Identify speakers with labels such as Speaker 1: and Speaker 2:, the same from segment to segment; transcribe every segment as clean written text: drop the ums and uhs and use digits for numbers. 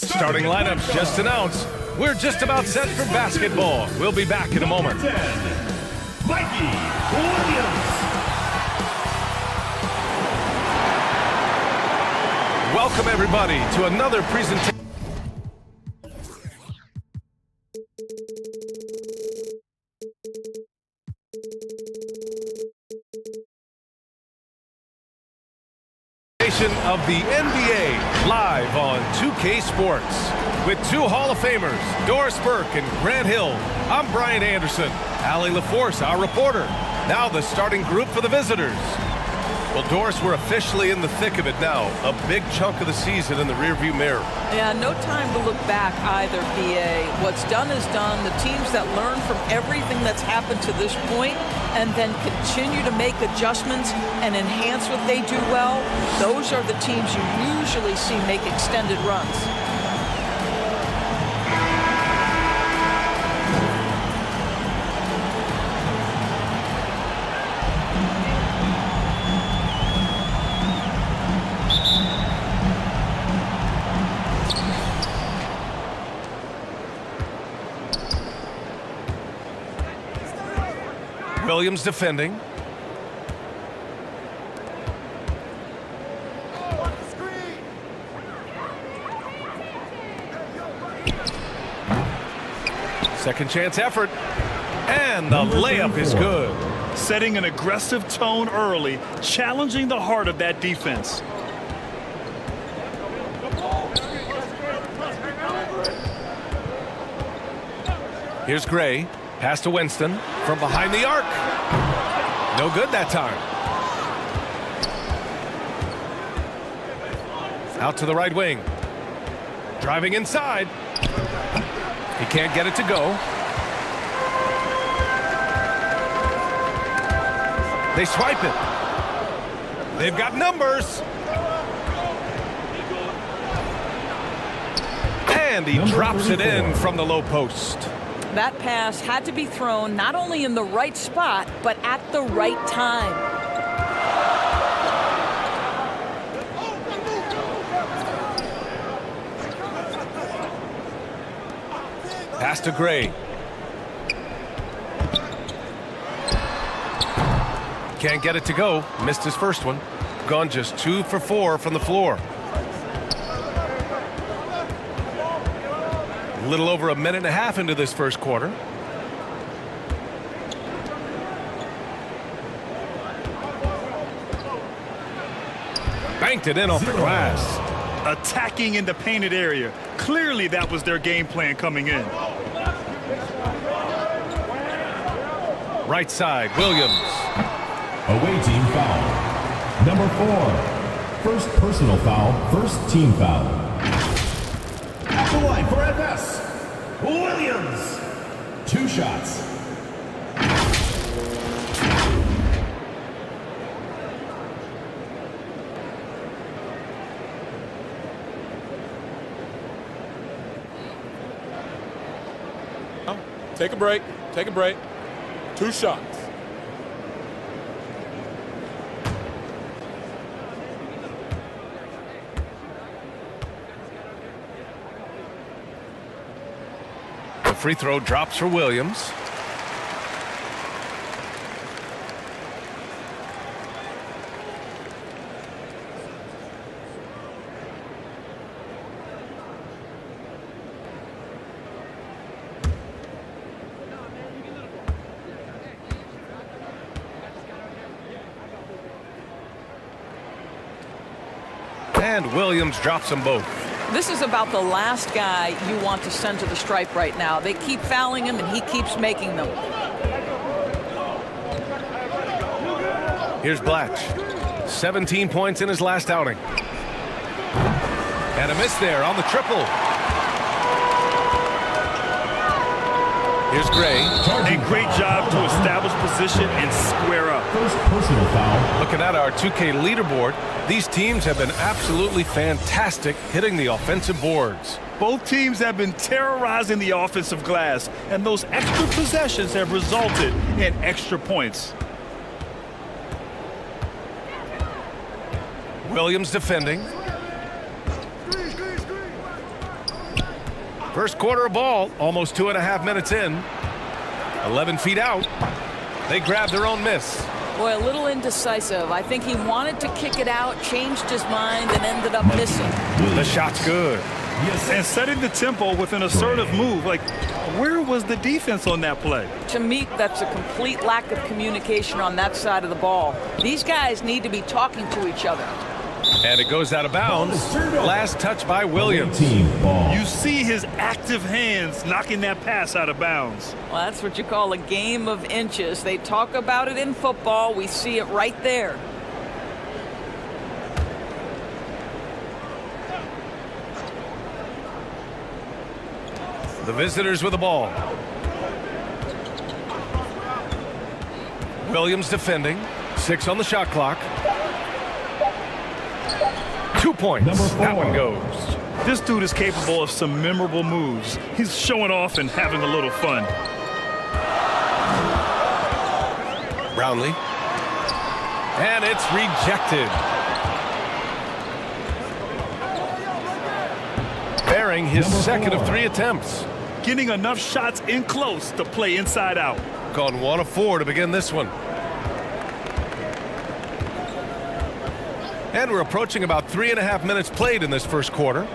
Speaker 1: Starting lineups just announced. We're just about set for basketball. We'll be back in a moment. Welcome everybody to another presentation. Of the NBA live on 2K Sports with two Hall of Famers, Doris Burke and Grant Hill. I'm Brian Anderson. Allie LaForce, our reporter. Now the starting group for the visitors. Well, Doris, we're officially in the thick of it now. A big chunk of the season in the rearview mirror.
Speaker 2: Yeah, no time to look back either, BA. What's done is done. The teams that learn from everything that's happened to this point and then continue to make adjustments and enhance what they do well, those are the teams you usually see make extended runs.
Speaker 1: Williams defending. Second chance effort. And the layup is good.
Speaker 3: Setting an aggressive tone early, challenging the heart of that defense.
Speaker 1: Here's Gray. Pass to Winston from behind the arc. No good that time. Out to the right wing. Driving inside. He can't get it to go. They swipe it. They've got numbers. And he drops it in from the low post.
Speaker 2: That pass had to be thrown not only in the right spot, but at the right time.
Speaker 1: Pass to Gray. Can't get it to go. Missed his first one. Gone just 2 for 4 from the floor. A little over a minute and a half into this first quarter. Banked it in off the glass.
Speaker 3: Attacking in the painted area. Clearly that was their game plan coming in.
Speaker 1: Right side, Williams.
Speaker 4: Away team foul. Number 4. First personal foul, first team foul. At the line for FS. Williams. 2 shots.
Speaker 5: Take a break. Take a break. 2 shots.
Speaker 1: The free throw drops for Williams. And Williams drops them both.
Speaker 2: This is about the last guy you want to send to the stripe right now. They keep fouling him, and he keeps making them.
Speaker 1: Here's Blatch. 17 points in his last outing. And a miss there on the triple. Here's Gray.
Speaker 3: A great job to establish position and square up.
Speaker 4: First personal foul.
Speaker 1: Looking at our 2K leaderboard, these teams have been absolutely fantastic hitting the offensive boards.
Speaker 3: Both teams have been terrorizing the offensive glass, and those extra possessions have resulted in extra points.
Speaker 1: Williams defending. First quarter of ball, almost 2.5 minutes in. 11 feet out. They grab their own miss.
Speaker 2: Boy, a little indecisive. I think he wanted to kick it out, changed his mind, and ended up missing.
Speaker 1: The shot's good.
Speaker 3: And setting the tempo with an assertive move. Like, where was the defense on that play?
Speaker 2: To me, that's a complete lack of communication on that side of the ball. These guys need to be talking to each other.
Speaker 1: And it goes out of bounds. Last touch by Williams.
Speaker 4: Team ball.
Speaker 3: You see his active hands knocking that pass out of bounds.
Speaker 2: Well, that's what you call a game of inches. They talk about it in football. We see it right there.
Speaker 1: The visitors with the ball. Williams defending. 6 on the shot clock. 2 points. That one goes.
Speaker 3: This dude is capable of some memorable moves. He's showing off and having a little fun.
Speaker 1: Brownlee. And it's rejected. Bearing his second of 3 attempts.
Speaker 3: Getting enough shots in close to play inside out.
Speaker 1: Gone 1 of 4 to begin this one. And we're approaching about 3.5 minutes played in this first quarter.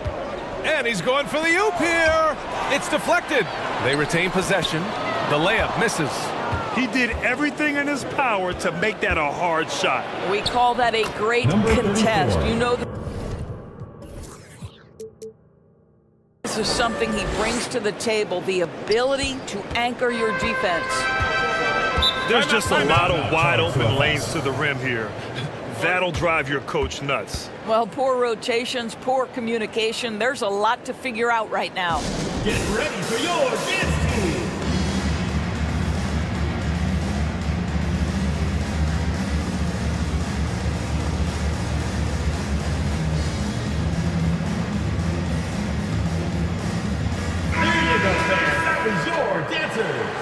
Speaker 1: And he's going for the oop here. It's deflected. They retain possession. The layup misses.
Speaker 3: He did everything in his power to make that a hard shot.
Speaker 2: We call that a great contest. You know, this is something he brings to the table, the ability to anchor your defense.
Speaker 3: There's just a lot of wide open lanes to the rim here. That'll drive your coach nuts.
Speaker 2: Well, poor rotations, poor communication. There's a lot to figure out right now.
Speaker 4: Get ready for your dance team. There you go, fans. That was your dancers.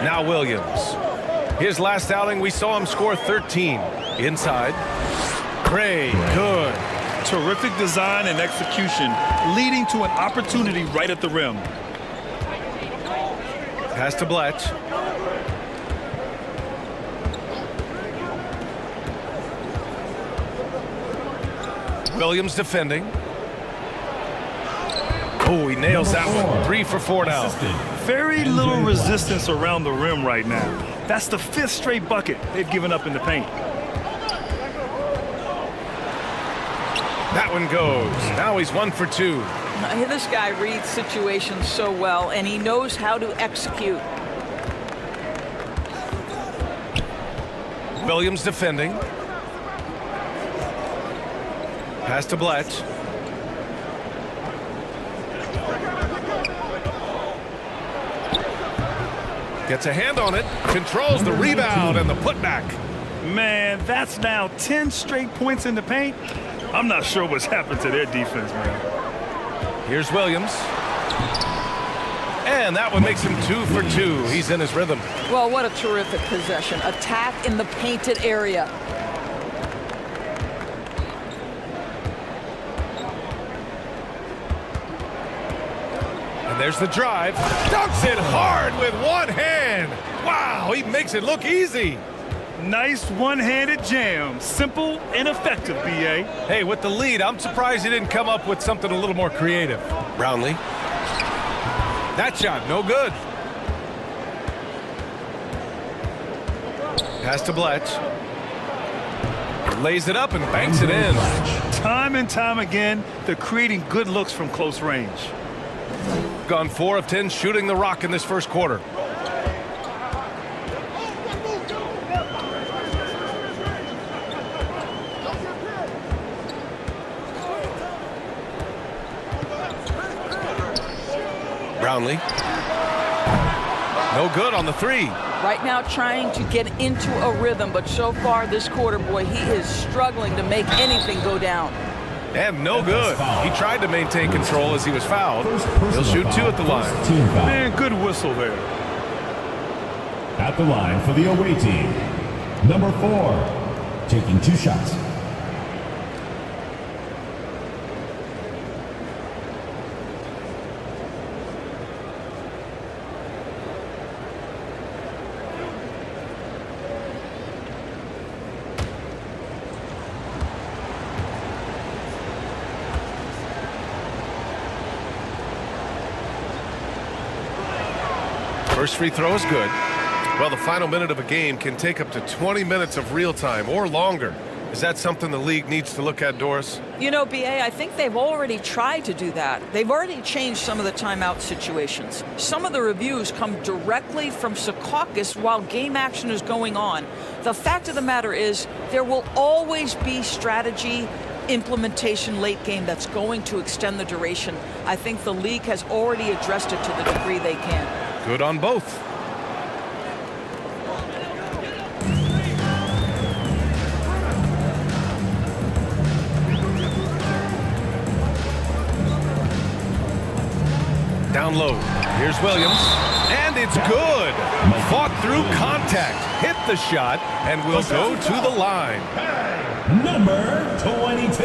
Speaker 1: Now Williams. His last outing, we saw him score 13. Inside. Great. Good.
Speaker 3: Terrific design and execution, leading to an opportunity right at the rim.
Speaker 1: Pass to Brgy. Williams defending. Oh, he nails that one. 3 for 4 now.
Speaker 3: Very little resistance around the rim right now. That's the 5th straight bucket they've given up in the paint.
Speaker 1: That one goes. Now he's 1 for 2.
Speaker 2: This guy reads situations so well, and he knows how to execute.
Speaker 1: Williams defending. Pass to Brgy. Gets a hand on it, controls the rebound and the putback.
Speaker 3: Man, that's now 10 straight points in the paint. I'm not sure what's happened to their defense, man.
Speaker 1: Here's Williams. And that one makes him 2 for 2. He's in his rhythm.
Speaker 2: Well, what a terrific possession. Attack in the painted area.
Speaker 1: And there's the drive. Dunks it hard with one hand. Wow, he makes it look easy.
Speaker 3: Nice one-handed jam. Simple and effective, BA.
Speaker 1: Hey, with the lead, I'm surprised he didn't come up with something a little more creative. Brownlee. That shot, no good. Pass to Brgy. Lays it up and banks it in.
Speaker 3: Time and time again, they're creating good looks from close range.
Speaker 1: Gone 4 of 10 shooting the rock in this first quarter. Brownlee. No good on the 3.
Speaker 2: Right now trying to get into a rhythm, but so far this quarter, boy, he is struggling to make anything go down.
Speaker 1: And no good. He tried to maintain control as he was fouled. He'll shoot 2 at the line.
Speaker 3: Man, good whistle there.
Speaker 4: At the line for the away team, number 4, taking 2 shots.
Speaker 1: First free throw is good. Well, the final minute of a game can take up to 20 minutes of real time or longer. Is that something the league needs to look at, Doris?
Speaker 2: You know, BA, I think they've already tried to do that. They've already changed some of the timeout situations. Some of the reviews come directly from Secaucus while game action is going on. The fact of the matter is there will always be strategy implementation late game that's going to extend the duration. I think the league has already addressed it to the degree they can.
Speaker 1: Good on both. Down low. Here's Williams. And it's good. Fought through contact. Hit the shot and will go to the line.
Speaker 4: Number 22.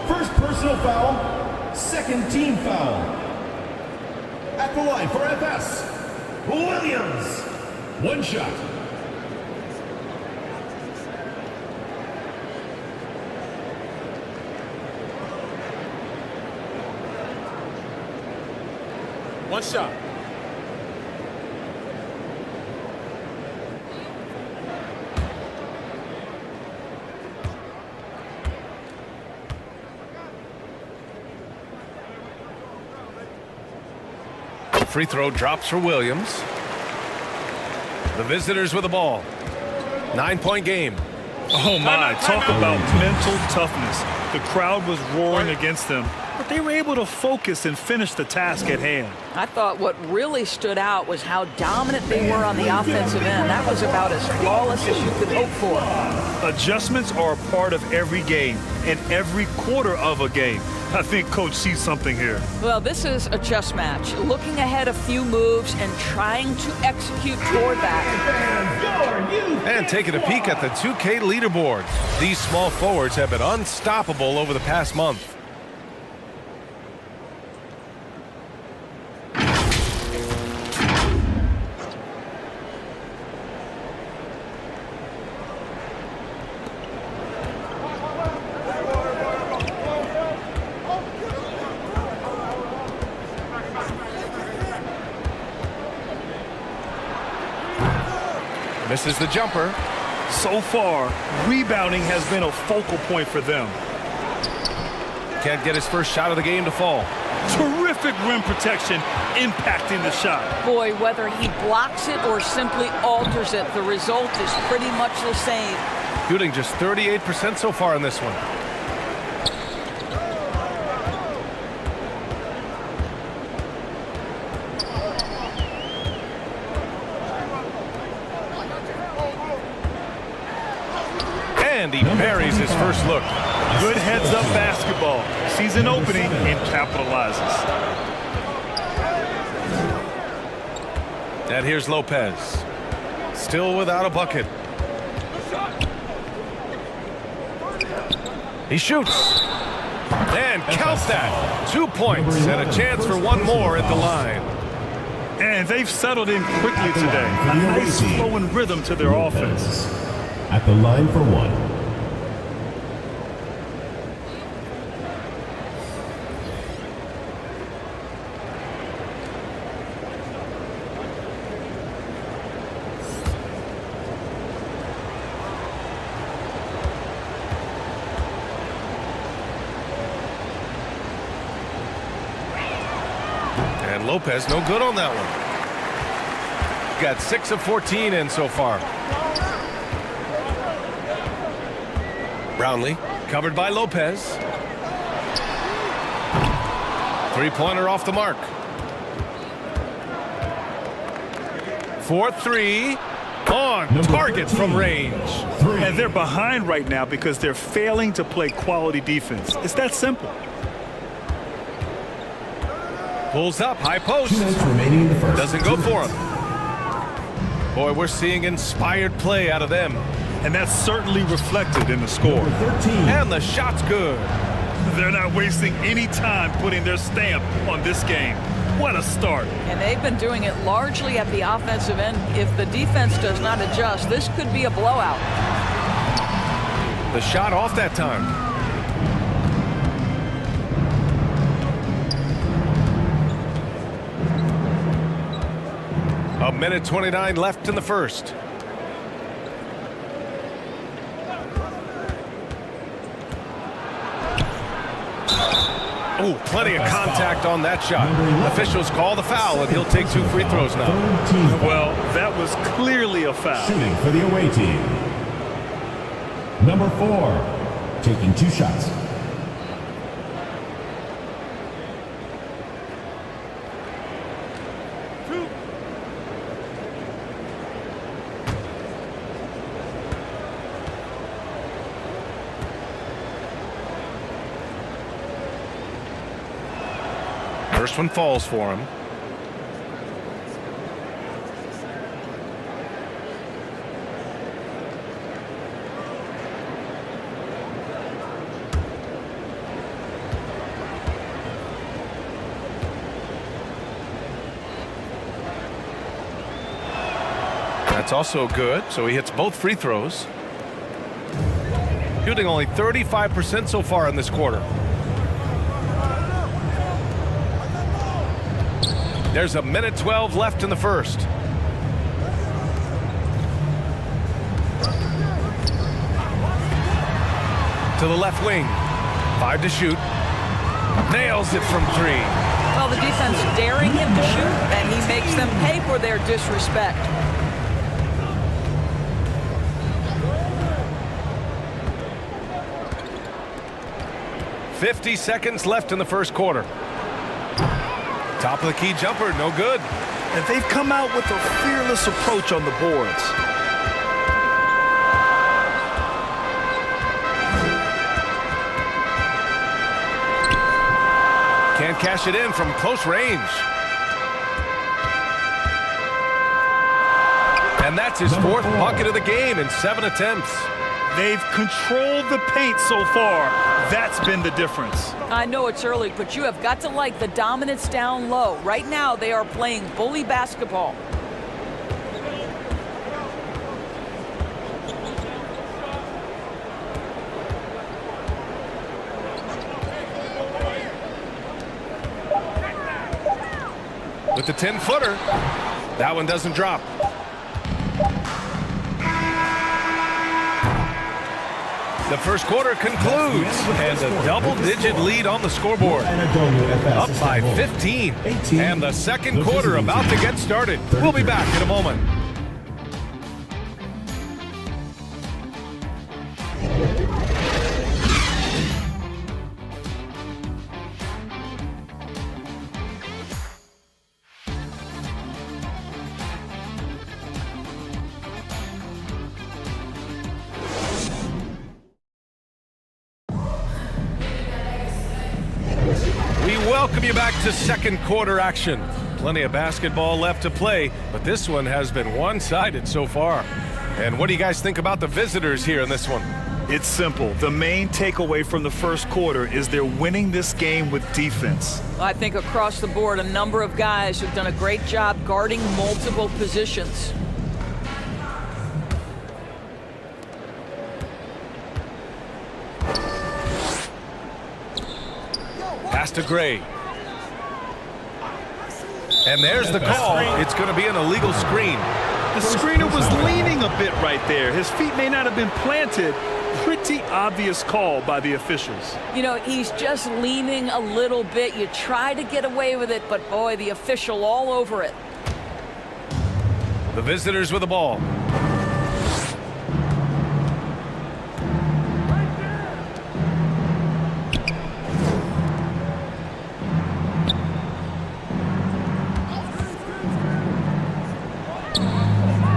Speaker 4: First personal foul, second team foul. At the line for FS, Williams. 1 shot.
Speaker 5: One shot.
Speaker 1: Free throw drops for Williams. The visitors with the ball. 9-point game.
Speaker 3: Oh my, talk about mental toughness. The crowd was roaring against them, but they were able to focus and finish the task at hand.
Speaker 2: I thought what really stood out was how dominant they were on the offensive end. That was about as flawless as you could hope for.
Speaker 3: Adjustments are a part of every game and every quarter of a game. I think Coach sees something here.
Speaker 2: Well, this is a chess match. Looking ahead a few moves and trying to execute toward that.
Speaker 1: And taking a peek at the 2K leaderboard. These small forwards have been unstoppable over the past month. Misses the jumper.
Speaker 3: So far, rebounding has been a focal point for them.
Speaker 1: Can't get his first shot of the game to fall.
Speaker 3: Terrific rim protection impacting the shot.
Speaker 2: Boy, whether he blocks it or simply alters it, the result is pretty much the same.
Speaker 1: Shooting just 38% so far in this one. And he buries his first look.
Speaker 3: Good heads-up basketball. Sees an opening and capitalizes.
Speaker 1: And here's Lopez. Still without a bucket. He shoots. And count that. 2 points and a chance for one more at the line.
Speaker 3: And they've settled in quickly today. A nice flowing rhythm to their offense.
Speaker 4: At the line for 1.
Speaker 1: And Lopez no good on that one. Got 6 of 14 in so far. Brownlee covered by Lopez. 3-pointer off the mark. 4-3 on target from range.
Speaker 3: And they're behind right now because they're failing to play quality defense. It's that simple.
Speaker 1: Pulls up, high post.
Speaker 4: 2 minutes remaining in the first.
Speaker 1: Doesn't go for him. Boy, we're seeing inspired play out of them.
Speaker 3: And that's certainly reflected in the score.
Speaker 4: 13.
Speaker 1: And the shot's good.
Speaker 3: They're not wasting any time putting their stamp on this game. What a start.
Speaker 2: And they've been doing it largely at the offensive end. If the defense does not adjust, this could be a blowout.
Speaker 1: The shot off that time. A minute 29 left in the first. Oh, plenty of contact on that shot. Officials call the foul, and he'll take 2 free throws now.
Speaker 3: Well, that was clearly a foul.
Speaker 4: Shooting for the away team. Number 4, taking 2 shots.
Speaker 1: First one falls for him. That's also good, so he hits both free throws. Shooting only 35% so far in this quarter. There's a minute 12 left in the first. To the left wing. 5 to shoot. Nails it from 3.
Speaker 2: Well, the defense daring him to shoot, and he makes them pay for their disrespect.
Speaker 1: .50 seconds left in the first quarter. Top of the key jumper, no good.
Speaker 3: And they've come out with a fearless approach on the boards.
Speaker 1: Can't cash it in from close range. And that's his 4th bucket of the game in 7 attempts.
Speaker 3: They've controlled the paint so far. That's been the difference.
Speaker 2: I know it's early, but you have got to like the dominance down low. Right now, they are playing bully basketball.
Speaker 1: With the 10-footer, that one doesn't drop. The first quarter concludes, and a double-digit lead on the scoreboard. Up by 15, and the second quarter about to get started. We'll be back in a moment. Welcome you back to second quarter action. Plenty of basketball left to play, but this one has been one-sided so far. And what do you guys think about the visitors here in this one?
Speaker 3: It's simple. The main takeaway from the first quarter is they're winning this game with defense.
Speaker 2: I think across the board, a number of guys have done a great job guarding multiple positions.
Speaker 1: Pass to Gray. And there's the call. It's going to be an illegal screen.
Speaker 3: The screener was leaning a bit right there. His feet may not have been planted. Pretty obvious call by the officials.
Speaker 2: You know, he's just leaning a little bit. You try to get away with it, but boy, the official all over it.
Speaker 1: The visitors with the ball.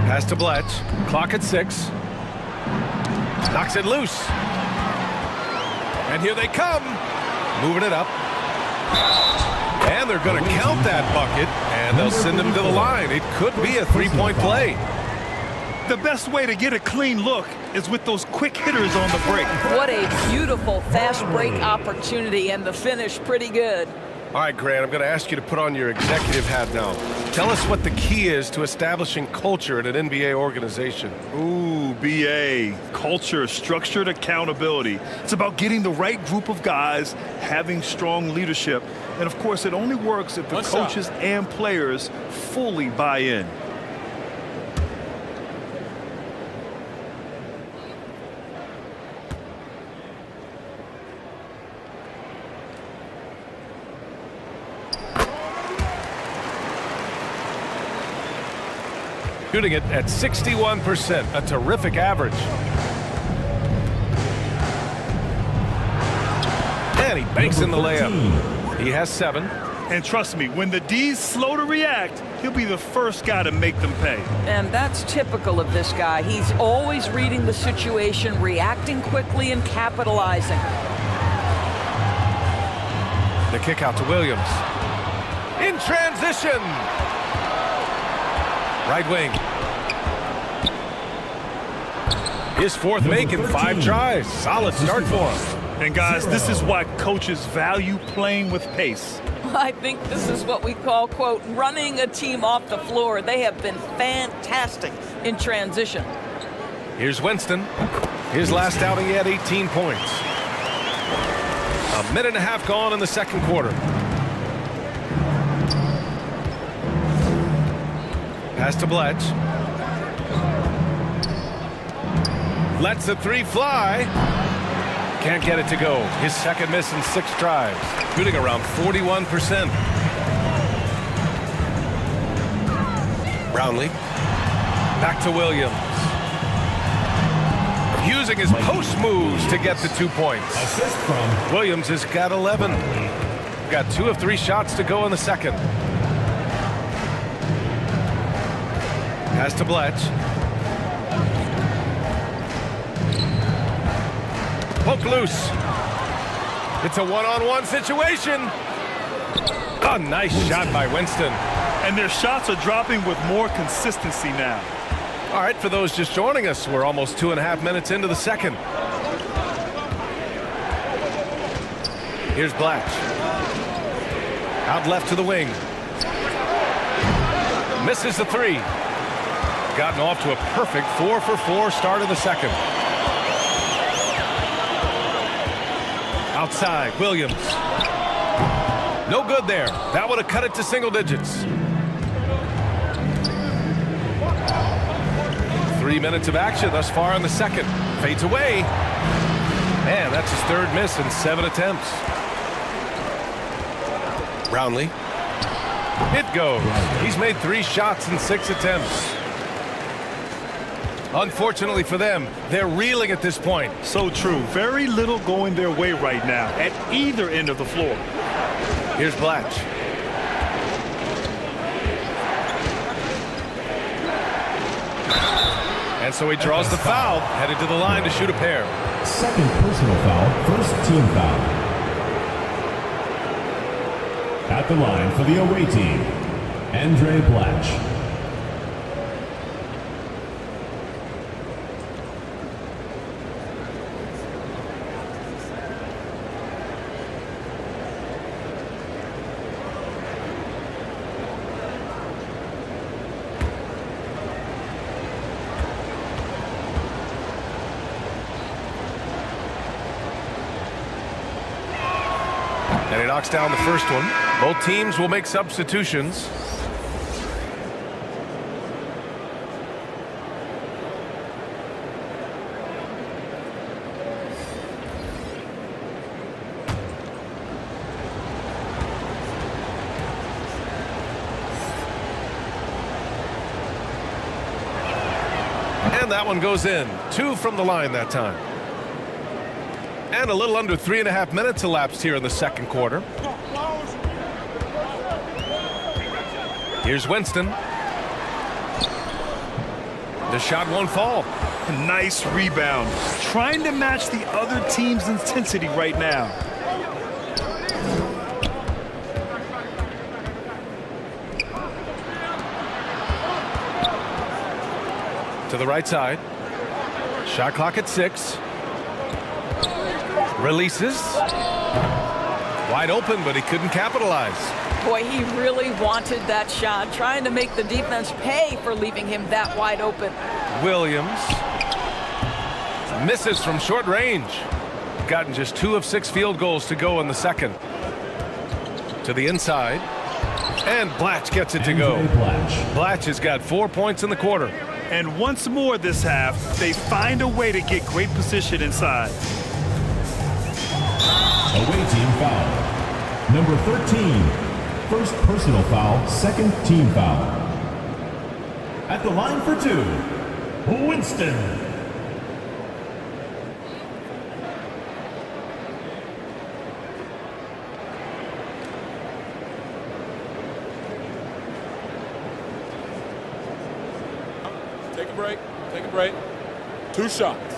Speaker 1: Pass to Bletch. Clock at 6. Knocks it loose. And here they come. Moving it up. And they're going to count that bucket. And they'll send him to the line. It could be a three-point play.
Speaker 3: The best way to get a clean look is with those quick hitters on the break.
Speaker 2: What a beautiful fast break opportunity, and the finish pretty good.
Speaker 1: All right, Grant, I'm going to ask you to put on your executive hat now. Tell us what the key is to establishing culture at an NBA organization.
Speaker 3: Ooh, BA. Culture, structured accountability. It's about getting the right group of guys, having strong leadership, and of course, it only works if the coaches and players fully buy in.
Speaker 1: Shooting it at 61%, a terrific average. And he banks in the layup. He has 7.
Speaker 3: And trust me, when the D's slow to react, he'll be the first guy to make them pay.
Speaker 2: And that's typical of this guy. He's always reading the situation, reacting quickly, and capitalizing.
Speaker 1: The kick out to Williams. In transition. Right wing. His 4th make in 5 tries. Solid start for him.
Speaker 3: And guys, this is why coaches value playing with pace.
Speaker 2: I think this is what we call, quote, running a team off the floor. They have been fantastic in transition.
Speaker 1: Here's Winston. His last outing, he had 18 points. A minute and a half gone in the second quarter. Pass to Brgy. Lets the 3 fly. Can't get it to go. His second miss in 6 tries. Shooting around 41%. Brownlee. Back to Williams. Using his post moves to get the 2 points.
Speaker 4: Assist from
Speaker 1: Williams has got 11. Got 2 of 3 shots to go in the second. Pass to Brgy. Poke loose. It's a one-on-one situation. A nice shot by Winston.
Speaker 3: And their shots are dropping with more consistency now.
Speaker 1: All right, for those just joining us, we're almost 2.5 minutes into the second. Here's Brgy. Out left to the wing. Misses the 3. Gotten off to a perfect 4-for-4 start of the second. Outside, Williams. No good there. That would have cut it to single digits. 3 minutes of action thus far in the second. Fades away. Man, that's his 3rd miss in 7 attempts. Brownlee. It goes. He's made 3 shots in 6 attempts. Unfortunately for them, they're reeling at this point.
Speaker 3: So true. Very little going their way right now at either end of the floor.
Speaker 1: Here's Brgy. And so he draws the foul, headed to the line to shoot a pair.
Speaker 4: second personal foul, 1st team foul. At the line for the away team, Brgy.
Speaker 1: And he knocks down the first one. Both teams will make substitutions. And that one goes in. 2 from the line that time. And a little under 3.5 minutes elapsed here in the second quarter. Here's Winston. The shot won't fall.
Speaker 3: Nice rebound. Trying to match the other team's intensity right now.
Speaker 1: To the right side. Shot clock at 6. Releases. Wide open, but he couldn't capitalize.
Speaker 2: Boy, he really wanted that shot, trying to make the defense pay for leaving him that wide open.
Speaker 1: Williams misses from short range. Gotten just 2 of 6 field goals to go in the second. To the inside. And Blatch gets it to go. Blatch has got 4 points in the quarter.
Speaker 3: And once more this half, they find a way to get great position inside.
Speaker 4: Away team foul. Number 13. First personal foul, second team foul. At the line for 2, Winston.
Speaker 5: Take a break. Take a break. 2 shots.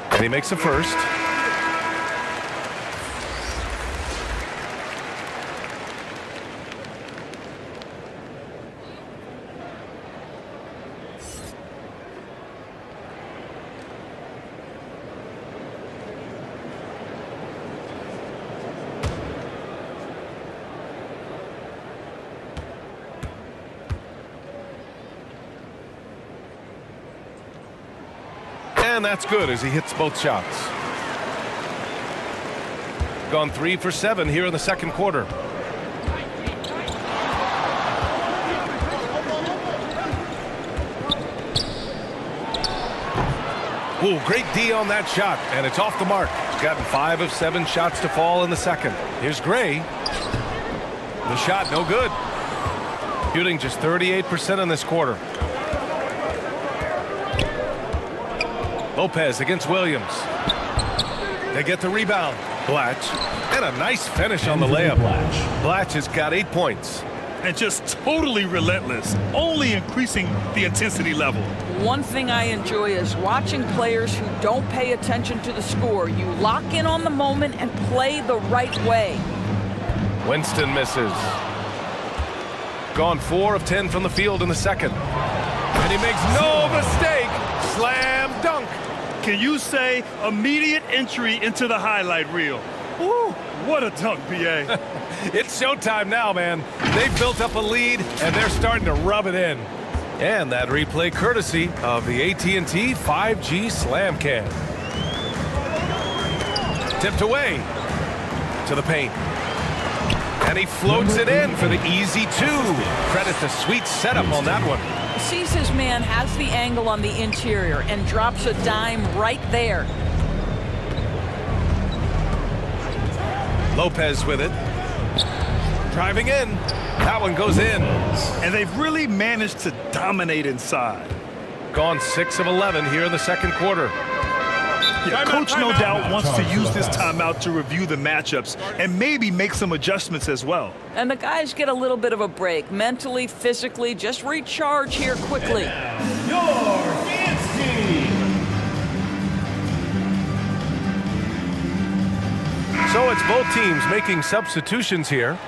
Speaker 1: And he makes the first. And that's good as he hits both shots. Gone 3 for 7 here in the second quarter. Ooh, great D on that shot, and it's off the mark. He's gotten 5 of 7 shots to fall in the second. Here's Gray. The shot, no good. Shooting just 38% in this quarter. Lopez against Williams. They get the rebound. Blatch. And a nice finish on the layup. Blatch has got 8 points.
Speaker 3: And just totally relentless, only increasing the intensity level.
Speaker 2: One thing I enjoy is watching players who don't pay attention to the score. You lock in on the moment and play the right way.
Speaker 1: Winston misses. Gone 4 of 10 from the field in the second. And he makes no mistake. Slam dunk.
Speaker 3: Can you say immediate entry into the highlight reel? Woo, what a dunk, BA.
Speaker 1: It's showtime now, man. They've built up a lead, and they're starting to rub it in. And that replay courtesy of the AT&T 5G Slam Cam. Tipped away to the paint. And he floats it in for the easy 2. Credit the sweet setup on that one.
Speaker 2: Sees his man has the angle on the interior and drops a dime right there.
Speaker 1: Lopez with it. Driving in. That one goes in.
Speaker 3: And they've really managed to dominate inside.
Speaker 1: Gone 6 of 11 here in the second quarter.
Speaker 3: Yeah, Coach no doubt wants to use this timeout to review the matchups and maybe make some adjustments as well.
Speaker 2: And the guys get a little bit of a break. Mentally, physically, just recharge here quickly.
Speaker 4: Your dance team.
Speaker 1: So it's both teams making substitutions here.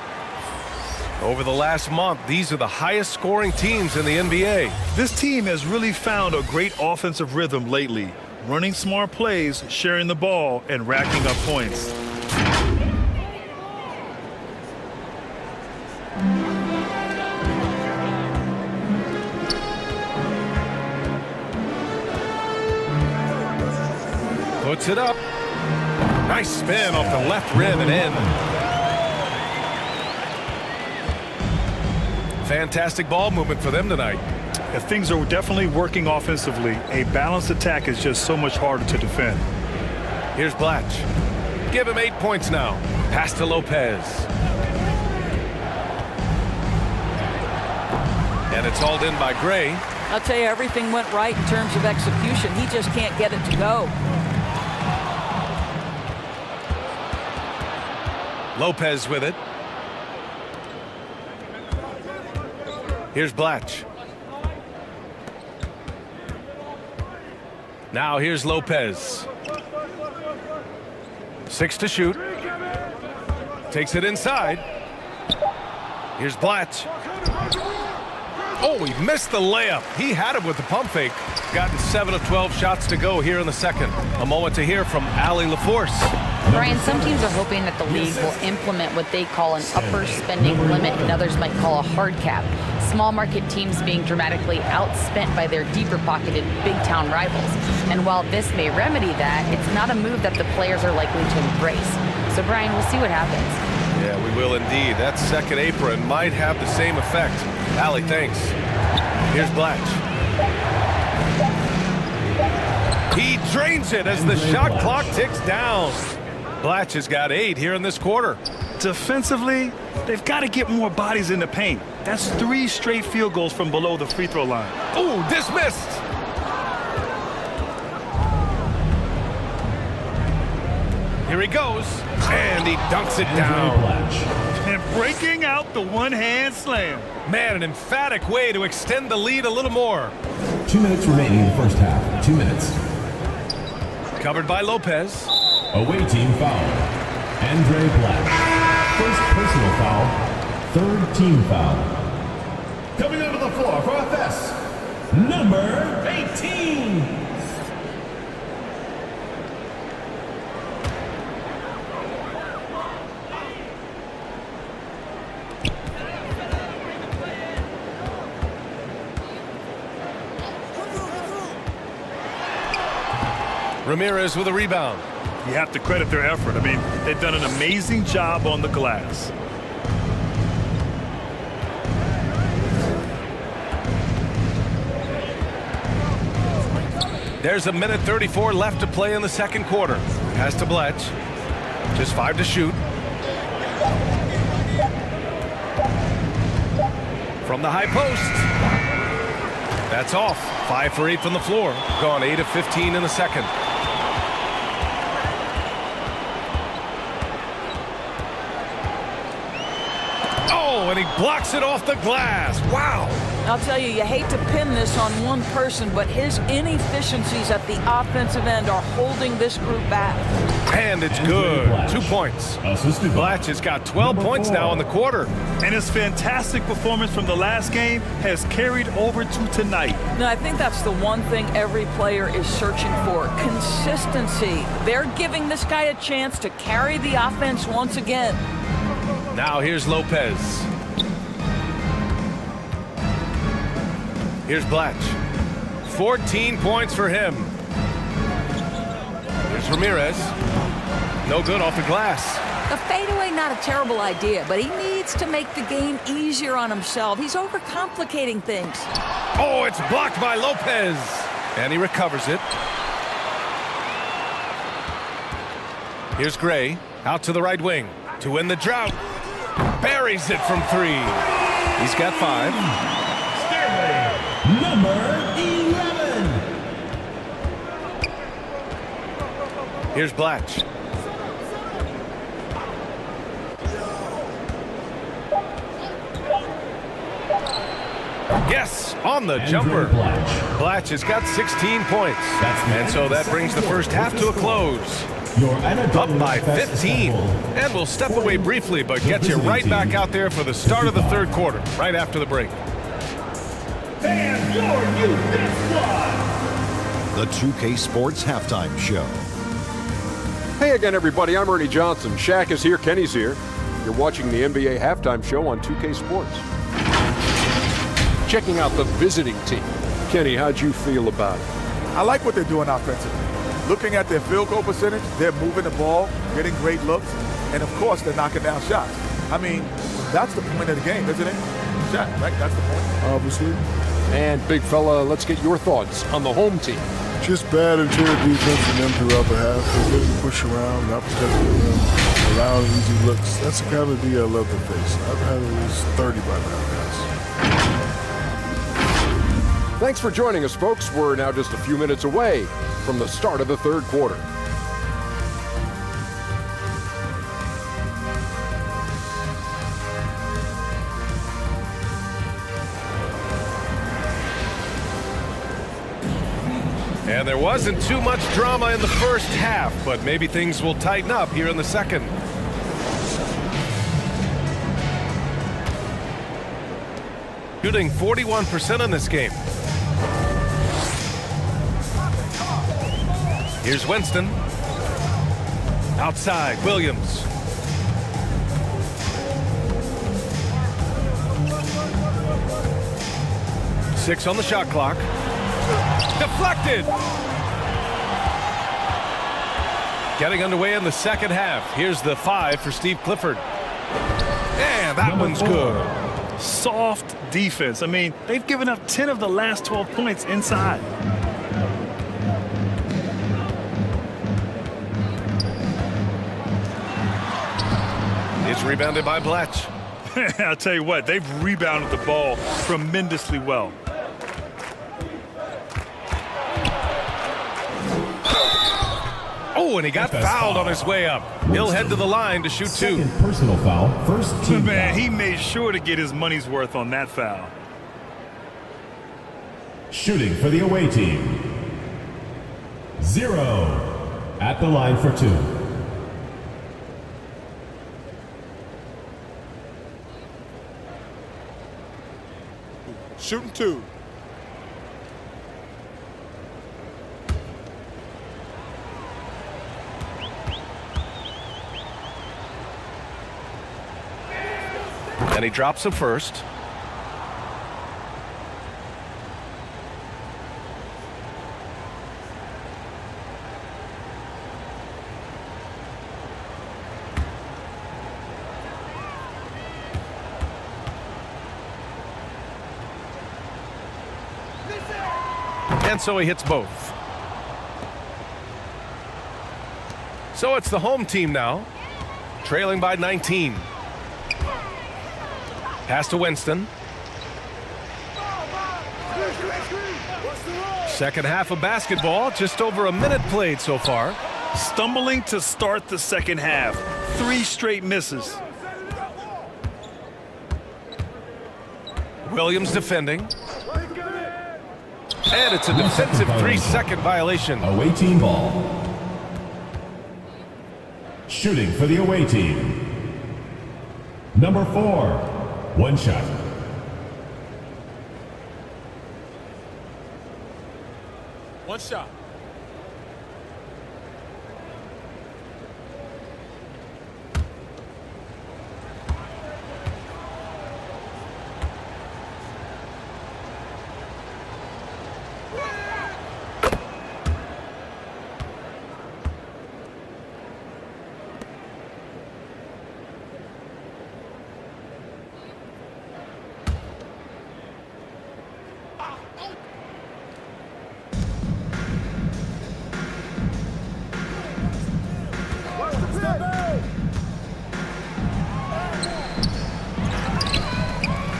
Speaker 1: Over the last month, these are the highest scoring teams in the NBA.
Speaker 3: This team has really found a great offensive rhythm lately. Running smart plays, sharing the ball, and racking up points.
Speaker 1: Puts it up. Nice spin off the left rim and in. Fantastic ball movement for them tonight.
Speaker 3: If things are definitely working offensively, a balanced attack is just so much harder to defend.
Speaker 1: Here's Blatch. Give him 8 points now. Pass to Lopez. And it's hauled in by Gray.
Speaker 2: I'll tell you, everything went right in terms of execution. He just can't get it to go.
Speaker 1: Lopez with it. Here's Blatch. Now here's Lopez. 6 to shoot. Takes it inside. Here's Blatch. Oh, he missed the layup. He had it with the pump fake. Gotten 7 of 12 shots to go here in the second. A moment to hear from Allie LaForce.
Speaker 6: Brian, some teams are hoping that the league will implement what they call an upper spending limit and others might call a hard cap. Small market teams being dramatically outspent by their deeper pocketed big town rivals. And while this may remedy that, it's not a move that the players are likely to embrace. So Brian, we'll see what happens.
Speaker 1: Yeah, we will indeed. That second apron might have the same effect. Allie, thanks. Here's Blatch. He drains it as the shot clock ticks down. Blatch has got 8 here in this quarter.
Speaker 3: Defensively, they've got to get more bodies in the paint. That's 3 straight field goals from below the free throw line.
Speaker 1: Ooh, dismissed. Here he goes, and he dunks it down.
Speaker 3: And breaking out the one-hand slam.
Speaker 1: Man, an emphatic way to extend the lead a little more.
Speaker 4: 2 minutes remaining in the first half. 2 minutes.
Speaker 1: Covered by Lopez.
Speaker 4: Away team foul. Andre Black. First personal foul. Third team foul. Coming onto the floor for FS. Number 18.
Speaker 1: Ramirez with a rebound.
Speaker 3: You have to credit their effort. I mean, they've done an amazing job on the glass.
Speaker 1: There's a minute 34 left to play in the second quarter. Pass to Blatch. Just 5 to shoot. From the high post. That's off. 5 for 8 from the floor. Gone 8 of 15 in the second. Oh, and he blocks it off the glass. Wow.
Speaker 2: I'll tell you, you hate to pin this on one person, but his inefficiencies at the offensive end are holding this group back.
Speaker 1: And it's good. 2 points. Blatch has got 12 points now in the quarter.
Speaker 3: And his fantastic performance from the last game has carried over to tonight.
Speaker 2: No, I think that's the one thing every player is searching for. Consistency. They're giving this guy a chance to carry the offense once again.
Speaker 1: Now here's Lopez. Here's Blatch. 14 points for him. Here's Ramirez. No good off the glass.
Speaker 2: A fadeaway, not a terrible idea, but he needs to make the game easier on himself. He's overcomplicating things.
Speaker 1: Oh, it's blocked by Lopez. And he recovers it. Here's Gray. Out to the right wing. To win the drought. Buries it from 3. He's got 5.
Speaker 4: Number 11.
Speaker 1: Here's Blatch. Yes, on the jumper. Blatch has got 16 points. And so that brings the first half to a close. Up by 15. And we'll step away briefly, but get you right back out there for the start of the third quarter, right after the break.
Speaker 4: And your youth squad.
Speaker 7: The 2K Sports Halftime Show.
Speaker 8: Hey again, everybody. I'm Ernie Johnson. Shaq is here. Kenny's here. You're watching the NBA Halftime Show on 2K Sports. Checking out the visiting team. Kenny, how'd you feel about it?
Speaker 9: I like what they're doing offensively. Looking at their field goal percentage, they're moving the ball, getting great looks, and of course, they're knocking down shots. I mean, that's the point of the game, isn't it? Shaq, right? That's the point.
Speaker 10: Obviously.
Speaker 8: And big fella, let's get your thoughts on the home team.
Speaker 10: Just bad interior defense from them throughout the half. They're getting pushed around, not protecting the rim, allowing easy looks. That's the kind of D I love to face. I've had at least 30 by now, guys.
Speaker 8: Thanks for joining us, folks. We're now just a few minutes away from the start of the third quarter.
Speaker 1: And there wasn't too much drama in the first half, but maybe things will tighten up here in the second. Shooting 41% in this game. Here's Winston. Outside, Williams. Six on the shot clock. Deflected. Getting underway in the second half. Here's the 5 for Steve Clifford. And that one's good.
Speaker 3: Soft defense. I mean, they've given up 10 of the last 12 points inside.
Speaker 1: It's rebounded by Brgy.
Speaker 3: I'll tell you what, they've rebounded the ball tremendously well.
Speaker 1: Oh, and he got fouled on his way up. He'll head to the line to shoot 2.
Speaker 4: Second personal foul, first team
Speaker 3: Man,
Speaker 4: foul.
Speaker 3: he made sure to get his money's worth on that foul.
Speaker 4: Shooting for the away team. 0. At the line for 2.
Speaker 5: Shooting 2.
Speaker 1: And he drops it first. And so he hits both. So it's the home team now, trailing by 19. Pass to Winston. Second half of basketball, just over a minute played so far.
Speaker 3: Stumbling to start the second half. 3 straight misses.
Speaker 1: Williams defending. And it's a defensive 3-second violation.
Speaker 4: Away team ball. Shooting for the away team. Number 4. One shot.
Speaker 5: One shot.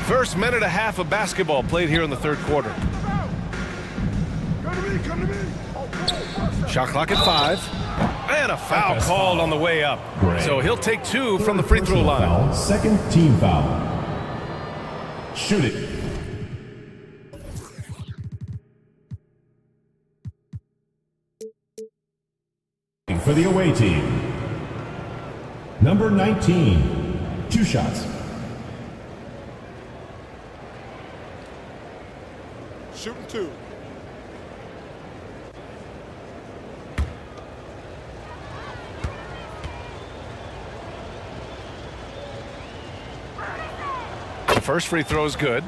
Speaker 1: First minute and a half of basketball played here in the third quarter. Shot clock at 5. And a foul called on the way up. So he'll take 2 from the free throw line.
Speaker 4: Foul, second team foul. Shooting. For the away team. Number 19. 2 shots.
Speaker 5: Shooting 2.
Speaker 1: The first free throw is good.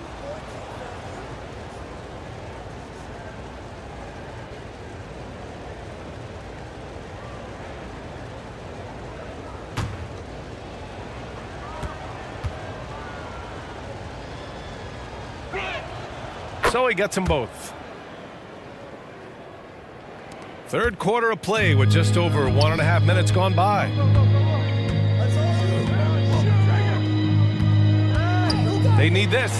Speaker 1: So he gets them both. Third quarter of play with just over 1.5 minutes gone by. They need this.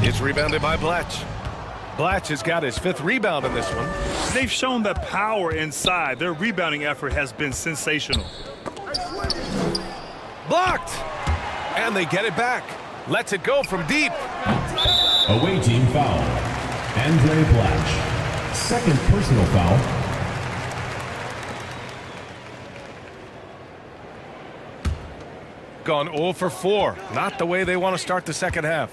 Speaker 1: It's rebounded by Brgy. Brgy has got his 5th rebound in this one.
Speaker 3: They've shown that power inside. Their rebounding effort has been sensational.
Speaker 1: Blocked! And they get it back. Lets it go from deep.
Speaker 4: Away team foul. Brgy. Second personal foul.
Speaker 1: Gone 0 for 4. Not the way they want to start the second half.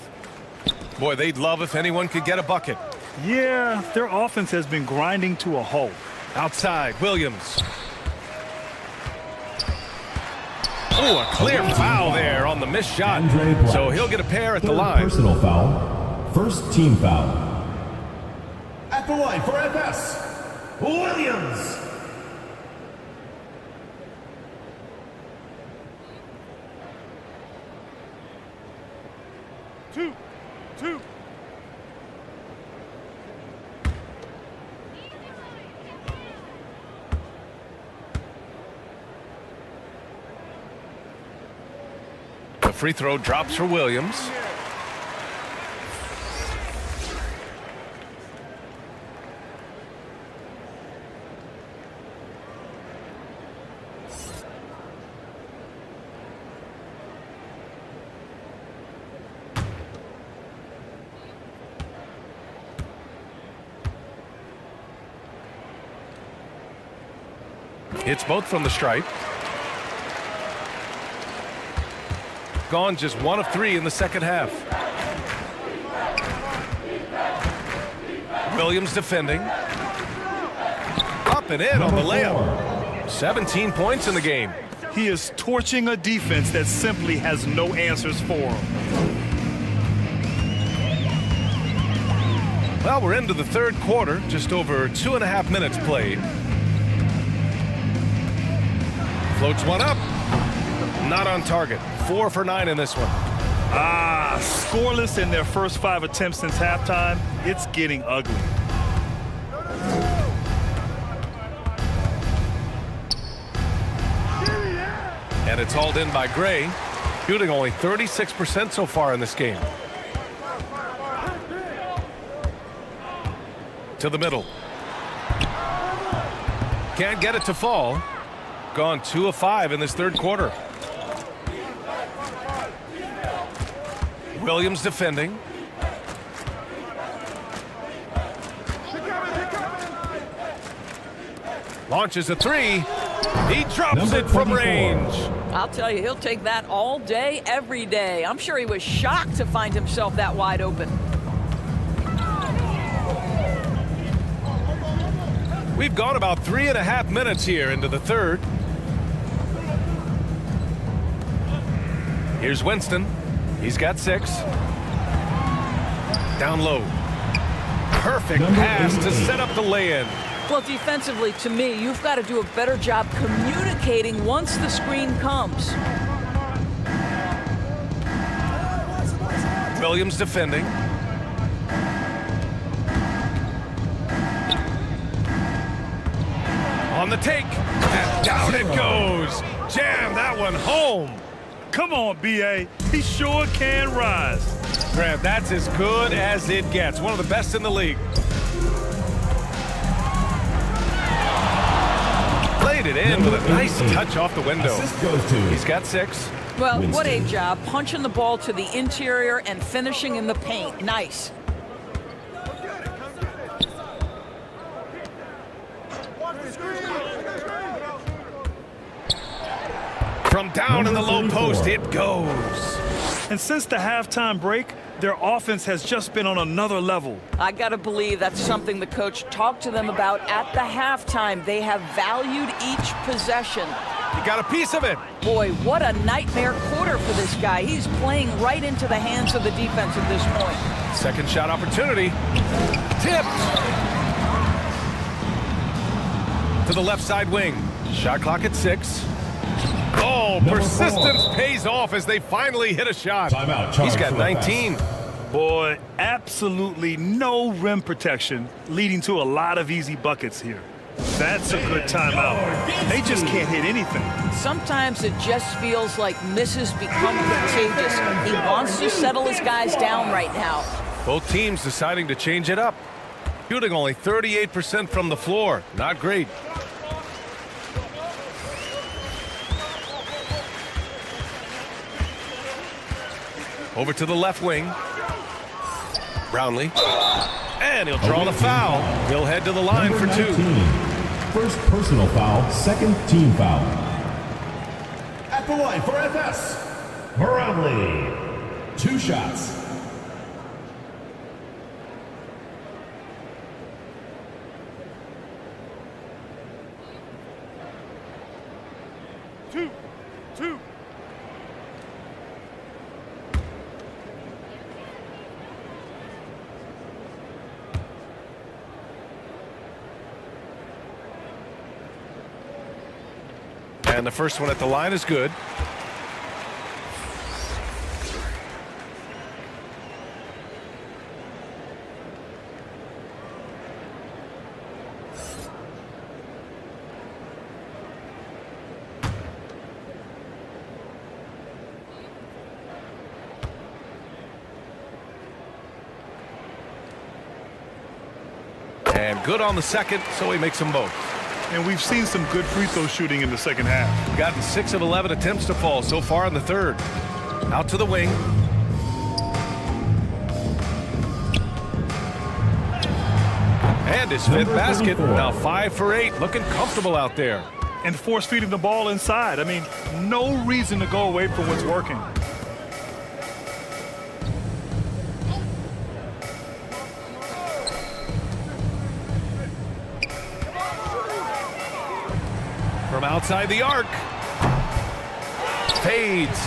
Speaker 1: Boy, they'd love if anyone could get a bucket.
Speaker 3: Yeah, their offense has been grinding to a halt.
Speaker 1: Outside, Williams. Oh, a clear foul there on the missed shot. So he'll get a pair at the line.
Speaker 4: Personal foul. First team foul. At the line for FS, Williams.
Speaker 3: Two.
Speaker 1: The free throw drops for Williams. Hits both from the stripe. Gone just 1 of 3 in the second half. Williams defending. Up and in on the layup. 17 points in the game.
Speaker 3: He is torching a defense that simply has no answers for him.
Speaker 1: Well, we're into the third quarter. Just over 2.5 minutes played. Floats one up. Not on target. 4 for 9 in this one.
Speaker 3: Scoreless in their first 5 attempts since halftime. It's getting ugly.
Speaker 1: And it's hauled in by Gray, shooting only 36% so far in this game. To the middle. Can't get it to fall. Gone 2 of 5 in this third quarter. Williams defending. Launches a 3. He drops it from range.
Speaker 2: I'll tell you, he'll take that all day, every day. I'm sure he was shocked to find himself that wide open.
Speaker 1: We've gone about 3.5 minutes here into the third. Here's Winston. He's got 6. Down low. Perfect pass to set up the lay-in.
Speaker 2: Well, defensively, to me, you've got to do a better job communicating once the screen comes.
Speaker 1: Williams defending. On the take. And down it goes. Jam that one home.
Speaker 3: Come on, BA. He sure can rise.
Speaker 1: Graham, that's as good as it gets. One of the best in the league. Played it in with a nice touch off the window. He's got 6.
Speaker 2: Well, what a job. Punching the ball to the interior and finishing in the paint. Nice.
Speaker 1: From down in the low post, it goes.
Speaker 3: And since the halftime break, their offense has just been on another level.
Speaker 2: I got to believe that's something the coach talked to them about at the halftime. They have valued each possession.
Speaker 1: You got a piece of it.
Speaker 2: Boy, what a nightmare quarter for this guy. He's playing right into the hands of the defense at this point.
Speaker 1: Second shot opportunity. Tipped. To the left side wing. Shot clock at 6. Oh, persistence pays off as they finally hit a shot. He's got 19.
Speaker 3: Boy, absolutely no rim protection, leading to a lot of easy buckets here. That's a good timeout. They just can't hit anything.
Speaker 2: Sometimes it just feels like misses become contagious. He wants to settle his guys down right now.
Speaker 1: Both teams deciding to change it up. Shooting only 38% from the floor. Not great. Over to the left wing. Brownlee. And he'll draw the foul. He'll head to the line for 2.
Speaker 4: First personal foul, second team foul. At the line for FS, Brownlee. 2 shots.
Speaker 3: Two.
Speaker 1: And the first one at the line is good. And good on the second, so he makes them both.
Speaker 3: And we've seen some good free throw shooting in the second half.
Speaker 1: Gotten 6 of 11 attempts to fall so far in the third. Out to the wing. And his 5th basket. Now 5 for 8. Looking comfortable out there.
Speaker 3: And force feeding the ball inside. I mean, no reason to go away from what's working.
Speaker 1: From outside the arc. Fades.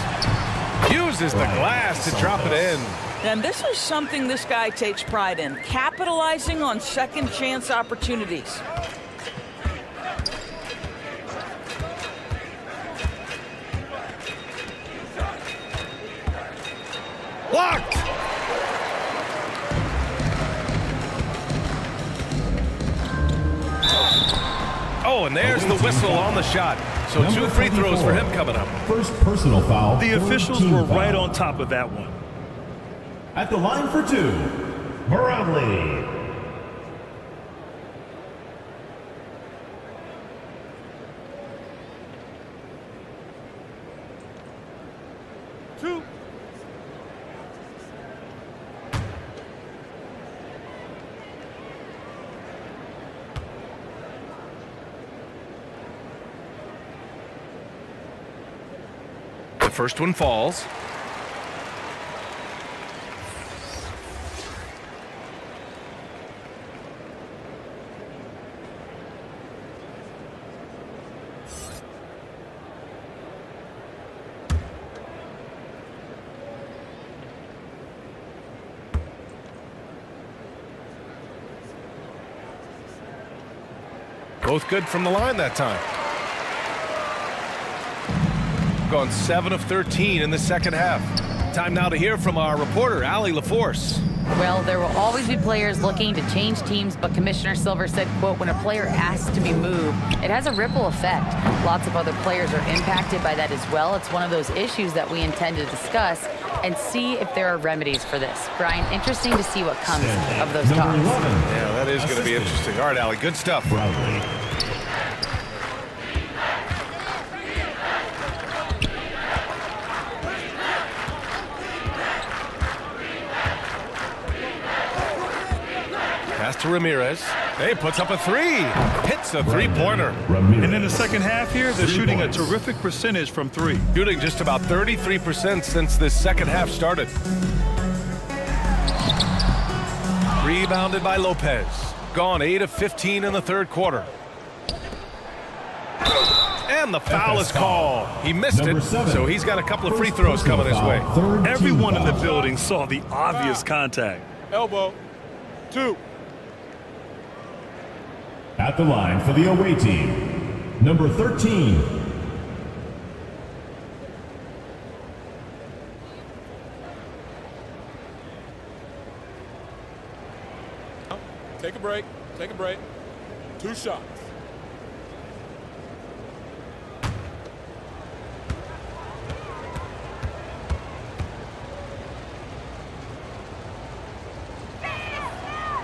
Speaker 1: Uses the glass to drop it in.
Speaker 2: And this is something this guy takes pride in, capitalizing on second chance opportunities.
Speaker 1: Blocked. Oh, and there's the whistle on the shot. So 2 free throws for him coming up.
Speaker 4: First personal foul.
Speaker 3: The officials were right on top of that one.
Speaker 4: At the line for 2, Brownlee.
Speaker 1: The first one falls. Both good from the line that time. Gone 7 of 13 in the second half. Time now to hear from our reporter, Allie LaForce.
Speaker 6: Well, there will always be players looking to change teams, but Commissioner Silver said, quote, when a player asks to be moved, it has a ripple effect. Lots of other players are impacted by that as well. It's one of those issues that we intend to discuss and see if there are remedies for this. Brian, interesting to see what comes of those talks.
Speaker 1: Yeah, that is going to be interesting. All right, Allie, good stuff.
Speaker 4: Brownlee.
Speaker 1: Pass to Ramirez. He puts up a 3. Hits a 3-pointer.
Speaker 3: And in the second half here, they're shooting a terrific percentage from 3.
Speaker 1: Shooting just about 33% since this second half started. Rebounded by Lopez. Gone 8 of 15 in the third quarter. And the foul is called. He missed it, so he's got a couple of free throws coming his way.
Speaker 3: Everyone in the building saw the obvious contact.
Speaker 5: Elbow. 2.
Speaker 4: At the line for the away team, number 13.
Speaker 5: Take a break. Take a break. 2 shots.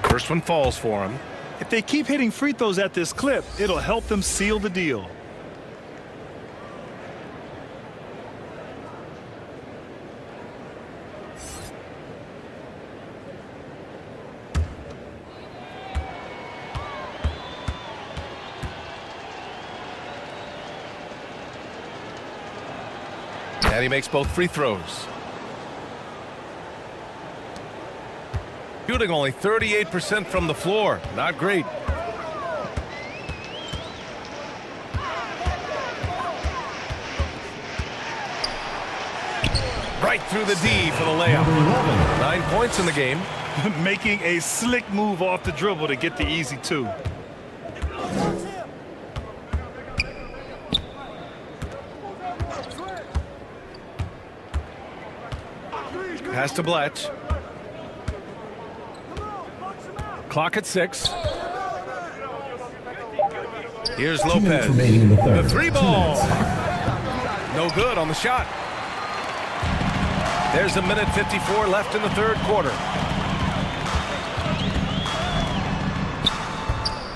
Speaker 1: First one falls for him.
Speaker 3: If they keep hitting free throws at this clip, it'll help them seal the deal.
Speaker 1: And he makes both free throws. Shooting only 38% from the floor. Not great. Right through the D for the layup. 9 points in the game.
Speaker 3: Making a slick move off the dribble to get the easy 2.
Speaker 1: Pass to Bletch. Clock at 6. Here's Lopez. The 3 ball. No good on the shot. There's a minute 54 left in the third quarter.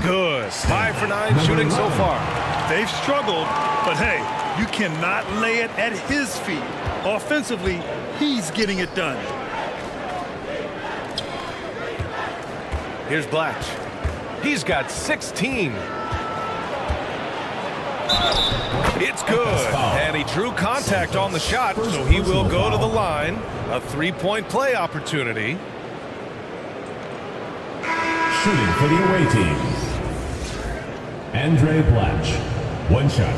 Speaker 1: Good. 5 for 9 shooting so far.
Speaker 3: They've struggled, but hey, you cannot lay it at his feet. Offensively, he's getting it done.
Speaker 1: Here's Blatch. He's got 16. It's good. And he drew contact on the shot, so he will go to the line. A 3-point play opportunity.
Speaker 4: Shooting for the away team, Andre Blatch. 1 shot.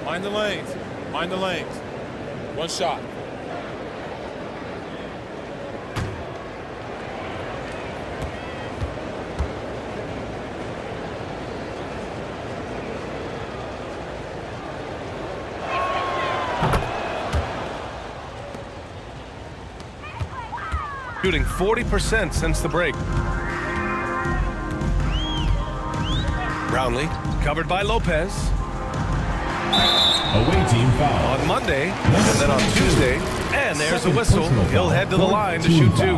Speaker 5: Mind the lanes. Mind the lanes. 1 shot.
Speaker 1: Shooting 40% since the break. Brownlee covered by Lopez.
Speaker 4: Away team foul.
Speaker 1: On Monday, and then on Tuesday, and there's a whistle. He'll head to the line to shoot 2.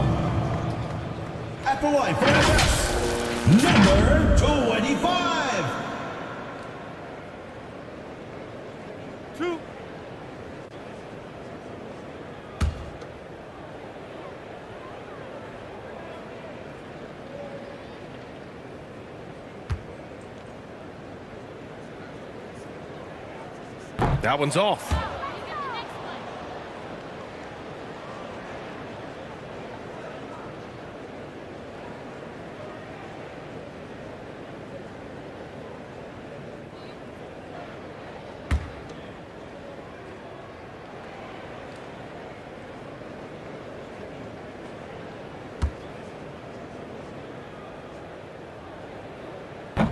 Speaker 4: At the line for FS, number 25.
Speaker 3: 2.
Speaker 1: That one's off.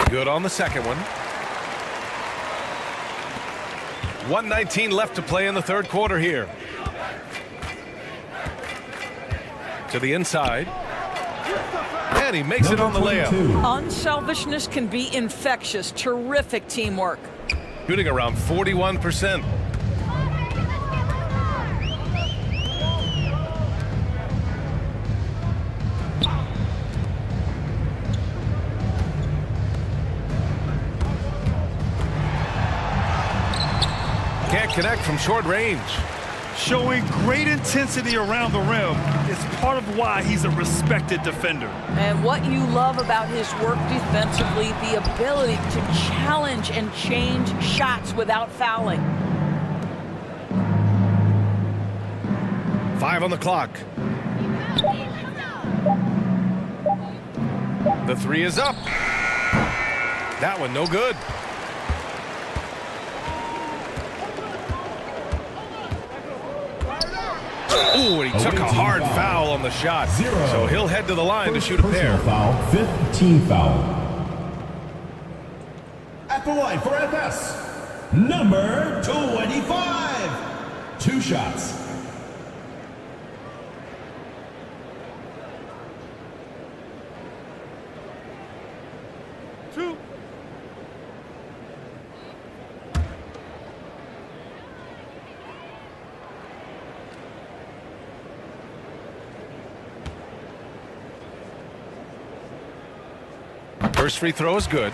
Speaker 1: Good on the second one. 1:19 left to play in the third quarter here. To the inside. And he makes it on the layup.
Speaker 2: Unselfishness can be infectious. Terrific teamwork.
Speaker 1: Shooting around 41%. Can't connect from short range.
Speaker 3: Showing great intensity around the rim is part of why he's a respected defender.
Speaker 2: And what you love about his work defensively, the ability to challenge and change shots without fouling.
Speaker 1: 5 on the clock. The 3 is up. That one no good. Ooh, and he took a hard foul on the shot. So he'll head to the line to shoot a pair.
Speaker 4: Foul, 5th team foul. At the line for FS, number 25. 2 shots.
Speaker 1: First free throw is good.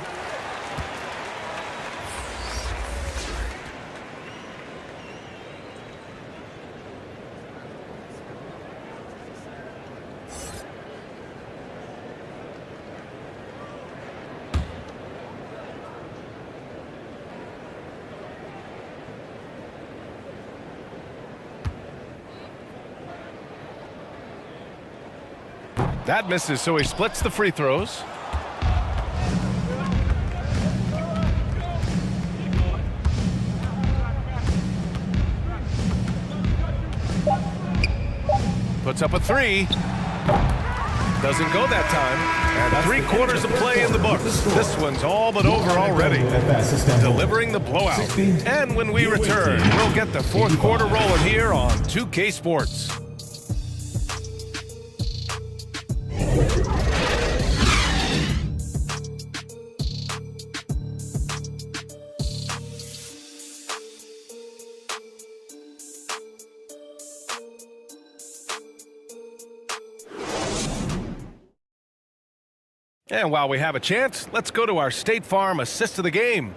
Speaker 1: That misses, so he splits the free throws. Puts up a three. Doesn't go that time. And 3/4 of play in the books. This one's all but over already. Delivering the blowout. And when we return, we'll get the fourth quarter rolling here on 2K Sports. And while we have a chance, let's go to our State Farm assist of the game.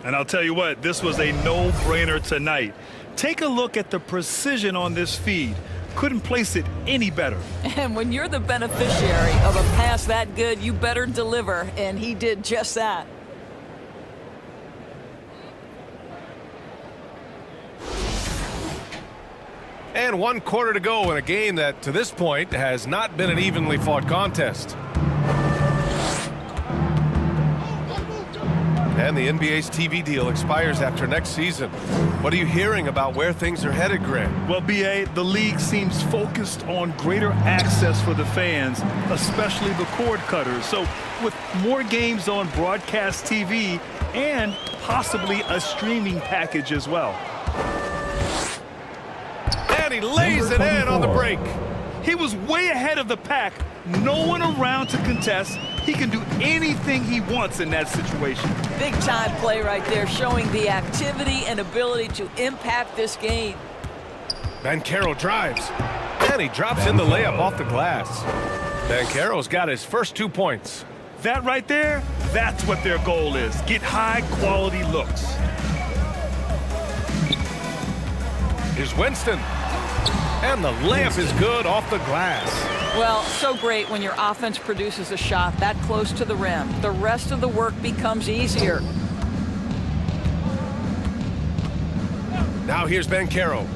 Speaker 3: And I'll tell you what, this was a no-brainer tonight. Take a look at the precision on this feed. Couldn't place it any better.
Speaker 2: And when you're the beneficiary of a pass that good, you better deliver, and he did just that.
Speaker 1: And 1/4 to go in a game that, to this point, has not been an evenly fought contest. And the NBA's TV deal expires after next season. What are you hearing about where things are headed, Grant?
Speaker 3: Well, BA, the league seems focused on greater access for the fans, especially the cord cutters. So with more games on broadcast TV and possibly a streaming package as well.
Speaker 1: And he lays it in on the break.
Speaker 3: He was way ahead of the pack. No one around to contest. He can do anything he wants in that situation.
Speaker 2: Big time play right there, showing the activity and ability to impact this game.
Speaker 1: Banchero drives, and he drops in the layup off the glass. Banchero's got his first 2 points.
Speaker 3: That right there, that's what their goal is. Get high-quality looks.
Speaker 1: Here's Winston. And the layup is good off the glass.
Speaker 2: Well, so great when your offense produces a shot that close to the rim. The rest of the work becomes easier.
Speaker 1: Now here's Banchero.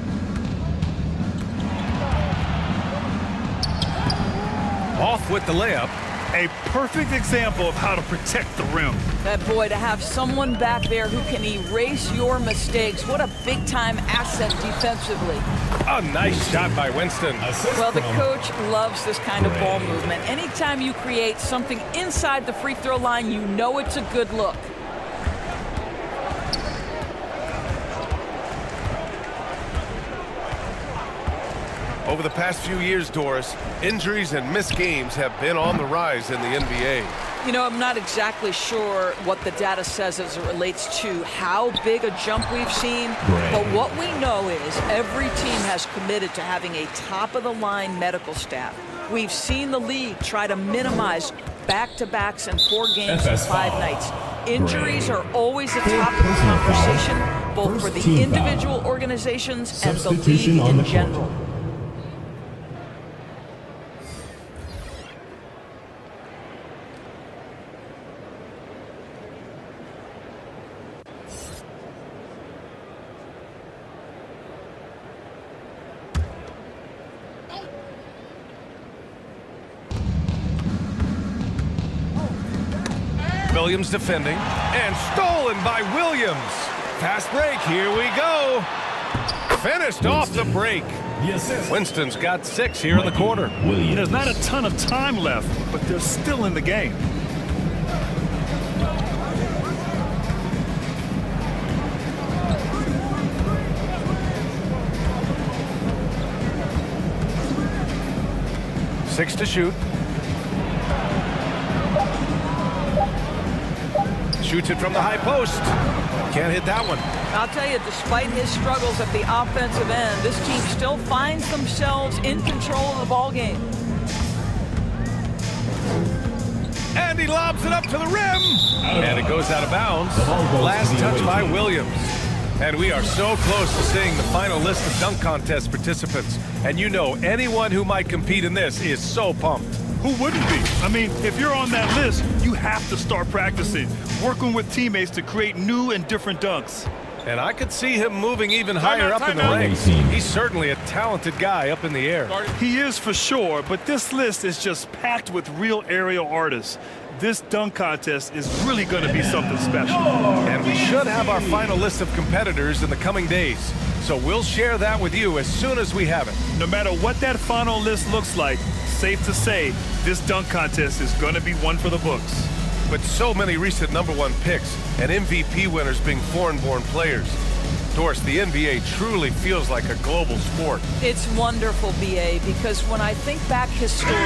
Speaker 1: Off with the layup.
Speaker 3: A perfect example of how to protect the rim.
Speaker 2: That boy, to have someone back there who can erase your mistakes. What a big-time asset defensively.
Speaker 1: A nice shot by Winston.
Speaker 2: Well, the coach loves this kind of ball movement. Anytime you create something inside the free throw line, you know it's a good look.
Speaker 1: Over the past few years, Doris, injuries and missed games have been on the rise in the NBA.
Speaker 2: You know, I'm not exactly sure what the data says as it relates to how big a jump we've seen, but what we know is every team has committed to having a top-of-the-line medical staff. We've seen the league try to minimize back-to-backs and 4 games in 5 nights. Injuries are always a topic of conversation, both for the individual organizations and the league in general.
Speaker 1: Williams defending, and stolen by Williams. Fast break, here we go. Finished off the break. Winston's got 6 here in the quarter.
Speaker 3: There's not a ton of time left, but they're still in the game.
Speaker 1: Six to shoot. Shoots it from the high post. Can't hit that one.
Speaker 2: I'll tell you, despite his struggles at the offensive end, this team still finds themselves in control of the ball game.
Speaker 1: And he lobs it up to the rim. And it goes out of bounds. Last touch by Williams. And we are so close to seeing the final list of dunk contest participants. And you know anyone who might compete in this is so pumped.
Speaker 3: Who wouldn't be? I mean, if you're on that list, you have to start practicing, working with teammates to create new and different dunks.
Speaker 1: And I could see him moving even higher up in the ranks. He's certainly a talented guy up in the air.
Speaker 3: He is for sure, but this list is just packed with real aerial artists. This dunk contest is really going to be something special.
Speaker 1: And we should have our final list of competitors in the coming days. So we'll share that with you as soon as we have it.
Speaker 3: No matter what that final list looks like, safe to say, this dunk contest is going to be one for the books.
Speaker 1: With so many recent #1 picks and MVP winners being foreign-born players, Doris, the NBA truly feels like a global sport.
Speaker 2: It's wonderful, BA, because when I think back historically,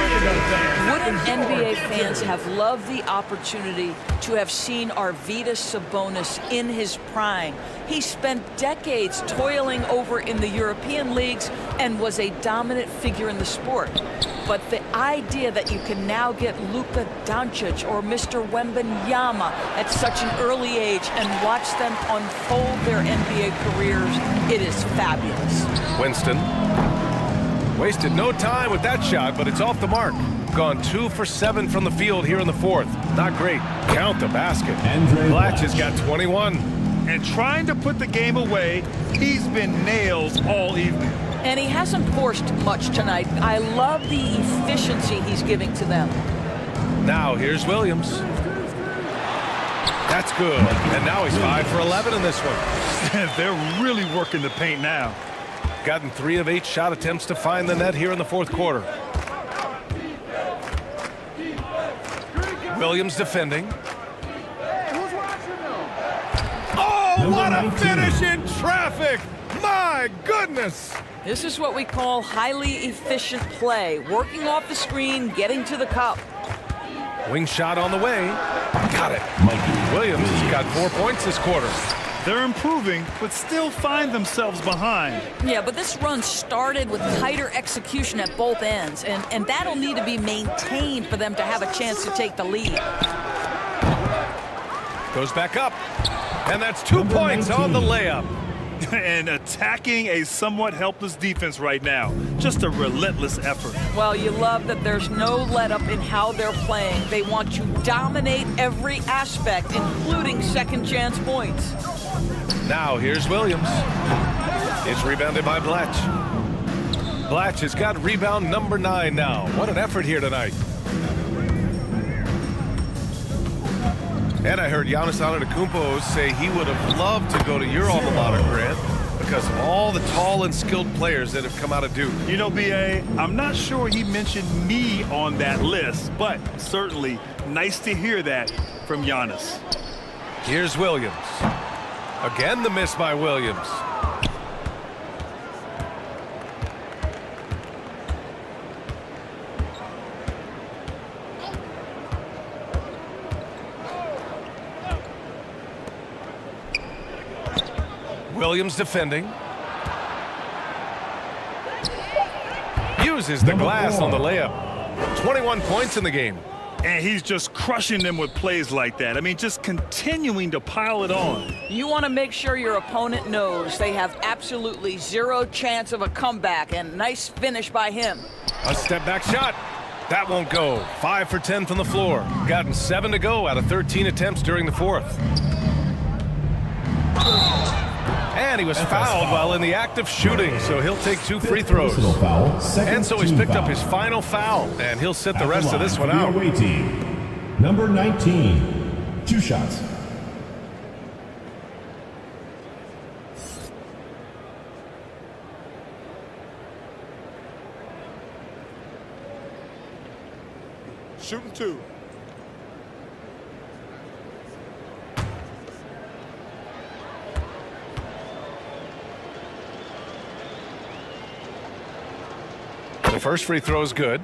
Speaker 2: wouldn't NBA fans have loved the opportunity to have seen Arvydas Sabonis in his prime? He spent decades toiling over in the European leagues and was a dominant figure in the sport. But the idea that you can now get Luka Doncic or Mr. Wembanyama at such an early age and watch them unfold their NBA careers, it is fabulous.
Speaker 1: Winston wasted no time with that shot, but it's off the mark. Gone 2 for 7 from the field here in the fourth. Not great. Count the basket. Blatch has got 21.
Speaker 3: And trying to put the game away, he's been nails all evening.
Speaker 2: And he hasn't forced much tonight. I love the efficiency he's giving to them.
Speaker 1: Now here's Williams. That's good. And now he's 5 for 11 in this one.
Speaker 3: They're really working the paint now.
Speaker 1: Gotten 3 of 8 shot attempts to find the net here in the fourth quarter. Williams defending. Oh, what a finish in traffic! My goodness!
Speaker 2: This is what we call highly efficient play. Working off the screen, getting to the cup.
Speaker 1: Wing shot on the way. Got it. Williams has got 4 points this quarter.
Speaker 3: They're improving, but still find themselves behind.
Speaker 2: Yeah, but this run started with tighter execution at both ends, and that'll need to be maintained for them to have a chance to take the lead.
Speaker 1: Goes back up, and that's 2 points on the layup.
Speaker 3: And attacking a somewhat helpless defense right now. Just a relentless effort.
Speaker 2: Well, you love that there's no let-up in how they're playing. They want to dominate every aspect, including second-chance points.
Speaker 1: Now here's Williams. It's rebounded by Blatch. Blatch has got rebound number 9 now. What an effort here tonight. And I heard Giannis Antetokounmpo say he would have loved to go to your alma mater, Grant, because of all the tall and skilled players that have come out of Duke.
Speaker 3: You know, BA, I'm not sure he mentioned me on that list, but certainly nice to hear that from Giannis.
Speaker 1: Here's Williams. Again, the miss by Williams. Williams defending. Uses the glass on the layup. 21 points in the game.
Speaker 3: And he's just crushing them with plays like that. I mean, just continuing to pile it on.
Speaker 2: You want to make sure your opponent knows they have absolutely zero chance of a comeback, and nice finish by him.
Speaker 1: A step back shot. That won't go. 5 for 10 from the floor. Gotten 7 to go out of 13 attempts during the fourth. And he was fouled while in the act of shooting, so he'll take 2 free throws. And so he's picked up his final foul, and he'll sit the rest of this one out.
Speaker 4: Away team. Number 19, 2 shots.
Speaker 5: Shooting 2.
Speaker 1: The first free throw is good.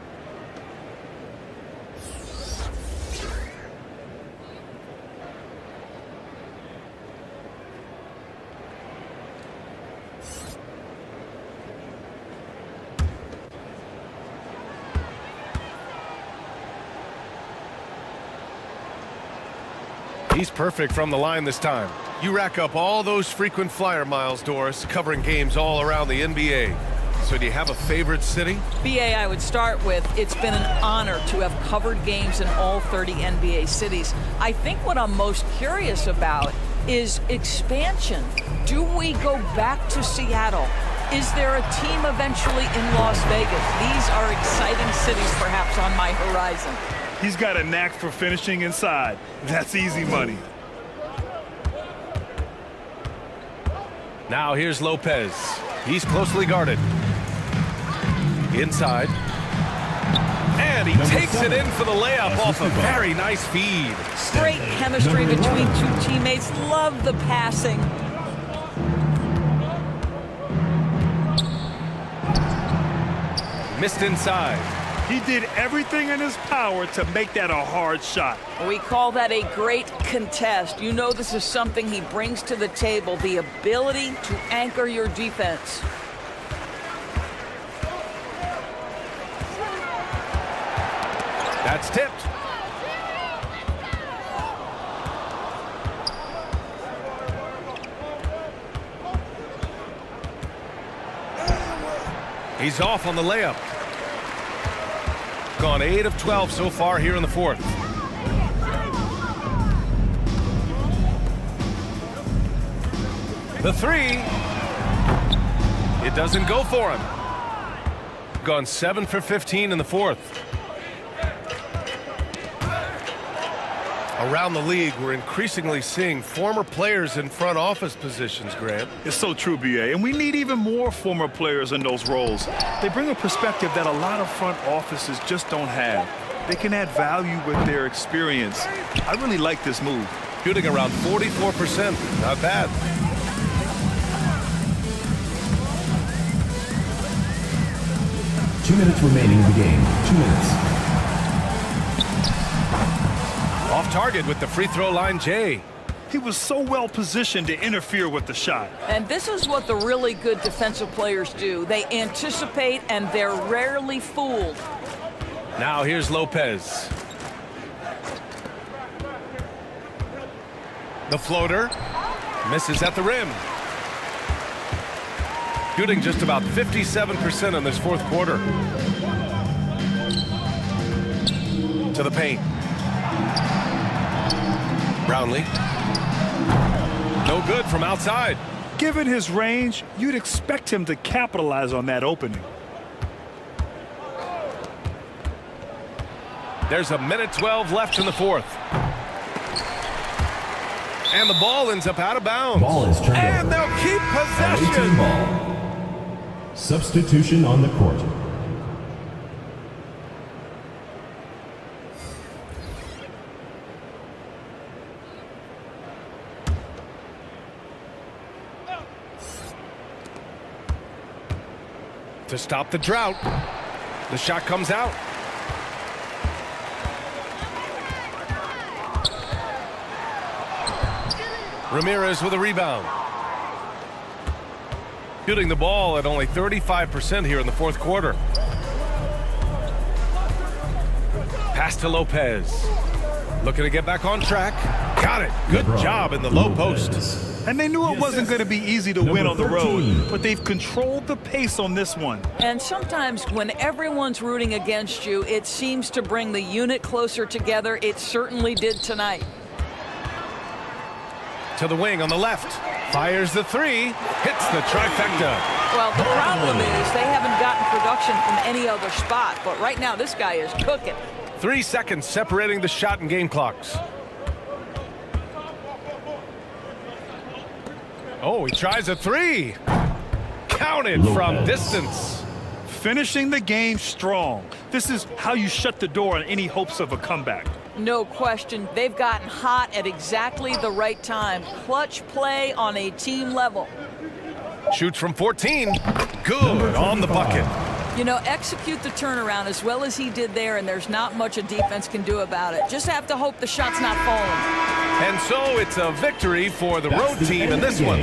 Speaker 1: He's perfect from the line this time. You rack up all those frequent flyer miles, Doris, covering games all around the NBA. So do you have a favorite city?
Speaker 2: BA, I would start with, it's been an honor to have covered games in all 30 NBA cities. I think what I'm most curious about is expansion. Do we go back to Seattle? Is there a team eventually in Las Vegas? These are exciting cities perhaps on my horizon.
Speaker 3: He's got a knack for finishing inside. That's easy money.
Speaker 1: Now here's Lopez. He's closely guarded. Inside. And he takes it in for the layup off a very nice feed.
Speaker 2: Great chemistry between two teammates. Love the passing.
Speaker 1: Missed inside.
Speaker 3: He did everything in his power to make that a hard shot.
Speaker 2: We call that a great contest. You know this is something he brings to the table, the ability to anchor your defense.
Speaker 1: That's tipped. He's off on the layup. Gone 8 of 12 so far here in the fourth. The three. It doesn't go for him. Gone 7 for 15 in the fourth. Around the league, we're increasingly seeing former players in front office positions, Grant.
Speaker 3: It's so true, BA, and we need even more former players in those roles. They bring a perspective that a lot of front offices just don't have. They can add value with their experience. I really like this move.
Speaker 1: Shooting around 44%. Not bad.
Speaker 4: Two minutes remaining in the game. 2 minutes.
Speaker 1: Off target with the free throw line, Jay.
Speaker 3: He was so well positioned to interfere with the shot.
Speaker 2: And this is what the really good defensive players do. They anticipate and they're rarely fooled.
Speaker 1: Now here's Lopez. The floater misses at the rim. Shooting just about 57% in this fourth quarter. To the paint. Brownlee. No good from outside.
Speaker 3: Given his range, you'd expect him to capitalize on that opening.
Speaker 1: There's a minute 12 left in the fourth. And the ball ends up out of bounds.
Speaker 4: Ball is turned
Speaker 1: and
Speaker 4: over.
Speaker 1: they'll keep
Speaker 4: Away team
Speaker 1: possession.
Speaker 4: ball. Substitution on the court.
Speaker 1: To stop the drought. The shot comes out. Ramirez with a rebound. Shooting the ball at only 35% here in the fourth quarter. Pass to Lopez. Looking to get back on track. Got it. Good job in the low post.
Speaker 3: And they knew it wasn't going to be easy to win on the road, but they've controlled the pace on this one.
Speaker 2: And sometimes when everyone's rooting against you, it seems to bring the unit closer together. It certainly did tonight.
Speaker 1: To the wing on the left. Fires the three. Hits the trifecta.
Speaker 2: Well, the problem is they haven't gotten production from any other spot, but right now this guy is cooking.
Speaker 1: 3 seconds separating the shot and game clocks. Oh, he tries a three. Counted from distance.
Speaker 3: Finishing the game strong. This is how you shut the door on any hopes of a comeback.
Speaker 2: No question. They've gotten hot at exactly the right time. Clutch play on a team level.
Speaker 1: Shoots from 14. Good on the bucket.
Speaker 2: You know, execute the turnaround as well as he did there, and there's not much a defense can do about it. Just have to hope the shot's not falling.
Speaker 1: And so it's a victory for the road team in this one.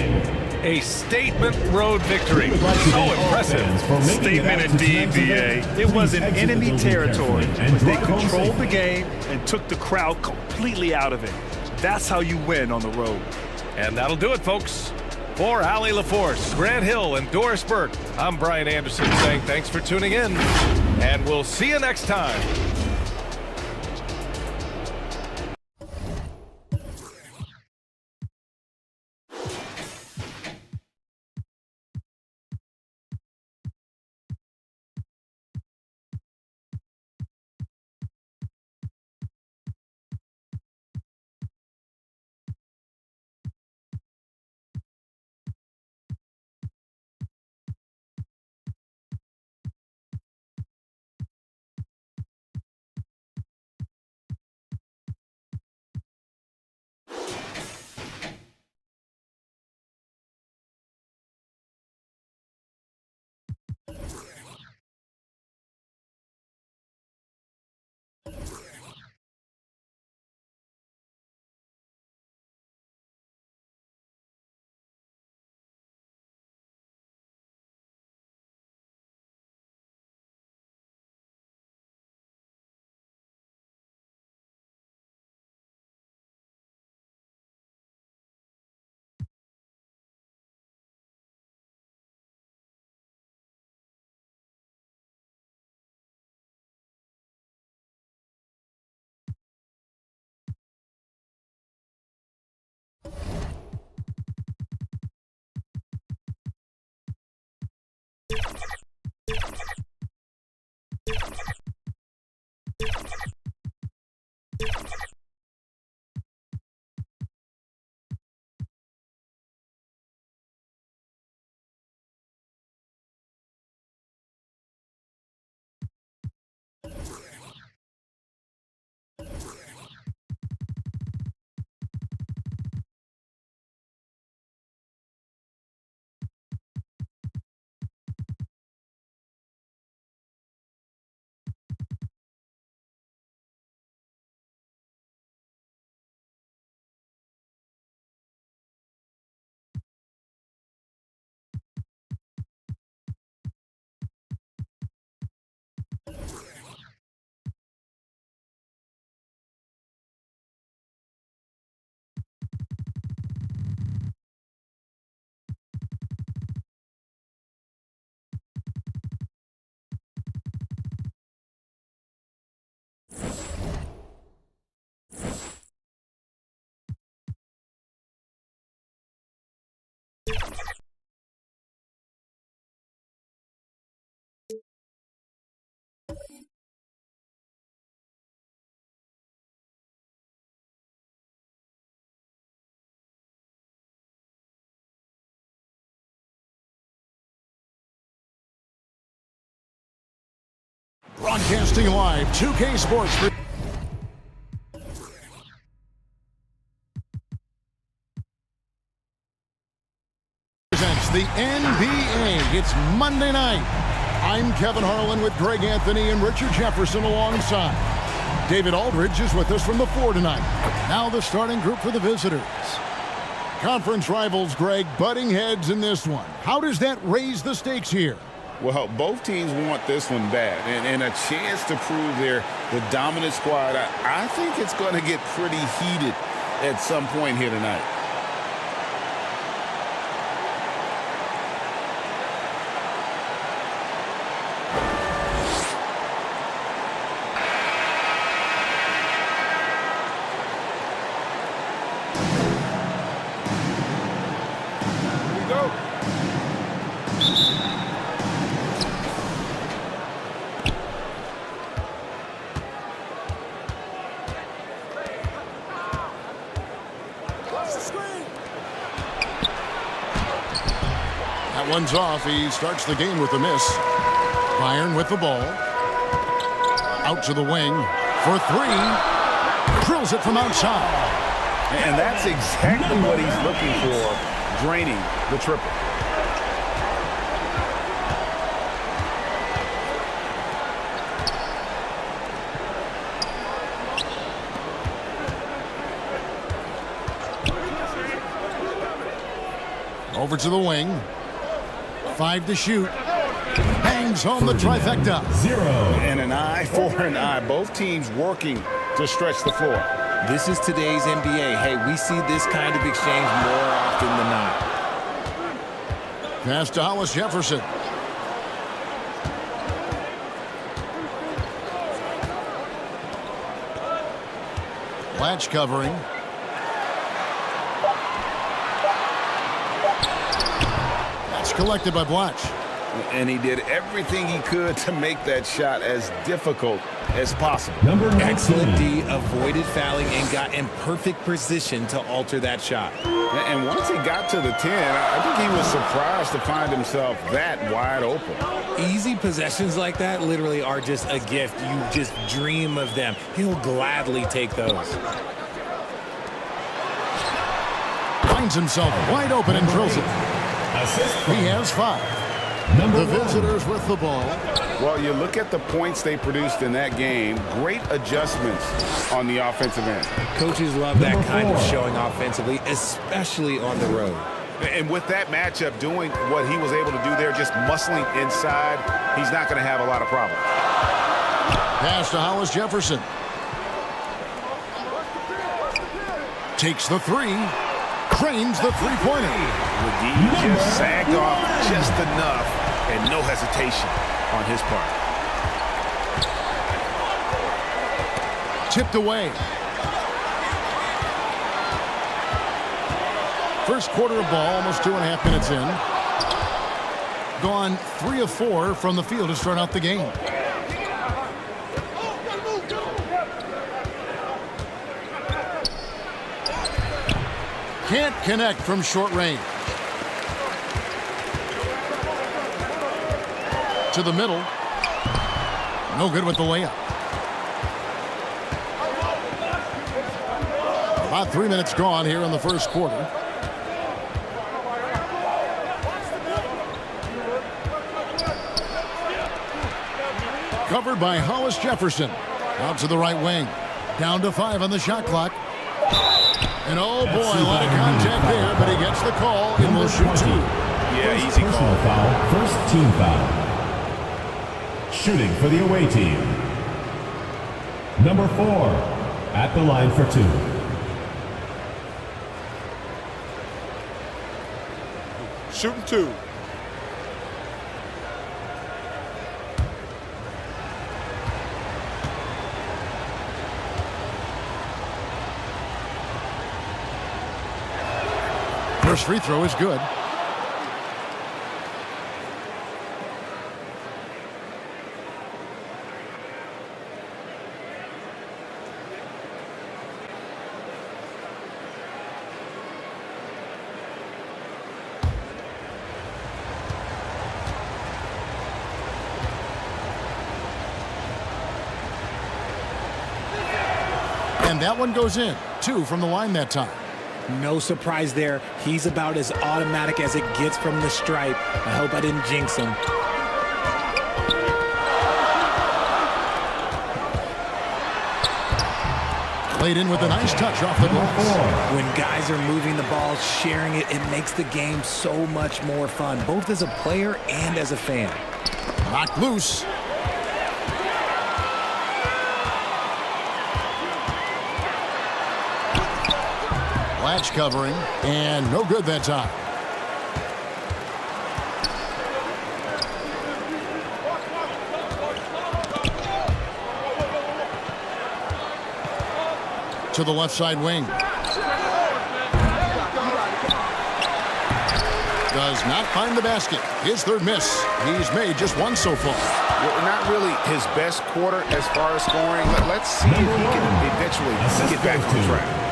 Speaker 1: A statement road victory. So impressive.
Speaker 3: Statement indeed, BA. It was in enemy territory, but they controlled the game and took the crowd completely out of it. That's how you win on the road.
Speaker 1: And that'll do it, folks. For Allie LaForce, Grant Hill, and Doris Burke, I'm Brian Anderson saying thanks for tuning in, and we'll see you next time.
Speaker 11: Broadcasting live, 2K Sports presents the NBA. It's Monday night. I'm Kevin Harlan with Greg Anthony and Richard Jefferson alongside. David Aldridge is with us from the floor tonight. Now the starting group for the visitors. Conference rivals, Greg, butting heads in this one. How does that raise the stakes here?
Speaker 12: Well, both teams want this one bad, and a chance to prove they're the dominant squad. I think it's going to get pretty heated at some point here tonight.
Speaker 11: One's off. He starts the game with a miss. Bayern with the ball. Out to the wing for three. Drills it from outside.
Speaker 12: And that's exactly what he's looking for, draining the triple.
Speaker 11: Over to the wing. 5 to shoot. Bangs home the trifecta.
Speaker 12: 0. And an eye for an eye. Both teams working to stretch the floor.
Speaker 13: This is today's NBA. Hey, we see this kind of exchange more often than not.
Speaker 11: Pass to Hollis Jefferson. Latch covering. Collected by Blatch.
Speaker 12: And he did everything he could to make that shot as difficult as possible.
Speaker 13: Excellent D, avoided fouling and got in perfect position to alter that shot.
Speaker 12: And once he got to the 10, I think he was surprised to find himself that wide open.
Speaker 13: Easy possessions like that literally are just a gift. You just dream of them. He'll gladly take those.
Speaker 11: Finds himself wide open and drills it. He has 5. The visitors with the ball.
Speaker 12: Well, you look at the points they produced in that game. Great adjustments on the offensive end.
Speaker 13: Coaches love that kind of showing offensively, especially on the road.
Speaker 12: And with that matchup, doing what he was able to do there, just muscling inside, he's not going to have a lot of problems.
Speaker 11: Pass to Hollis Jefferson. Takes the 3. Cranes the three-pointer.
Speaker 12: McGee just sagged off just enough and no hesitation on his part.
Speaker 11: Tipped away. First quarter of ball, almost 2.5 minutes in. Gone 3 of 4 from the field to start out the game. Can't connect from short range. To the middle. No good with the layup. About 3 minutes gone here in the first quarter. Covered by Hollis Jefferson. Out to the right wing. Down to 5 on the shot clock. And oh boy, a lot of contact there, but he gets the call and will shoot 2.
Speaker 12: Yeah, easy call.
Speaker 4: Foul, first team foul. Shooting for the away team. Number 4 at the line for 2.
Speaker 5: Shooting 2.
Speaker 11: First free throw is good. And that one goes in. 2 from the line that time.
Speaker 13: No surprise there. He's about as automatic as it gets from the stripe. I hope I didn't jinx him.
Speaker 11: Played in with a nice touch off the glass.
Speaker 13: When guys are moving the ball, sharing it, it makes the game so much more fun, both as a player and as a fan.
Speaker 11: Knocked loose. Latch covering, and no good that time. To the left side wing. Does not find the basket. His third miss. He's made just 1 so far.
Speaker 12: Well, not really his best quarter as far as scoring. Let's see if he can eventually get back on track.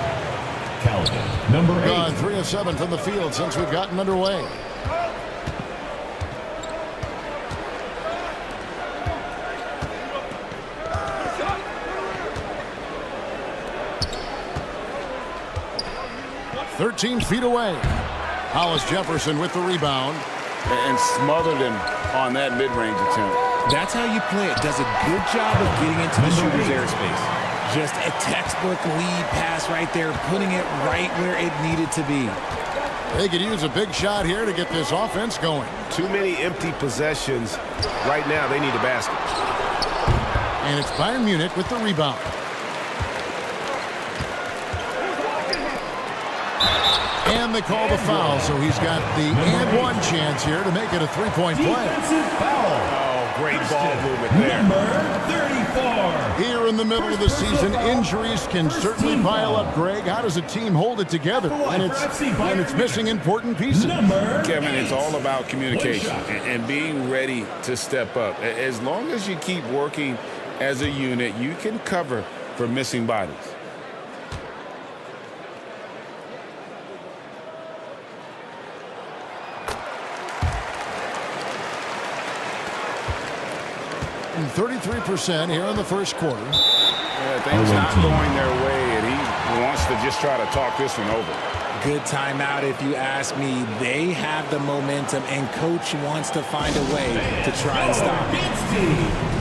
Speaker 4: Number 8.
Speaker 11: Gone 3 of 7 from the field since we've gotten underway. "13 feet away." Hollis Jefferson with the rebound.
Speaker 12: And smothered him on that mid-range attempt.
Speaker 13: That's how you play it. Does a good job of getting into the shooter's airspace. Just a textbook lead pass right there, putting it right where it needed to be.
Speaker 11: They could use a big shot here to get this offense going.
Speaker 12: Too many empty possessions. Right now, they need a basket.
Speaker 11: And it's Bayern Munich with the rebound. And they call the foul, so he's got the and one chance here to make it a three-point play.
Speaker 12: Oh, great ball movement there.
Speaker 4: Number 34.
Speaker 11: Here in the middle of the season, injuries can certainly pile up, Greg. How does a team hold it together when it's missing important pieces?
Speaker 12: Kevin, it's all about communication and being ready to step up. As long as you keep working as a unit, you can cover for missing bodies.
Speaker 11: And 33% here in the first quarter.
Speaker 12: Yeah, things not going their way, and he wants to just try to talk this one over.
Speaker 13: Good timeout if you ask me. They have the momentum, and coach wants to find a way to try and stop it.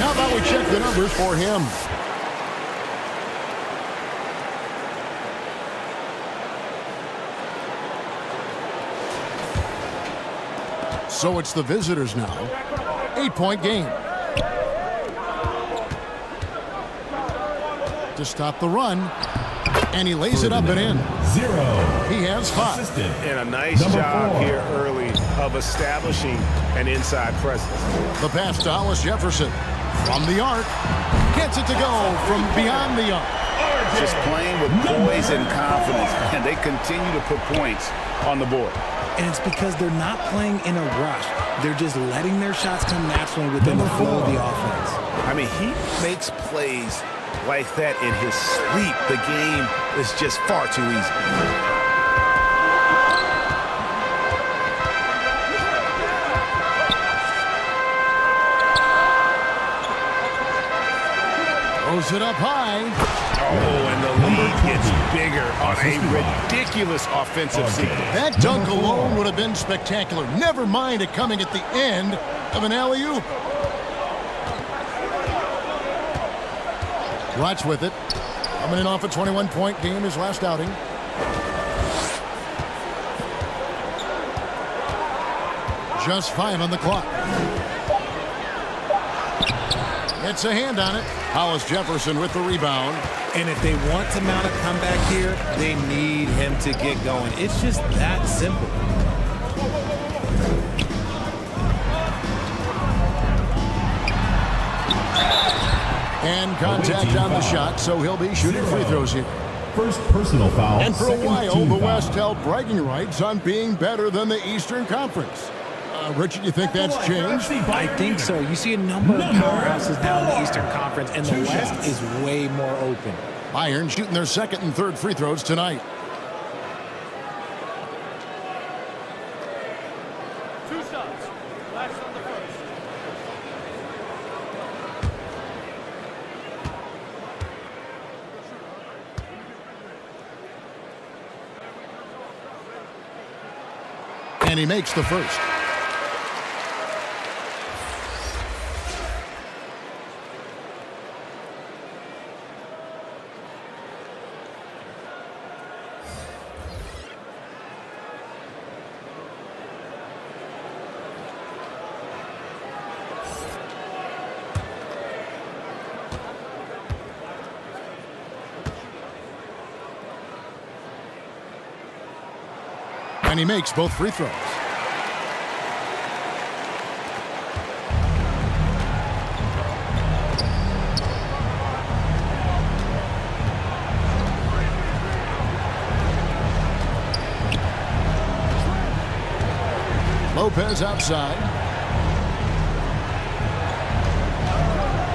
Speaker 11: How about we check the numbers for him? So it's the visitors now. 8-point game. To stop the run. And he lays it up and in.
Speaker 4: 0.
Speaker 11: He has 5.
Speaker 12: And a nice job here early of establishing an inside presence.
Speaker 11: The pass to Hollis Jefferson. From the arc. Gets it to go from beyond the arc.
Speaker 12: Just playing with poise and confidence. And they continue to put points on the board.
Speaker 13: And it's because they're not playing in a rush. They're just letting their shots come naturally within the flow of the offense.
Speaker 12: I mean, he makes plays like that in his sleep. The game is just far too easy.
Speaker 11: Throws it up high.
Speaker 12: and the lead gets bigger on a ridiculous offensive sequence.
Speaker 11: That dunk alone would have been spectacular. Never mind it coming at the end of an alley-oop. Watch with it. Coming in off a 21-point game his last outing. Just 5 on the clock. It's a hand on it. Hollis Jefferson with the rebound.
Speaker 13: And if they want to mount a comeback here, they need him to get going. It's just that simple.
Speaker 11: And contact on the shot, so he'll be shooting free throws here.
Speaker 4: First personal foul.
Speaker 11: And for a while, the West held bragging rights on being better than the Eastern Conference. Richard, you think that's changed?
Speaker 13: I think so. You see a number of powerhouses now in the Eastern Conference, and the West is way more open.
Speaker 11: Bayern shooting their second and third free throws tonight.
Speaker 14: Two shots. Last on the first.
Speaker 11: And he makes the first. And he makes both free throws. Lopez outside.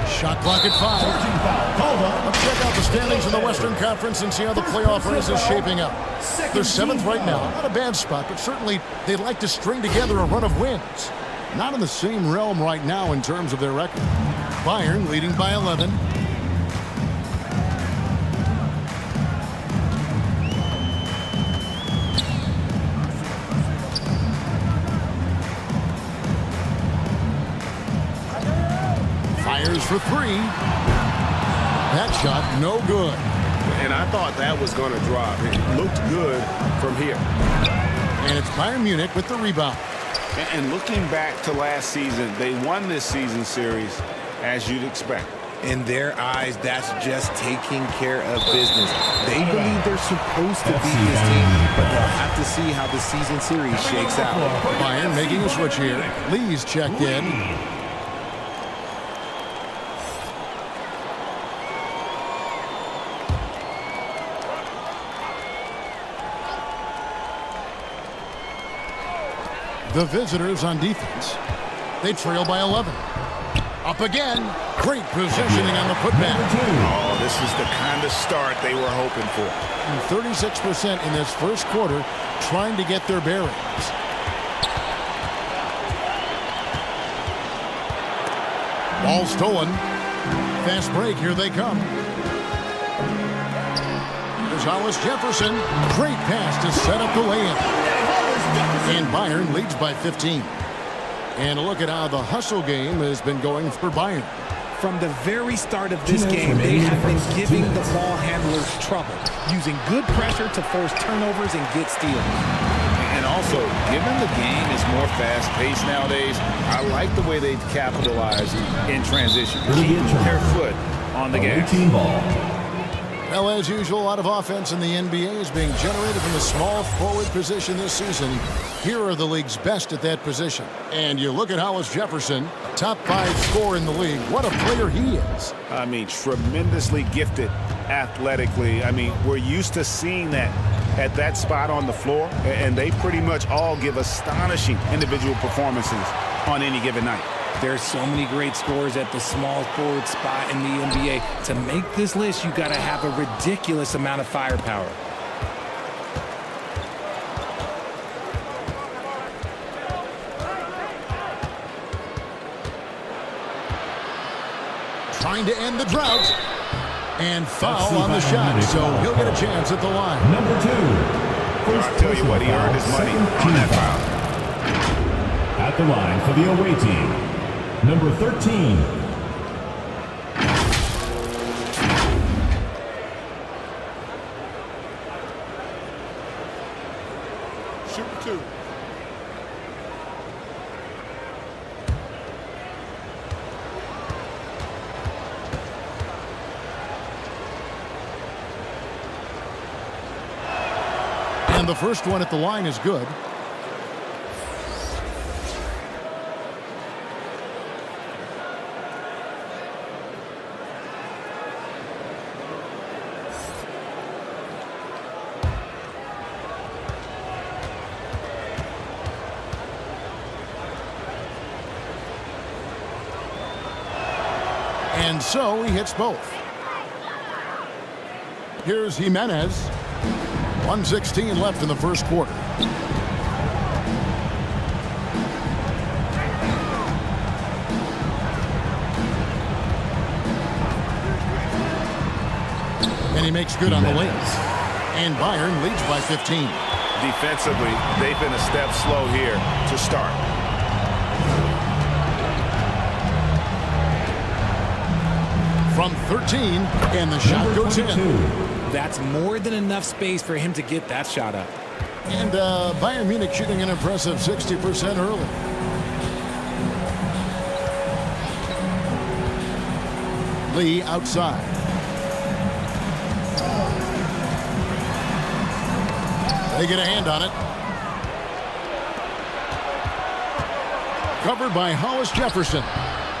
Speaker 11: Shot clock at 5. Let's check out the standings in the Western Conference and see how the playoff race is shaping up. They're 7th right now. Not a bad spot, but certainly they'd like to string together a run of wins. Not in the same realm right now in terms of their record. Bayern leading by 11. Fires for 3. That shot no good.
Speaker 12: And I thought that was going to drop. It looked good from here.
Speaker 11: And it's Bayern Munich with the rebound.
Speaker 12: And looking back to last season, they won this season series as you'd expect.
Speaker 13: In their eyes, that's just taking care of business. They believe they're supposed to beat this team, but they'll have to see how the season series shakes out.
Speaker 11: Bayern making a switch here. Lee's checked in. The visitors on defense. They trail by 11. Up again. Great positioning on the putback.
Speaker 12: Oh, this is the kind of start they were hoping for.
Speaker 11: And 36% in this first quarter trying to get their bearings. Ball stolen. Fast break. Here they come. There's Hollis Jefferson. Great pass to set up the lay-in. And Bayern leads by 15. And look at how the hustle game has been going for Bayern.
Speaker 13: From the very start of this game, they have been giving the ball handlers trouble, using good pressure to force turnovers and get steals.
Speaker 12: And also, given the game is more fast-paced nowadays, I like the way they capitalize in transition. Keep their foot on the gas.
Speaker 11: Well, as usual, a lot of offense in the NBA is being generated from the small forward position this season. Here are the league's best at that position. And you look at Hollis Jefferson, top 5 scorer in the league. What a player he is.
Speaker 12: I mean, tremendously gifted athletically. I mean, we're used to seeing that at that spot on the floor, and they pretty much all give astonishing individual performances on any given night.
Speaker 13: There's so many great scorers at the small forward spot in the NBA. To make this list, you got to have a ridiculous amount of firepower.
Speaker 11: Trying to end the drought. And foul on the shot, so he'll get a chance at the line.
Speaker 4: Number 2.
Speaker 12: I'll tell you what, he earned his money on that foul.
Speaker 4: At the line for the away team, number 13.
Speaker 5: Shoot 2.
Speaker 11: And the first one at the line is good. And so he hits both. Here's Jimenez. 1:16 left in the first quarter. And he makes good on the wing. And Bayern leads by 15.
Speaker 12: Defensively, they've been a step slow here to start.
Speaker 11: From 13, and the shot goes in.
Speaker 13: That's more than enough space for him to get that shot up.
Speaker 11: And Bayern Munich shooting an impressive 60% early. Lee outside. They get a hand on it. Covered by Hollis Jefferson.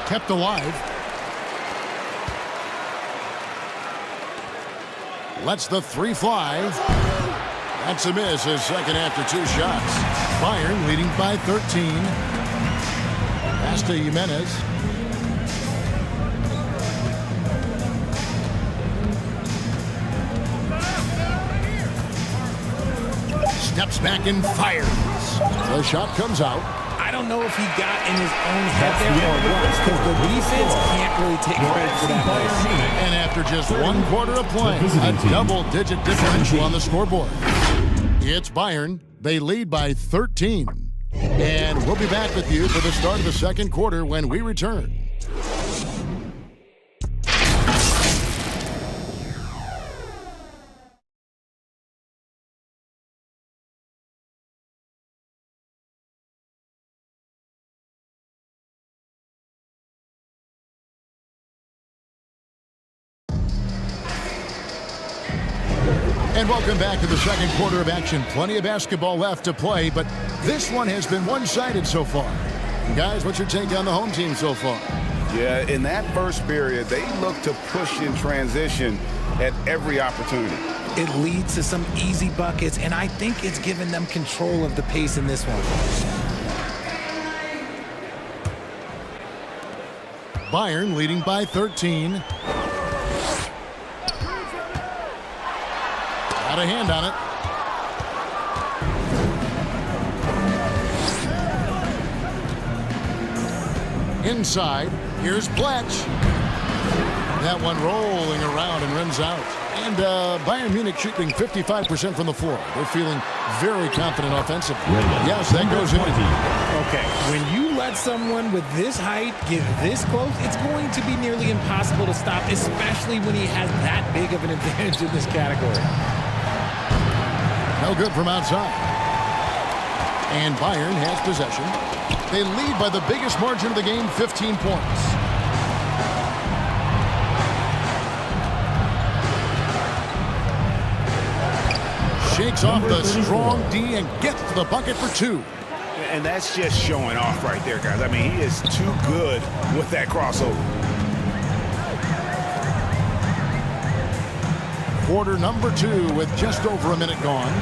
Speaker 11: Kept alive. Lets the three fly. That's a miss, his second after 2 shots. Bayern leading by 13. Pass to Jimenez. Steps back and fires. The shot comes out.
Speaker 13: I don't know if he got in his own head there or what, because the defense can't really take credit for that miss.
Speaker 11: And after just 1 quarter of play, a double-digit differential on the scoreboard. It's Bayern. They lead by 13. And we'll be back with you for the start of the second quarter when we return. And welcome back to the second quarter of action. Plenty of basketball left to play, but this one has been one-sided so far. Guys, what's your take on the home team so far?
Speaker 12: Yeah, in that first period, they look to push in transition at every opportunity.
Speaker 13: It leads to some easy buckets, and I think it's given them control of the pace in this one.
Speaker 11: Bayern leading by 13. Got a hand on it. Inside, here's Bletch. That one rolling around and runs out. And Bayern Munich shooting 55% from the floor. They're feeling very confident offensively. Yes, that goes in.
Speaker 13: Okay, when you let someone with this height get this close, it's going to be nearly impossible to stop, especially when he has that big of an advantage in this category.
Speaker 11: No good from outside. And Bayern has possession. They lead by the biggest margin of the game, 15 points. Shakes off the strong D and gets to the bucket for 2.
Speaker 12: And that's just showing off right there, guys. I mean, he is too good with that crossover.
Speaker 11: Quarter number 2 with just over a minute gone.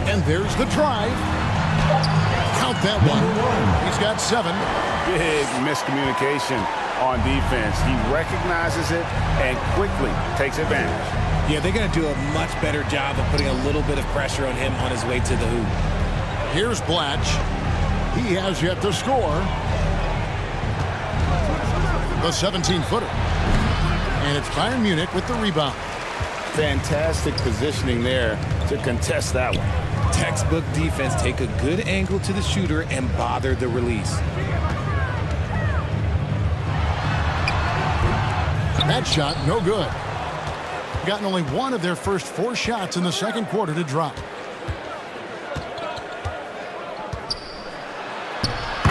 Speaker 11: And there's the drive. Count that one. He's got 7.
Speaker 12: Big miscommunication on defense. He recognizes it and quickly takes advantage.
Speaker 13: Yeah, they're going to do a much better job of putting a little bit of pressure on him on his way to the hoop.
Speaker 11: Here's Blatch. He has yet to score. The 17-footer. And it's Bayern Munich with the rebound.
Speaker 12: Fantastic positioning there to contest that one.
Speaker 13: Textbook defense. Take a good angle to the shooter and bother the release.
Speaker 11: That shot, no good. Gotten only one of their first 4 shots in the second quarter to drop.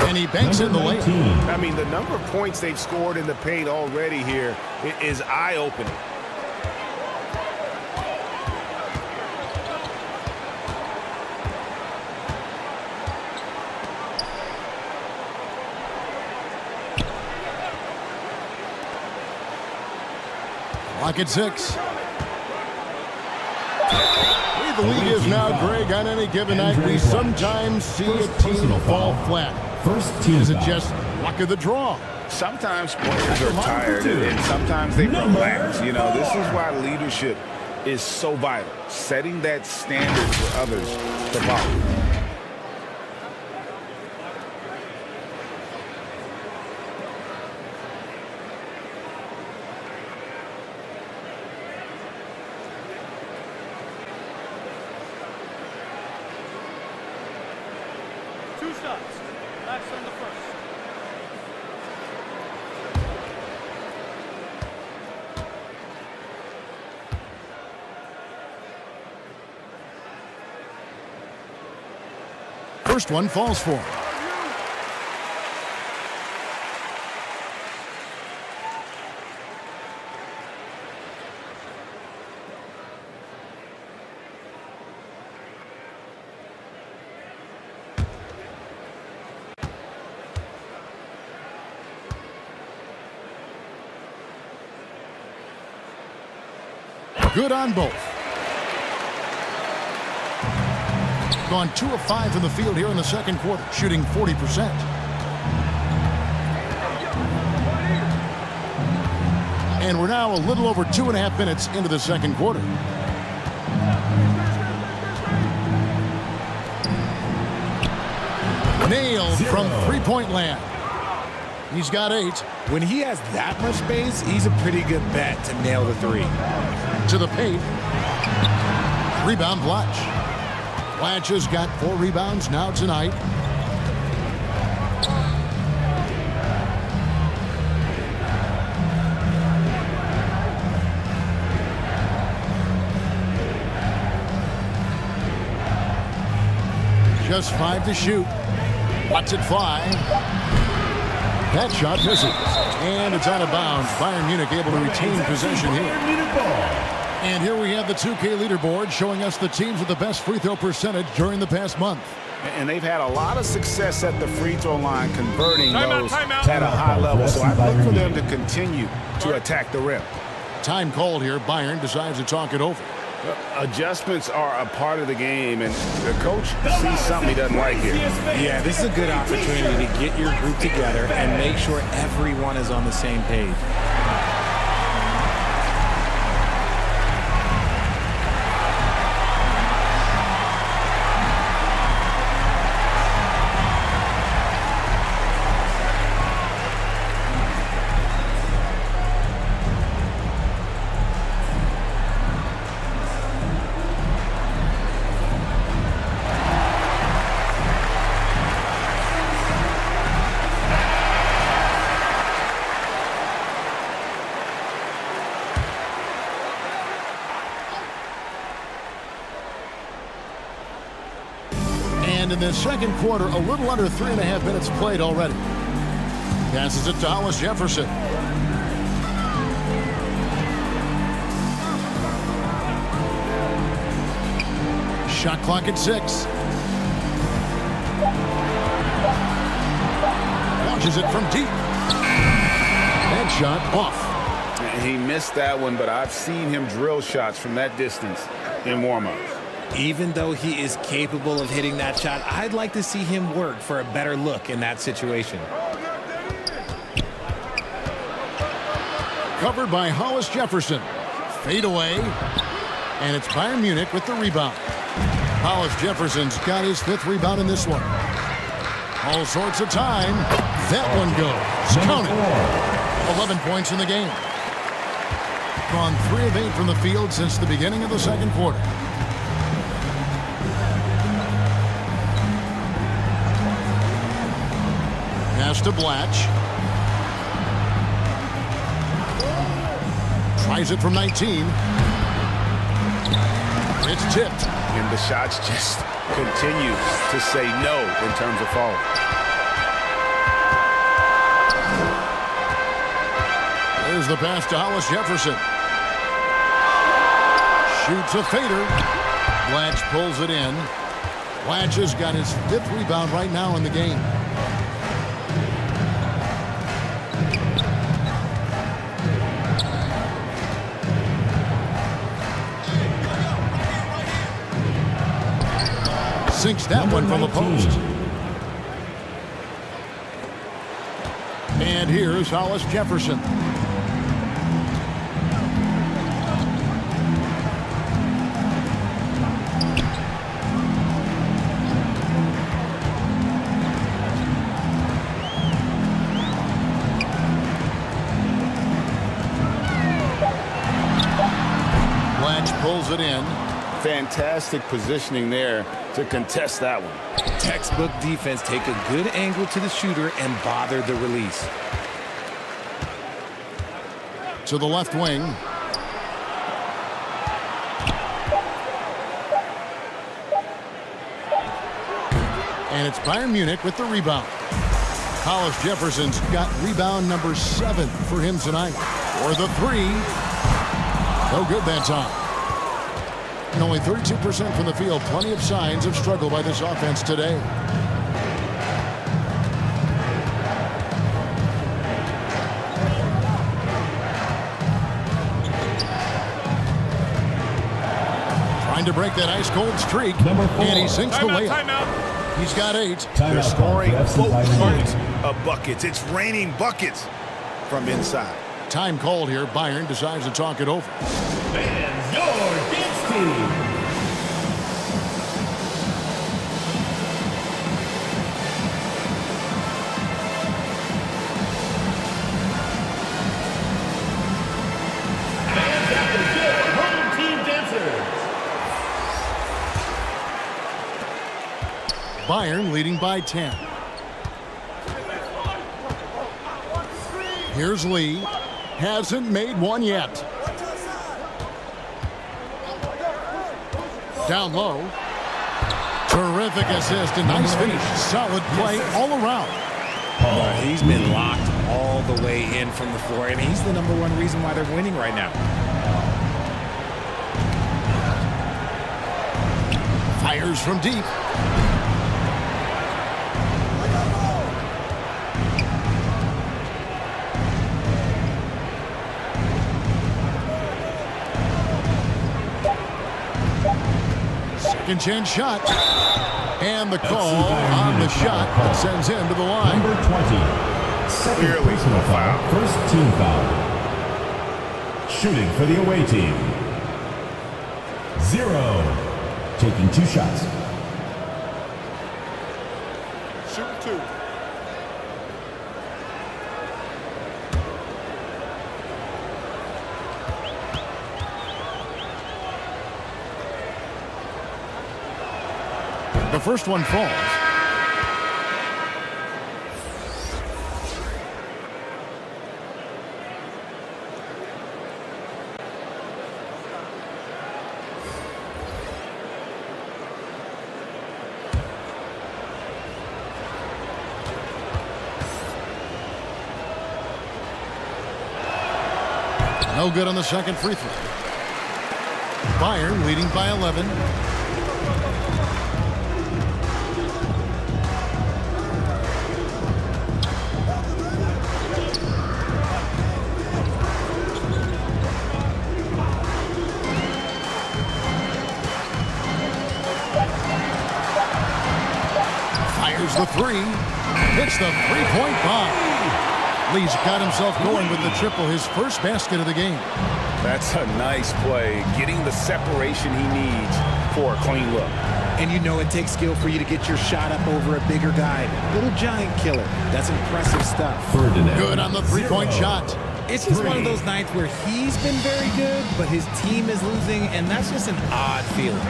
Speaker 11: And he banks in the lane.
Speaker 12: I mean, the number of points they've scored in the paint already here is eye-opening.
Speaker 11: Clock at 6. The league is now, Greg, on any given night, we sometimes see a team fall flat. Is it just luck of the draw?
Speaker 12: Sometimes players are tired, and sometimes they relax. You know, this is why leadership is so vital, setting that standard for others to follow.
Speaker 11: First one falls for him. Good on both. Gone 2 of 5 from the field here in the second quarter, shooting 40%. And we're now a little over 2.5 minutes into the second quarter. Nailed from three-point land. He's got 8.
Speaker 13: When he has that much space, he's a pretty good bet to nail the 3.
Speaker 11: To the paint. Rebound Blatch. Blatch has got 4 rebounds now tonight. Just 5 to shoot. Watch it fly. That shot misses. And it's out of bounds. Bayern Munich able to retain possession here. And here we have the 2K leaderboard showing us the teams with the best free throw percentage during the past month.
Speaker 12: And they've had a lot of success at the free throw line, converting those at a high level. So I look for them to continue to attack the rim.
Speaker 11: Time called here. Bayern decides to talk it over.
Speaker 12: Adjustments are a part of the game, and the coach sees something he doesn't like here.
Speaker 13: Yeah, this is a good opportunity to get your group together and make sure everyone is on the same page.
Speaker 11: And in the second quarter, a little under 3.5 minutes played already. Passes it to Hollis Jefferson. Shot clock at 6. Launches it from deep. That shot off.
Speaker 12: He missed that one, but I've seen him drill shots from that distance in warm-ups.
Speaker 13: Even though he is capable of hitting that shot, I'd like to see him work for a better look in that situation.
Speaker 11: Covered by Hollis Jefferson. Fade away. And it's Bayern Munich with the rebound. Hollis Jefferson's got his 5th rebound in this one. All sorts of time. That one goes. Count it. 11 points in the game. Gone 3 of 8 from the field since the beginning of the second quarter. Pass to Blatch. Tries it from 19. It's tipped.
Speaker 12: And the shots just continue to say no in terms of foul.
Speaker 11: There's the pass to Hollis Jefferson. Shoots a fader. Blatch pulls it in. Blatch has got his 5th rebound right now in the game. Sinks that one from the post. And here's Hollis Jefferson. Blatch pulls it in.
Speaker 12: Fantastic positioning there to contest that one.
Speaker 13: Textbook defense. Take a good angle to the shooter and bother the release.
Speaker 11: To the left wing. And it's Bayern Munich with the rebound. Hollis Jefferson's got rebound number 7 for him tonight. For the 3. No good that time. And only 32% from the field. Plenty of signs of struggle by this offense today. Trying to break that ice-cold streak. And he sinks the layup. He's got 8.
Speaker 12: They're scoring boatloads of buckets. It's raining buckets from inside.
Speaker 11: Time called here. Bayern decides to talk it over.
Speaker 4: And your dance team.
Speaker 11: Bayern leading by 10. Here's Lee. Hasn't made one yet. Down low. Terrific assist and nice finish. Solid play all around.
Speaker 13: He's been locked all the way in from the floor, and he's the #1 reason why they're winning right now.
Speaker 11: Fires from deep. Second chance shot. And the call on the shot that sends him to the line.
Speaker 4: Number 20. Second personal foul. First team foul. Shooting for the away team. 0. Taking 2 shots.
Speaker 5: Shoot 2.
Speaker 11: The first one falls. No good on the second free throw. Bayern leading by 11. Fires the 3. Hits the three-point bomb. Lee's got himself going with the triple, his first basket of the game.
Speaker 12: That's a nice play, getting the separation he needs for a clean look.
Speaker 13: And you know it takes skill for you to get your shot up over a bigger guy. Little giant killer. That's impressive stuff.
Speaker 11: Good on the three-point shot.
Speaker 13: It's just one of those nights where he's been very good, but his team is losing, and that's just an odd feeling.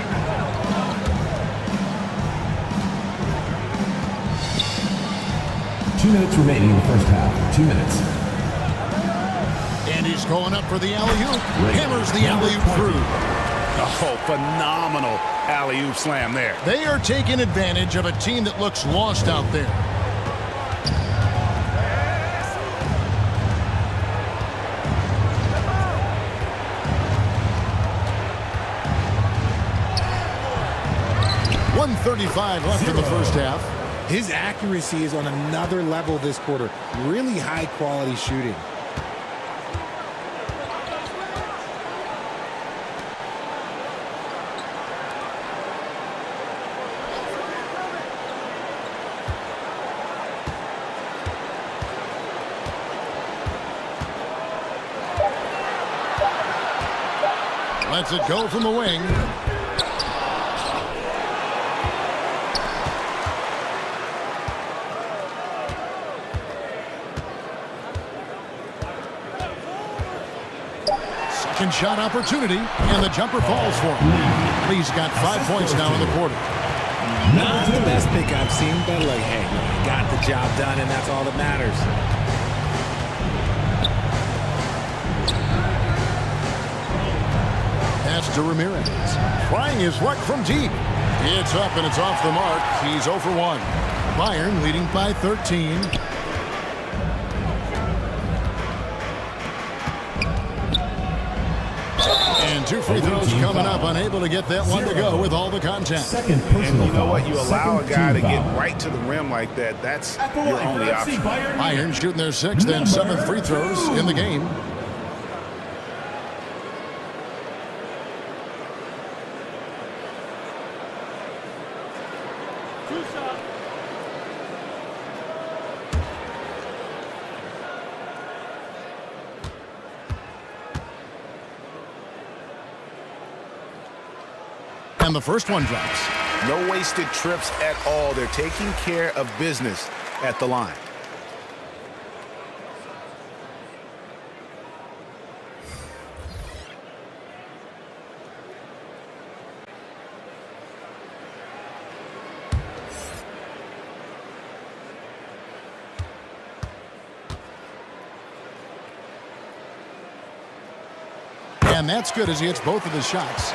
Speaker 4: Two minutes remaining in the first half. 2 minutes.
Speaker 11: And he's going up for the alley-oop. Hammers the alley-oop through.
Speaker 12: Oh, phenomenal alley-oop slam there.
Speaker 11: They are taking advantage of a team that looks lost out there. .135 left in the first half.
Speaker 13: His accuracy is on another level this quarter. Really high-quality shooting.
Speaker 11: Lets it go from the wing. Second shot opportunity, and the jumper falls for him. Lee's got 5 points now in the quarter.
Speaker 13: Not the best pick I've seen, but like, hey, got the job done, and that's all that matters.
Speaker 11: Pass to Ramirez. Trying his luck from deep. It's up and it's off the mark. He's 0 for 1. Bayern leading by 13. And 2 free throws coming up. Unable to get that one to go with all the contact.
Speaker 12: And you know what? You allow a guy to get right to the rim like that. That's your only option.
Speaker 11: Bayern shooting their 6th and 7th free throws in the game. And the first one drops.
Speaker 12: No wasted trips at all. They're taking care of business at the line.
Speaker 11: And that's good as he hits both of his shots.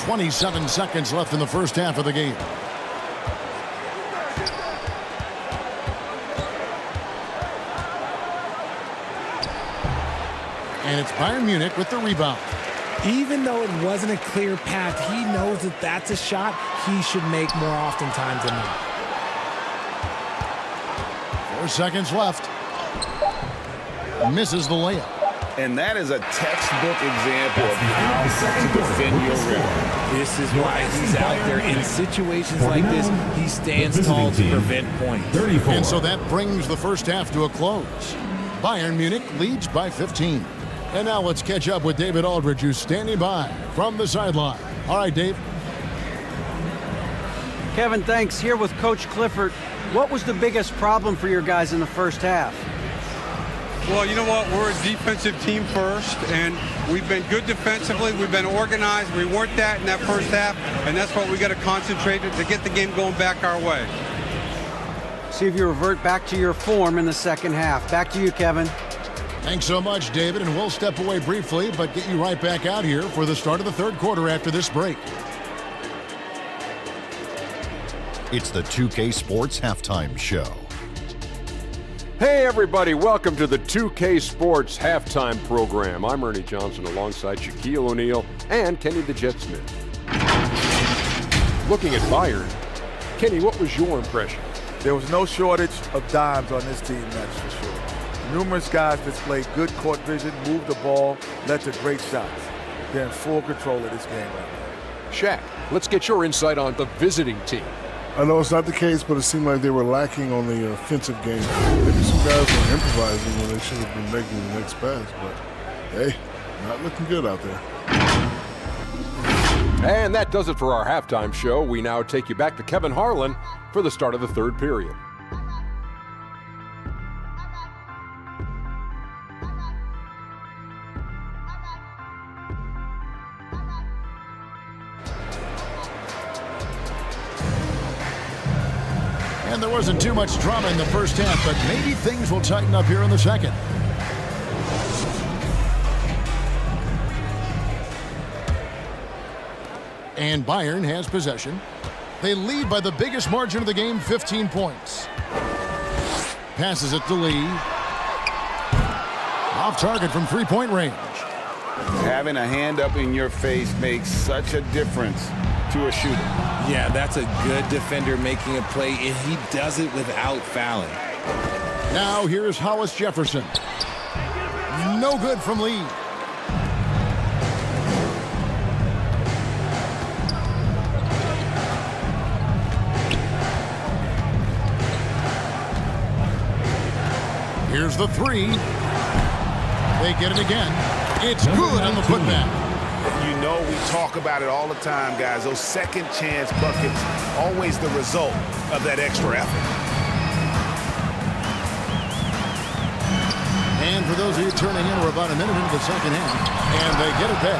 Speaker 11: 27 seconds left in the first half of the game. And it's Bayern Munich with the rebound.
Speaker 13: Even though it wasn't a clear path, he knows that that's a shot he should make more oftentimes than not.
Speaker 11: 4 seconds left. Misses the layup.
Speaker 12: And that is a textbook example of how to defend your rim.
Speaker 13: This is why he's out there in situations like this. He stands tall to prevent points.
Speaker 11: And so that brings the first half to a close. Bayern Munich leads by 15. And now let's catch up with David Aldridge, who's standing by from the sideline. All right, Dave.
Speaker 15: Kevin, thanks. Here with Coach Clifford. What was the biggest problem for your guys in the first half?
Speaker 16: Well, you know what? We're a defensive team first, and we've been good defensively. We've been organized. We weren't that in that first half, and that's what we got to concentrate on to get the game going back our way.
Speaker 15: See if you revert back to your form in the second half. Back to you, Kevin.
Speaker 11: Thanks so much, David, and we'll step away briefly, but get you right back out here for the start of the third quarter after this break.
Speaker 7: It's the 2K Sports Halftime Show.
Speaker 8: Hey everybody, welcome to the 2K Sports Halftime Program. I'm Ernie Johnson alongside Shaquille O'Neal and Kenny the Jet Smith. Looking at Bayern, Kenny, what was your impression?
Speaker 9: There was no shortage of dimes on this team, that's for sure. Numerous guys displayed good court vision, moved the ball, led to great shots. They're in full control of this game right now.
Speaker 8: Shaq, let's get your insight on the visiting team.
Speaker 10: I know it's not the case, but it seemed like they were lacking on the offensive game. Maybe some guys were improvising when they should have been making the next pass, but hey, not looking good out there.
Speaker 8: And that does it for our halftime show. We now take you back to Kevin Harlan for the start of the third period.
Speaker 11: And there wasn't too much drama in the first half, but maybe things will tighten up here in the second. And Bayern has possession. They lead by the biggest margin of the game, 15 points. Passes it to Lee. Off target from three-point range.
Speaker 12: Having a hand up in your face makes such a difference to a shooter.
Speaker 13: Yeah, that's a good defender making a play, and he does it without fouling.
Speaker 11: Now here's Hollis Jefferson. No good from Lee. Here's the three. They get it again. It's good on the putback.
Speaker 12: You know we talk about it all the time, guys. Those second chance buckets, always the result of that extra effort.
Speaker 11: And for those of you turning in, we're about a minute into the second half. And they get it back.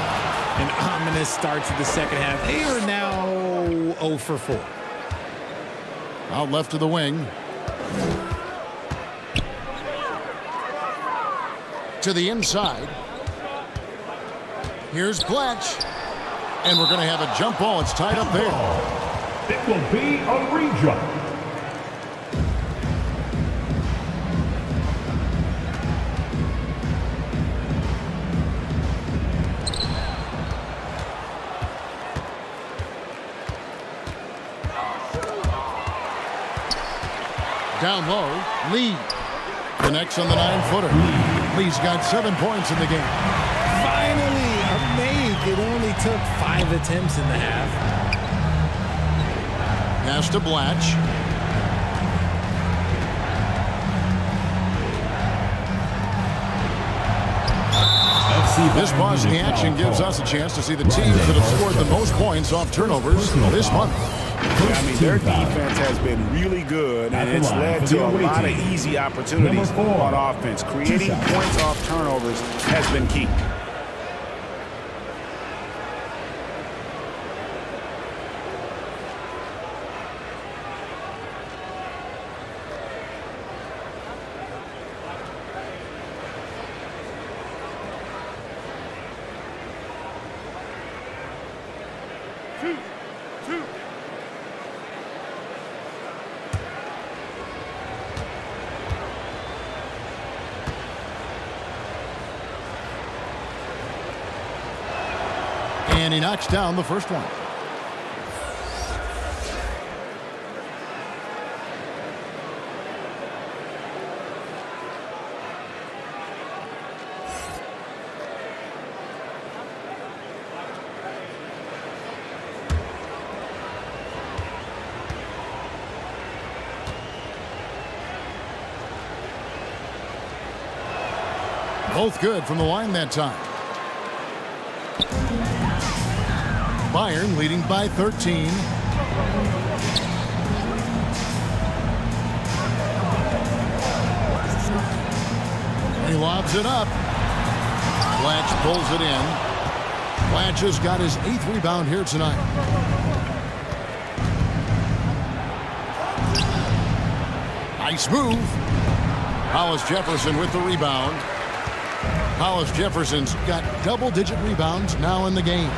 Speaker 13: An ominous start to the second half. They are now 0 for 4.
Speaker 11: Out left to the wing. To the inside. Here's Blatch. And we're going to have a jump ball. It's tied up there.
Speaker 4: It will be a redraw.
Speaker 11: Down low, Lee connects on the 9-footer. Lee's got 7 points in the game.
Speaker 13: Finally, a make. It only took 5 attempts in the half.
Speaker 11: Pass to Blatch. This pause in the action gives us a chance to see the teams that have scored the most points off turnovers this month.
Speaker 12: I mean, their defense has been really good, and it's led to a lot of easy opportunities on offense. Creating points off turnovers has been key.
Speaker 11: And he knocks down the first one. Both good from the line that time. Bayern leading by 13. He lobs it up. Blatch pulls it in. Blatch has got his 8th rebound here tonight. Nice move. Hollis Jefferson with the rebound. Hollis Jefferson's got double-digit rebounds now in the game.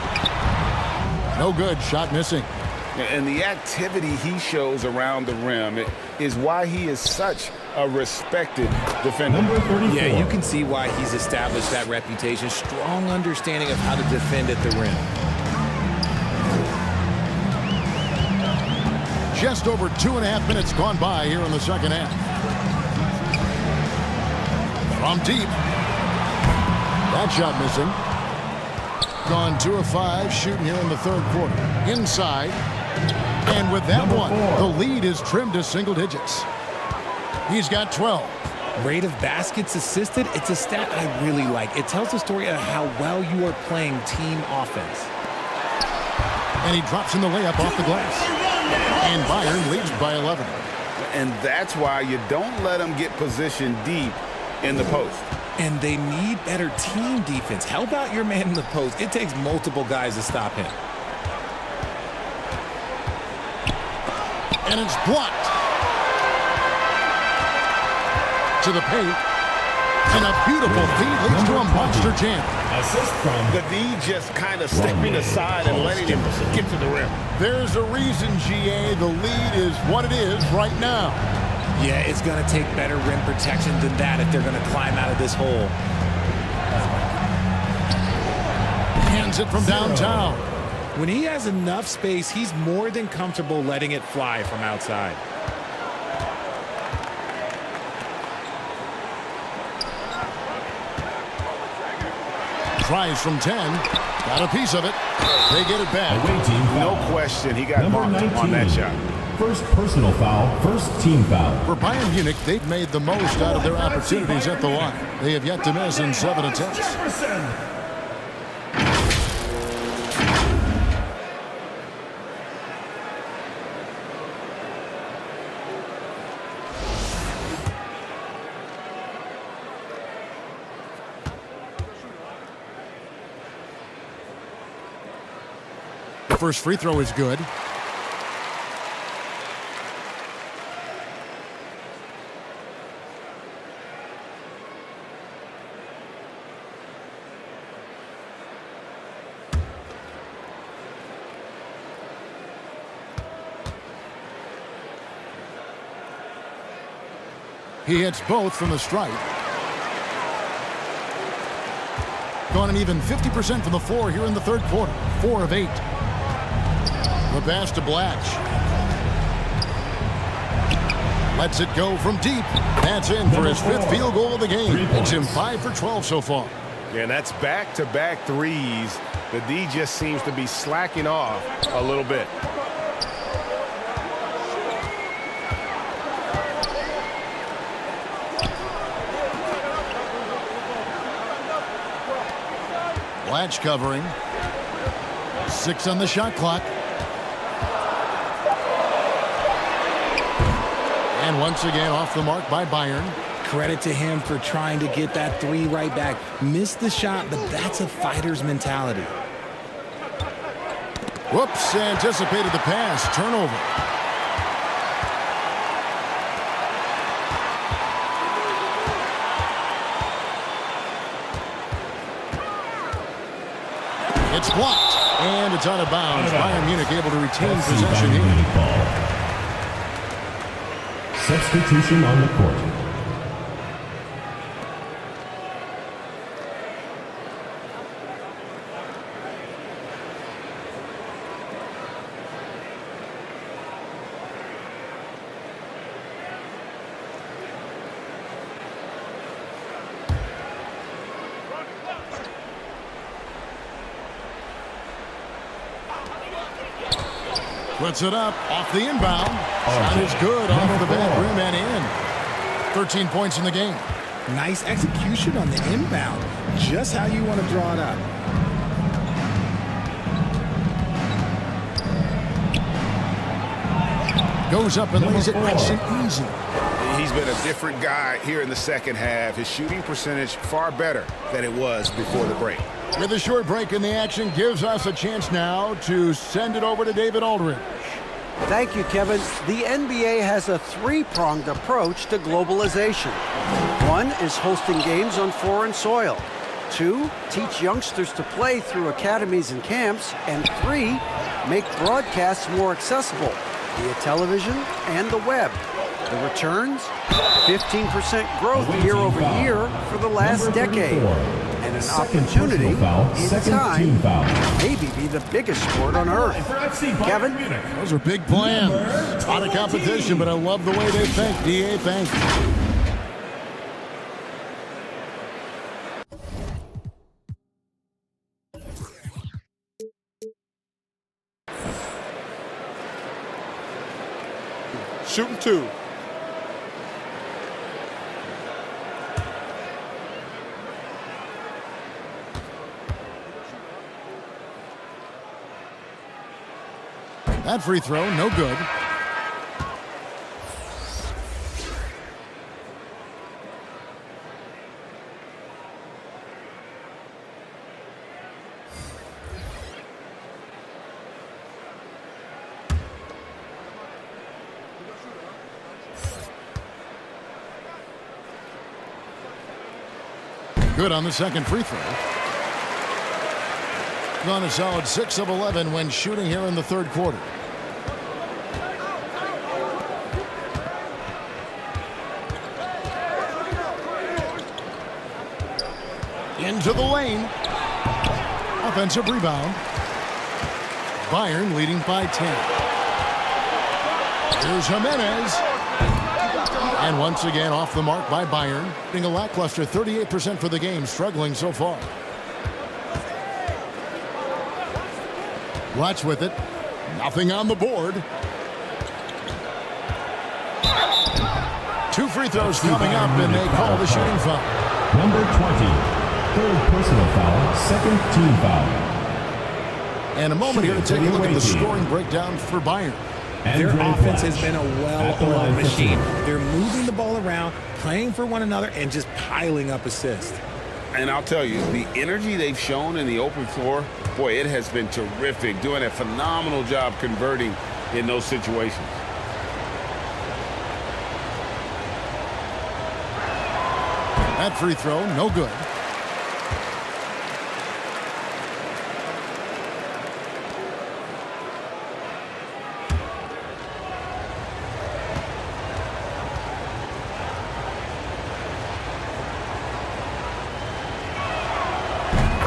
Speaker 11: No good. Shot missing.
Speaker 12: And the activity he shows around the rim is why he is such a respected defender.
Speaker 13: Yeah, you can see why he's established that reputation. Strong understanding of how to defend at the rim.
Speaker 11: Just over 2.5 minutes gone by here in the second half. From deep. That shot missing. Gone 2 of 5 shooting here in the third quarter. Inside. And with that one, the lead is trimmed to single digits. He's got 12.
Speaker 13: Rate of baskets assisted, it's a stat I really like. It tells the story of how well you are playing team offense.
Speaker 11: And he drops in the layup off the glass. And Bayern leads by 11.
Speaker 12: And that's why you don't let them get positioned deep in the post.
Speaker 13: And they need better team defense. Help out your man in the post. It takes multiple guys to stop him.
Speaker 11: And it's blocked. To the paint. And a beautiful feed leads to a monster jam.
Speaker 4: Assist from
Speaker 12: the D just kind of stepping aside and letting him get to the rim.
Speaker 11: There's a reason, GA. The lead is what it is right now.
Speaker 13: Yeah, it's going to take better rim protection than that if they're going to climb out of this hole.
Speaker 11: Hands it from downtown.
Speaker 13: When he has enough space, he's more than comfortable letting it fly from outside.
Speaker 11: Tries from 10. Got a piece of it. They get it back.
Speaker 12: No question, he got marked on that shot.
Speaker 4: First personal foul, first team foul.
Speaker 11: For Bayern Munich, they've made the most out of their opportunities at the line. They have yet to miss in 7 attempts. The first free throw is good. He hits both from the stripe. Gone an even 50% from the floor here in the third quarter. 4 of 8. The pass to Blatch. Lets it go from deep. That's in for his 5th field goal of the game. Makes him 5 for 12 so far.
Speaker 12: Yeah, and that's back-to-back threes. The D just seems to be slacking off a little bit.
Speaker 11: Blatch covering. 6 on the shot clock. And once again off the mark by Bayern.
Speaker 13: Credit to him for trying to get that 3 right back. Missed the shot, but that's a fighter's mentality.
Speaker 11: Whoops, anticipated the pass. Turnover. It's blocked, and it's out of bounds. Bayern Munich able to retain possession here.
Speaker 4: Substitution on the court.
Speaker 11: Puts it up off the inbound. Shot is good off the back rim and in. 13 points in the game.
Speaker 13: Nice execution on the inbound. Just how you want to draw it up.
Speaker 11: Goes up and lays it nice and easy.
Speaker 12: He's been a different guy here in the second half. His shooting percentage far better than it was before the break.
Speaker 11: With a short break in the action, gives us a chance now to send it over to David Aldridge.
Speaker 15: Thank you, Kevin. The NBA has a 3-pronged approach to globalization. 1 is hosting games on foreign soil. 2, teach youngsters to play through academies and camps. And 3, make broadcasts more accessible via television and the web. The returns? 15% growth year over year for the last decade. And an opportunity in time maybe be the biggest sport on earth. Kevin?
Speaker 11: Those are big plans. A lot of competition, but I love the way they think. DA, thanks.
Speaker 5: Shooting 2.
Speaker 11: That free throw, no good. Good on the second free throw. Gone a solid 6 of 11 when shooting here in the third quarter. Into the lane. Offensive rebound. Bayern leading by 10. Here's Jimenez. And once again off the mark by Bayern. Being a lackluster 38% for the game, struggling so far. Watch with it. Nothing on the board. 2 free throws coming up, and they call the shooting foul.
Speaker 4: Number 20, third personal foul, second team foul.
Speaker 11: And a moment here to take a look at the scoring breakdown for Bayern.
Speaker 13: Their offense has been a well-oiled machine. They're moving the ball around, playing for one another, and just piling up assists.
Speaker 17: And I'll tell you, the energy they've shown in the open floor, boy, it has been terrific. Doing a phenomenal job converting in those situations.
Speaker 11: That free throw, no good.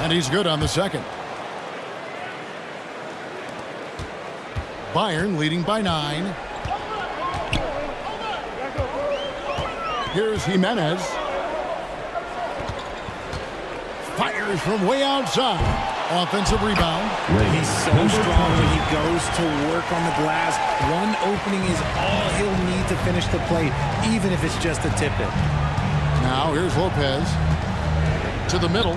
Speaker 11: And he's good on the second. Bayern leading by 9. Here's Jimenez. Fires from way outside. Offensive rebound.
Speaker 13: He's so strong when he goes to work on the glass. One opening is all he'll need to finish the play, even if it's just a tip-in.
Speaker 11: Now here's Lopez. To the middle.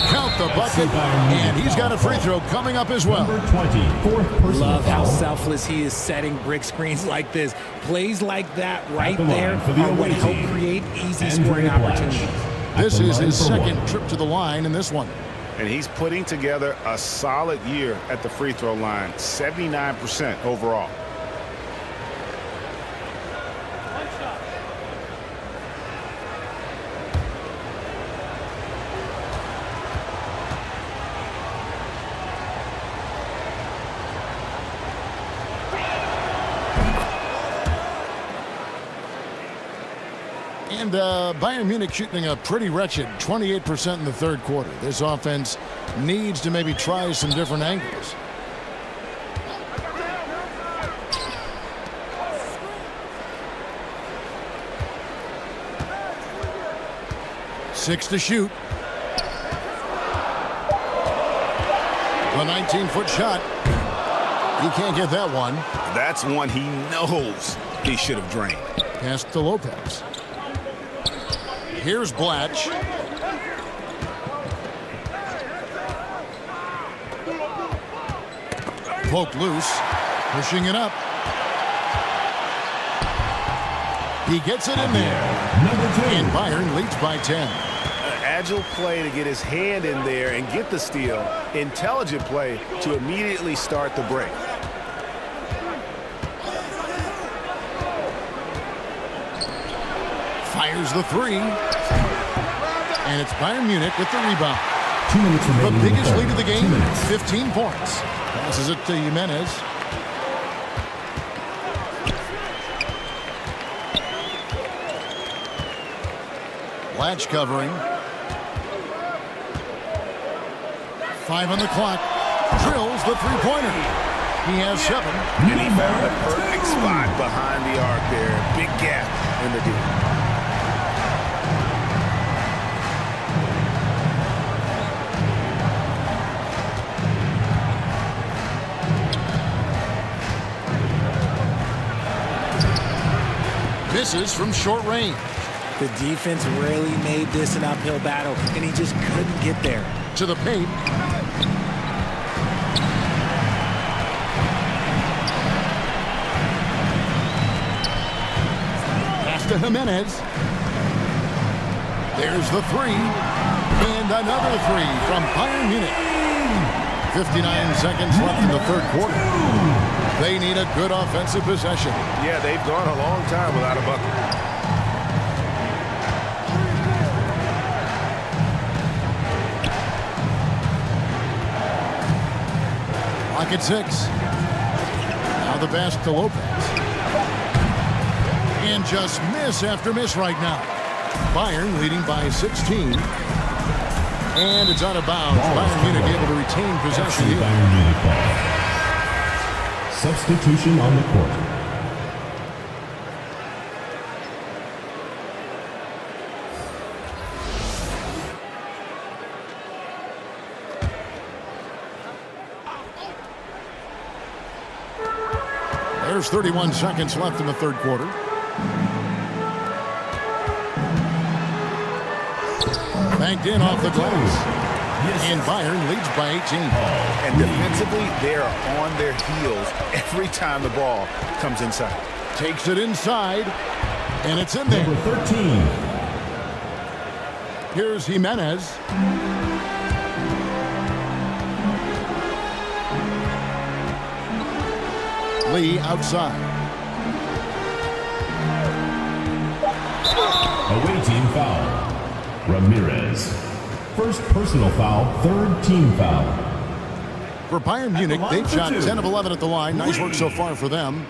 Speaker 11: Count the bucket, and he's got a free throw coming up as well.
Speaker 4: Number 20, fourth personal
Speaker 13: Love how
Speaker 4: foul.
Speaker 13: selfless he is setting brick screens like this. Plays like that right
Speaker 4: the
Speaker 13: there
Speaker 4: line for the
Speaker 13: are what
Speaker 4: away
Speaker 13: help
Speaker 4: team.
Speaker 13: create easy
Speaker 4: Andre
Speaker 13: scoring
Speaker 4: Black.
Speaker 13: opportunities.
Speaker 11: This is his
Speaker 4: for
Speaker 11: second
Speaker 4: one.
Speaker 11: trip to the line in this one.
Speaker 12: And he's putting together a solid year at the free throw line, 79% overall.
Speaker 11: And Bayern Munich shooting a pretty wretched 28% in the third quarter. This offense needs to maybe try some different angles. Six to shoot. A 19-foot shot. He can't get that one.
Speaker 12: That's one he knows he should have drained.
Speaker 11: Pass to Lopez. Here's Blatch. Poked loose. Pushing it up. He gets it in there. And Bayern leads by 10.
Speaker 12: An agile play to get his hand in there and get the steal. Intelligent play to immediately start the break.
Speaker 11: Fires the three. And it's Bayern Munich with the rebound.
Speaker 4: 2 minutes remaining.
Speaker 11: The biggest
Speaker 4: in
Speaker 11: lead of the game,
Speaker 4: 2 minutes.
Speaker 11: 15 points. Passes it to Jimenez. Latch covering. 5 on the clock. Drills the three-pointer. He has 7.
Speaker 12: And he found a perfect spot behind the arc there. Big gap in the D.
Speaker 11: Misses from short range.
Speaker 13: The defense really made this an uphill battle, and he just couldn't get there.
Speaker 11: To the paint. to Jimenez. There's the three. And another three from Bayern Munich. 59 seconds left in the third quarter. They need a good offensive possession.
Speaker 12: Yeah, they've gone a long time without a bucket.
Speaker 11: Clock at 6. Now the pass to Lopez. And just miss after miss right now. Bayern leading by 16. And it's out of bounds. Bayern Munich able to retain possession here.
Speaker 4: Bayern Munich ball. Substitution on the court.
Speaker 11: There's 31 seconds left in the third quarter. Banked in off the glass. And Bayern leads by 18.
Speaker 12: And defensively, they're on their heels every time the ball comes inside.
Speaker 11: Takes it inside. And it's in there.
Speaker 4: Number 13.
Speaker 11: Here's Jimenez. Lee outside.
Speaker 4: Away team foul. Ramirez. First personal foul, third team foul.
Speaker 11: For Bayern Munich, they've shot 10 of 11 at the line. Nice work so far for them.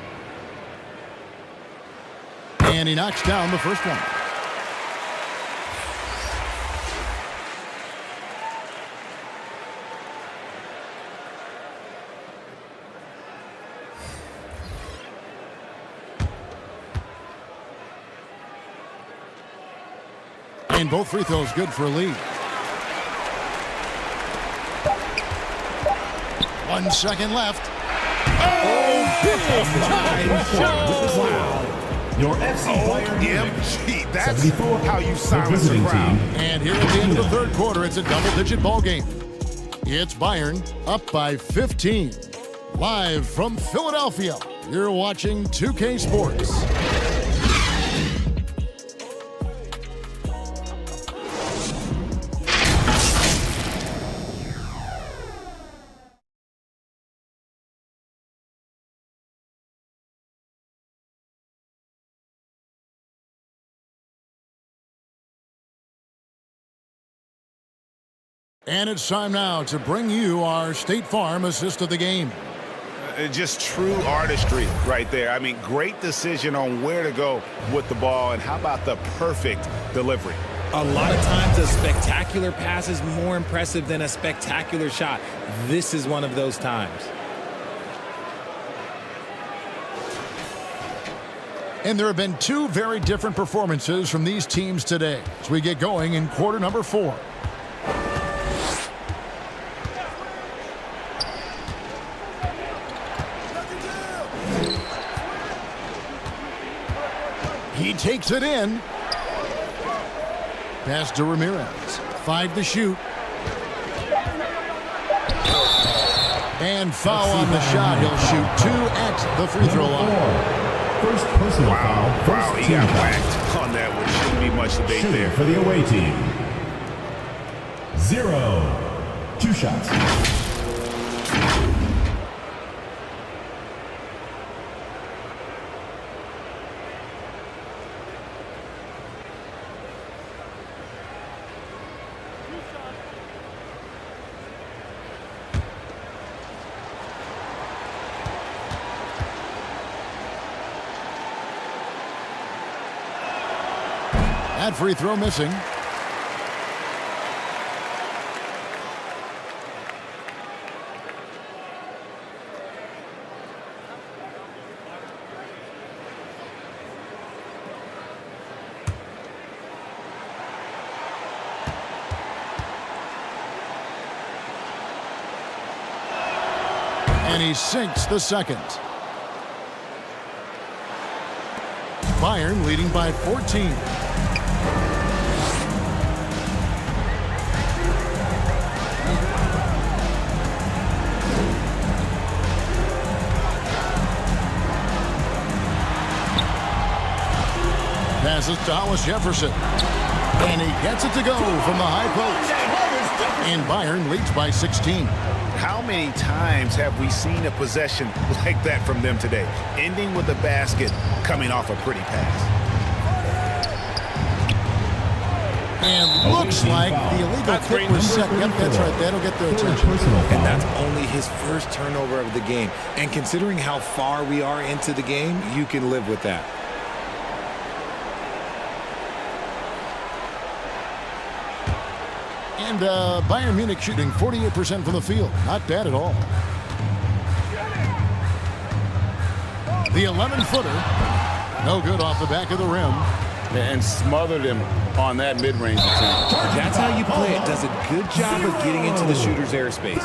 Speaker 11: And he knocks down the first one. And both free throws good for Lee. 1 second left.
Speaker 14: Oh, big time shot.
Speaker 4: Wow. Your FC Bayern Munich.
Speaker 12: Gee, that's how you silence a crowd.
Speaker 11: And here at the end of the third quarter, it's a double-digit ball game. It's Bayern up by 15. Live from Philadelphia, you're watching 2K Sports. And it's time now to bring you our State Farm assist of the game.
Speaker 12: Just true artistry right there. I mean, great decision on where to go with the ball, and how about the perfect delivery?
Speaker 13: A lot of times a spectacular pass is more impressive than a spectacular shot. This is one of those times.
Speaker 11: And there have been two very different performances from these teams today as we get going in quarter number 4. He takes it in. Pass to Ramirez. 5 to shoot. And foul on the shot. He'll shoot 2 at the free throw line.
Speaker 4: First personal foul. First
Speaker 12: He
Speaker 4: team
Speaker 12: got
Speaker 4: foul.
Speaker 12: whacked on that one. Shouldn't be much debate
Speaker 4: Shooting
Speaker 12: there.
Speaker 4: for the away team. 0. 2 shots.
Speaker 11: That free throw missing. And he sinks the second. Bayern leading by 14. Passes to Hollis Jefferson. And he gets it to go from the high post. And Bayern leads by 16.
Speaker 12: How many times have we seen a possession like that from them today? Ending with a basket, coming off a pretty pass.
Speaker 11: And looks like the illegal kick was set. Yep, that's right. That'll get their attention.
Speaker 13: And that's only his first turnover of the game. And considering how far we are into the game, you can live with that.
Speaker 11: And Bayern Munich shooting 48% from the field. Not bad at all. The 11-footer. No good off the back of the rim.
Speaker 17: And smothered him on that mid-range attempt.
Speaker 13: That's how you play it. Does a good job of getting into the shooter's airspace.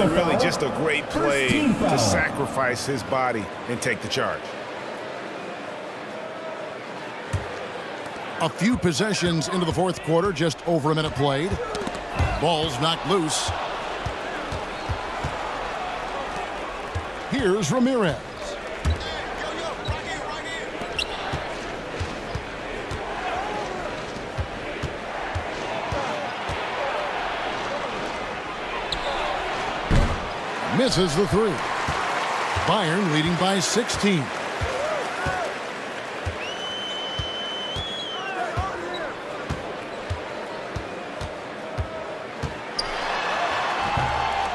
Speaker 12: And really just a great play to sacrifice his body and take the charge.
Speaker 11: A few possessions into the fourth quarter, just over a minute played. Ball's knocked loose. Here's Ramirez. Misses the three. Bayern leading by 16.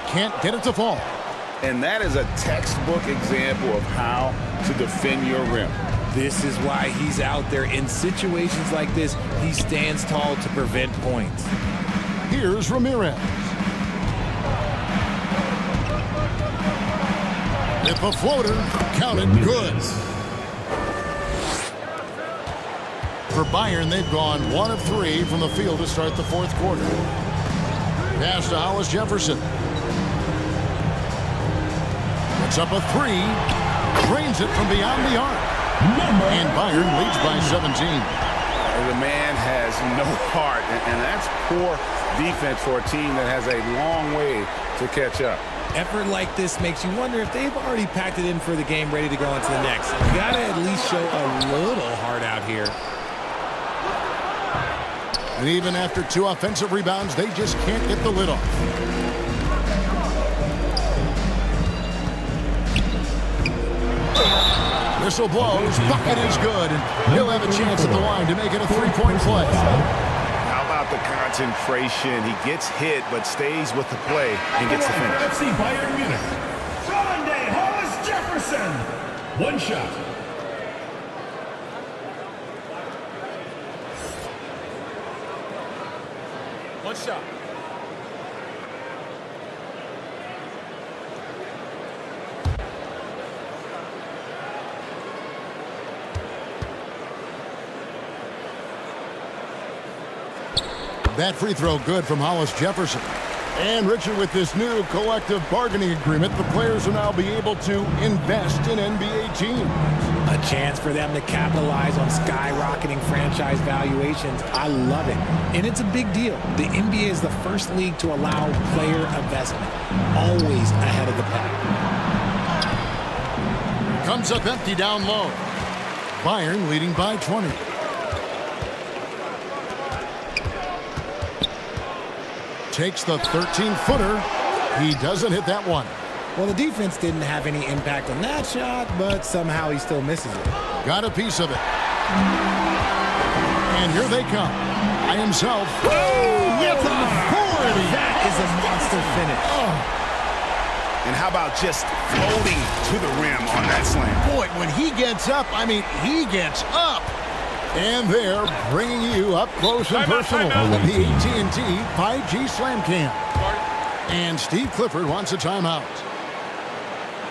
Speaker 11: Can't get it to fall.
Speaker 17: And that is a textbook example of how to defend your rim.
Speaker 13: This is why he's out there. In situations like this, he stands tall to prevent points.
Speaker 11: Here's Ramirez. With the floater, counted good. For Bayern, they've gone 1 of 3 from the field to start the fourth quarter. Pass to Hollis Jefferson. Puts up a 3. Drains it from beyond the arc. And Bayern leads by 17.
Speaker 17: The man has no heart, and that's poor defense for a team that has a long way to catch up.
Speaker 13: Effort like this makes you wonder if they've already packed it in for the game, ready to go into the next. You got to at least show a little heart out here.
Speaker 11: And even after 2 offensive rebounds, they just can't get the lid off. Whistle blows. Bucket is good. And he'll have a chance at the line to make it a 3-point play.
Speaker 12: How about the concentration? He gets hit, but stays with the play and gets the finish.
Speaker 4: FC Bayern Munich. Hollis Jefferson. 1 shot.
Speaker 5: One shot.
Speaker 11: That free throw good from Hollis Jefferson. And Richard, with this new collective bargaining agreement, the players will now be able to invest in NBA teams.
Speaker 13: A chance for them to capitalize on skyrocketing franchise valuations. I love it. And it's a big deal. The NBA is the first league to allow player investment. Always ahead of the pack.
Speaker 11: Comes up empty down low. Bayern leading by 20. Takes the 13-footer. He doesn't hit that one.
Speaker 13: Well, the defense didn't have any impact on that shot, but somehow he still misses it.
Speaker 11: Got a piece of it. And here they come. By himself. With authority.
Speaker 13: That is a monster finish.
Speaker 12: And how about just floating to the rim on that slam?
Speaker 11: Boy, when he gets up, I mean, he gets up. And they're bringing you up close and personal on the TNT 5G Slam Cam. And Steve Clifford wants a timeout.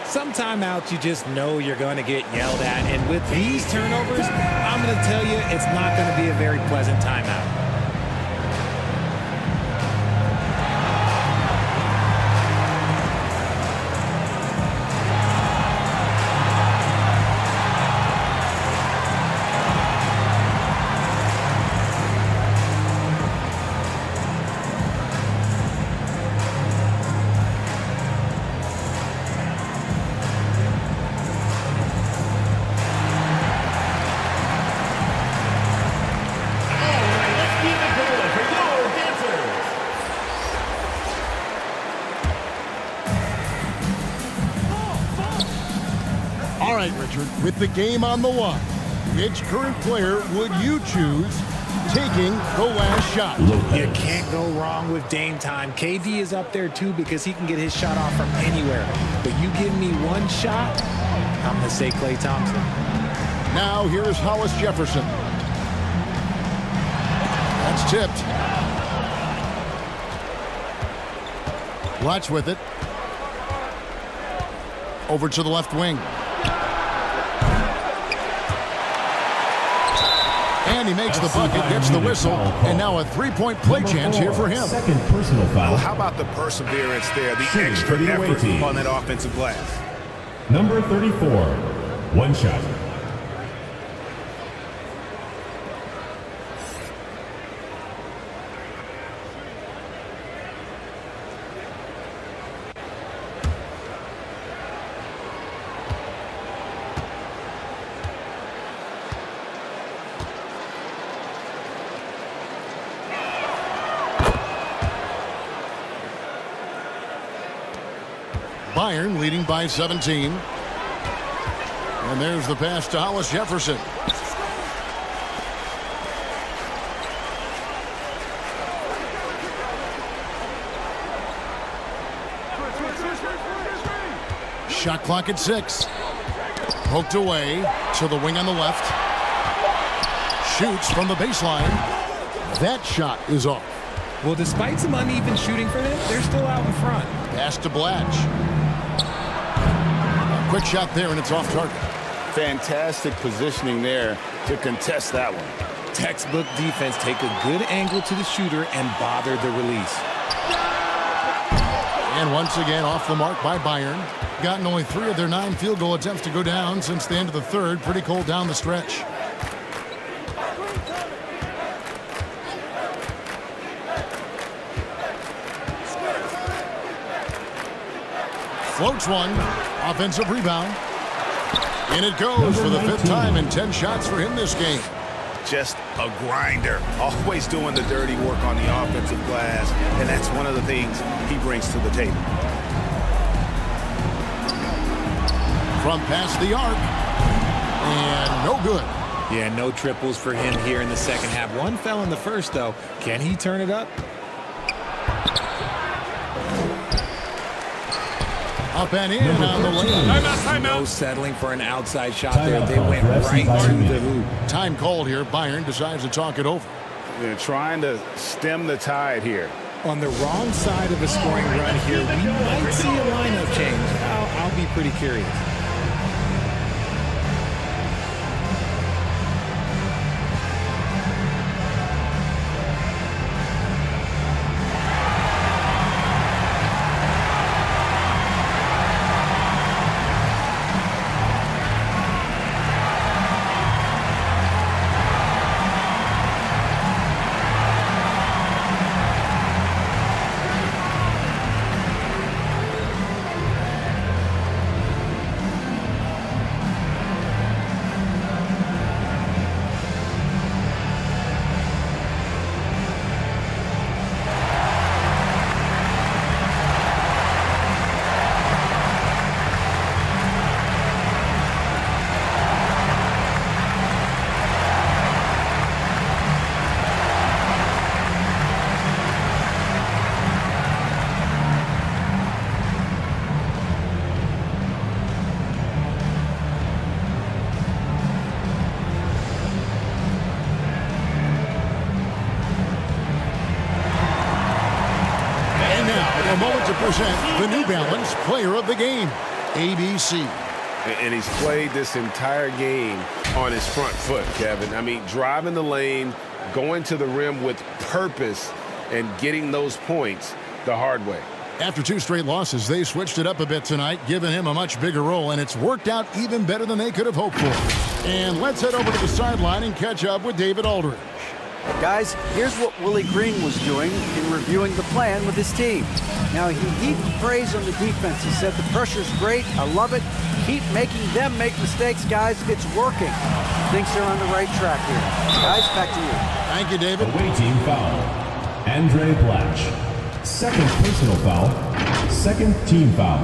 Speaker 13: Some timeouts you just know you're going to get yelled at. And with these turnovers, I'm going to tell you it's not going to be a very pleasant timeout.
Speaker 11: With the game on the line, which current player would you choose taking the last shot?
Speaker 13: You can't go wrong with Dame time. KD is up there too because he can get his shot off from anywhere. But you give me one shot, I'm going to say Klay Thompson.
Speaker 11: Now here's Hollis Jefferson. That's tipped. Watch with it. Over to the left wing. And he makes the bucket, gets the whistle, and now a three-point play chance here for him.
Speaker 4: Second personal foul.
Speaker 12: Well, how about the perseverance there, the extra effort on that offensive glass?
Speaker 4: Number 34, one shot.
Speaker 11: Bayern leading by 17. And there's the pass to Hollis Jefferson. Shot clock at 6. Poked away to the wing on the left. Shoots from the baseline. That shot is off.
Speaker 13: Well, despite some uneven shooting for them, they're still out in front.
Speaker 11: Pass to Blatch. A quick shot there, and it's off target.
Speaker 17: Fantastic positioning there to contest that one.
Speaker 13: Textbook defense. Take a good angle to the shooter and bother the release.
Speaker 11: And once again, off the mark by Bayern. Gotten only 3 of their 9 field goal attempts to go down since the end of the third. Pretty cold down the stretch. Floats one. Offensive rebound. And it goes for the 5th time in 10 shots for him this game.
Speaker 12: Just a grinder. Always doing the dirty work on the offensive glass. And that's one of the things he brings to the table.
Speaker 11: From past the arc. And no good.
Speaker 13: Yeah, no triples for him here in the second half. One fell in the first, though. Can he turn it up?
Speaker 11: Up and in on the lane.
Speaker 13: Timeout. No settling for an outside shot there. They went right to the hoop.
Speaker 11: Time called here. Bayern decides to talk it over.
Speaker 12: They're trying to stem the tide here.
Speaker 13: On the wrong side of a scoring run here, we might see a lineup change. I'll be pretty curious.
Speaker 11: A moment to present the New Balance Player of the Game, ABC.
Speaker 17: And he's played this entire game on his front foot, Kevin. I mean, driving the lane, going to the rim with purpose, and getting those points the hard way.
Speaker 11: After 2 straight losses, they switched it up a bit tonight, giving him a much bigger role, and it's worked out even better than they could have hoped for. And let's head over to the sideline and catch up with David Aldridge.
Speaker 15: Guys, here's what Willie Green was doing in reviewing the plan with his team. Now, he heaped praise on the defense. He said, the pressure's great. I love it. Keep making them make mistakes, guys. It's working. Thinks they're on the right track here. Guys, back to you.
Speaker 11: Thank you, David.
Speaker 4: Away team foul. Andre Blatch. Second personal foul. Second team foul.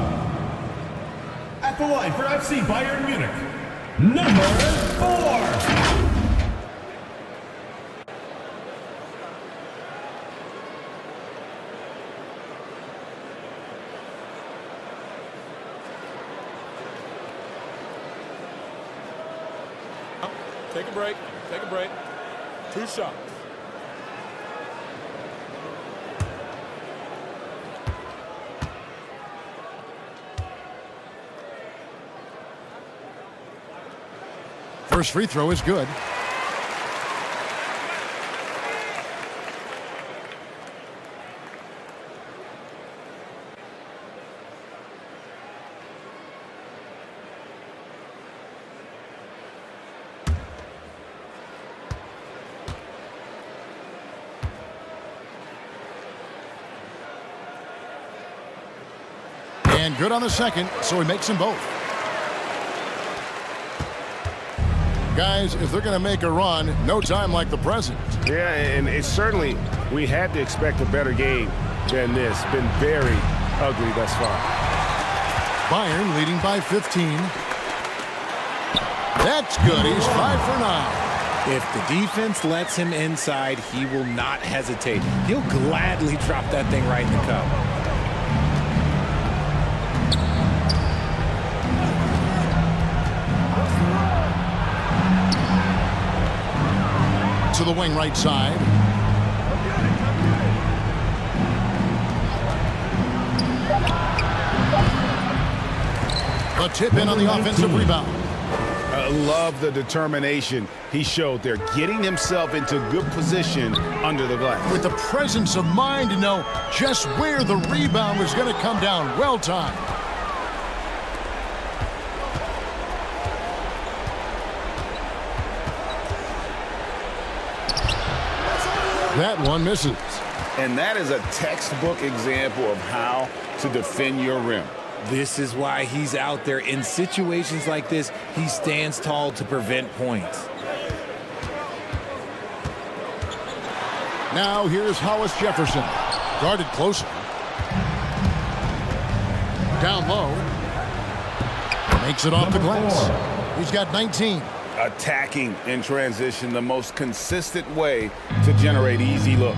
Speaker 4: At the line for FC Bayern Munich, Number 4.
Speaker 5: Take a break. Take a break. 2 shots.
Speaker 11: First free throw is good. And good on the second, so he makes them both. Guys, if they're going to make a run, no time like the present.
Speaker 17: Yeah, and it's certainly, we had to expect a better game than this. Been very ugly thus far.
Speaker 11: Bayern leading by 15. That's good. He's 5 for 9.
Speaker 13: If the defense lets him inside, he will not hesitate. He'll gladly drop that thing right in the cup.
Speaker 11: To the wing right side. A tip in on the offensive rebound.
Speaker 12: I love the determination he showed there, getting himself into good position under the glass.
Speaker 11: With the presence of mind to know just where the rebound was going to come down. Well timed. That one misses.
Speaker 12: And that is a textbook example of how to defend your rim.
Speaker 13: This is why he's out there. In situations like this, he stands tall to prevent points.
Speaker 11: Now here's Hollis Jefferson. Guarded closer. Down low. Makes it off the glass. He's got 19.
Speaker 12: Attacking in transition, the most consistent way to generate easy looks.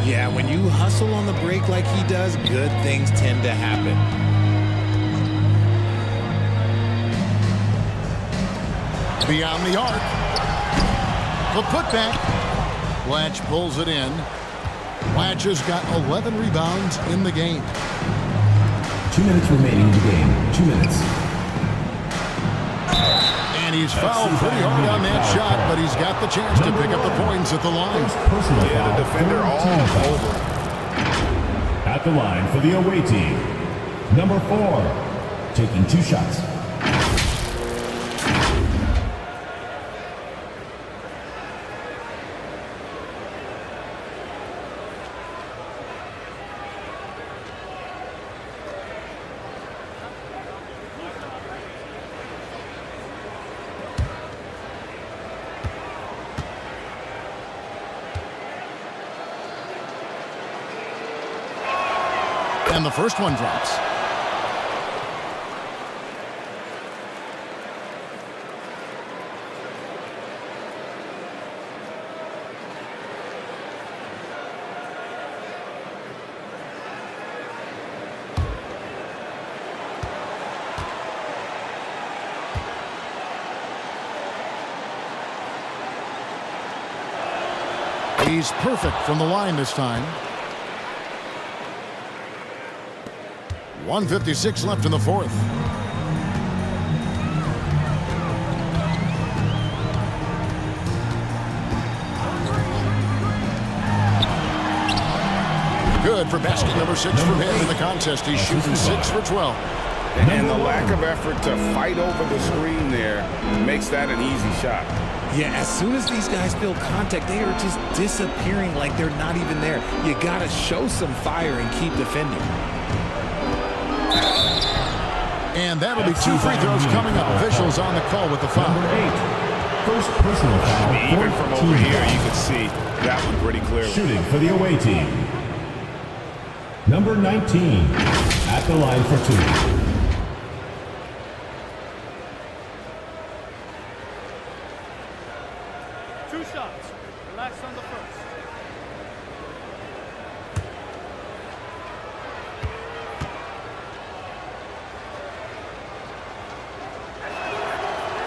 Speaker 13: Yeah, when you hustle on the break like he does, good things tend to happen.
Speaker 11: Beyond the arc. The putback. Blatch pulls it in. Blatch has got 11 rebounds in the game.
Speaker 4: 2 minutes remaining in the game. 2 minutes.
Speaker 11: And he's fouled pretty hard on that shot, but he's got the chance to pick up the points at the line.
Speaker 12: Yeah, the defender all over.
Speaker 4: At the line for the away team, number 4, taking 2 shots.
Speaker 11: And the first one drops. He's perfect from the line this time. 1:56 left in the fourth. Good for basket number 6 from him in the contest. He's shooting 6 for 12.
Speaker 12: And the lack of effort to fight over the screen there makes that an easy shot.
Speaker 13: Yeah, as soon as these guys feel contact, they are just disappearing like they're not even there. You got to show some fire and keep defending.
Speaker 11: And that'll be 2 free throws coming up. Officials on the call with the foul.
Speaker 4: Number 8, first personal foul.
Speaker 12: Even from over here, you can see that one pretty clearly.
Speaker 4: Shooting for the away team, number 19, at the line for 2.
Speaker 18: Relax on the first.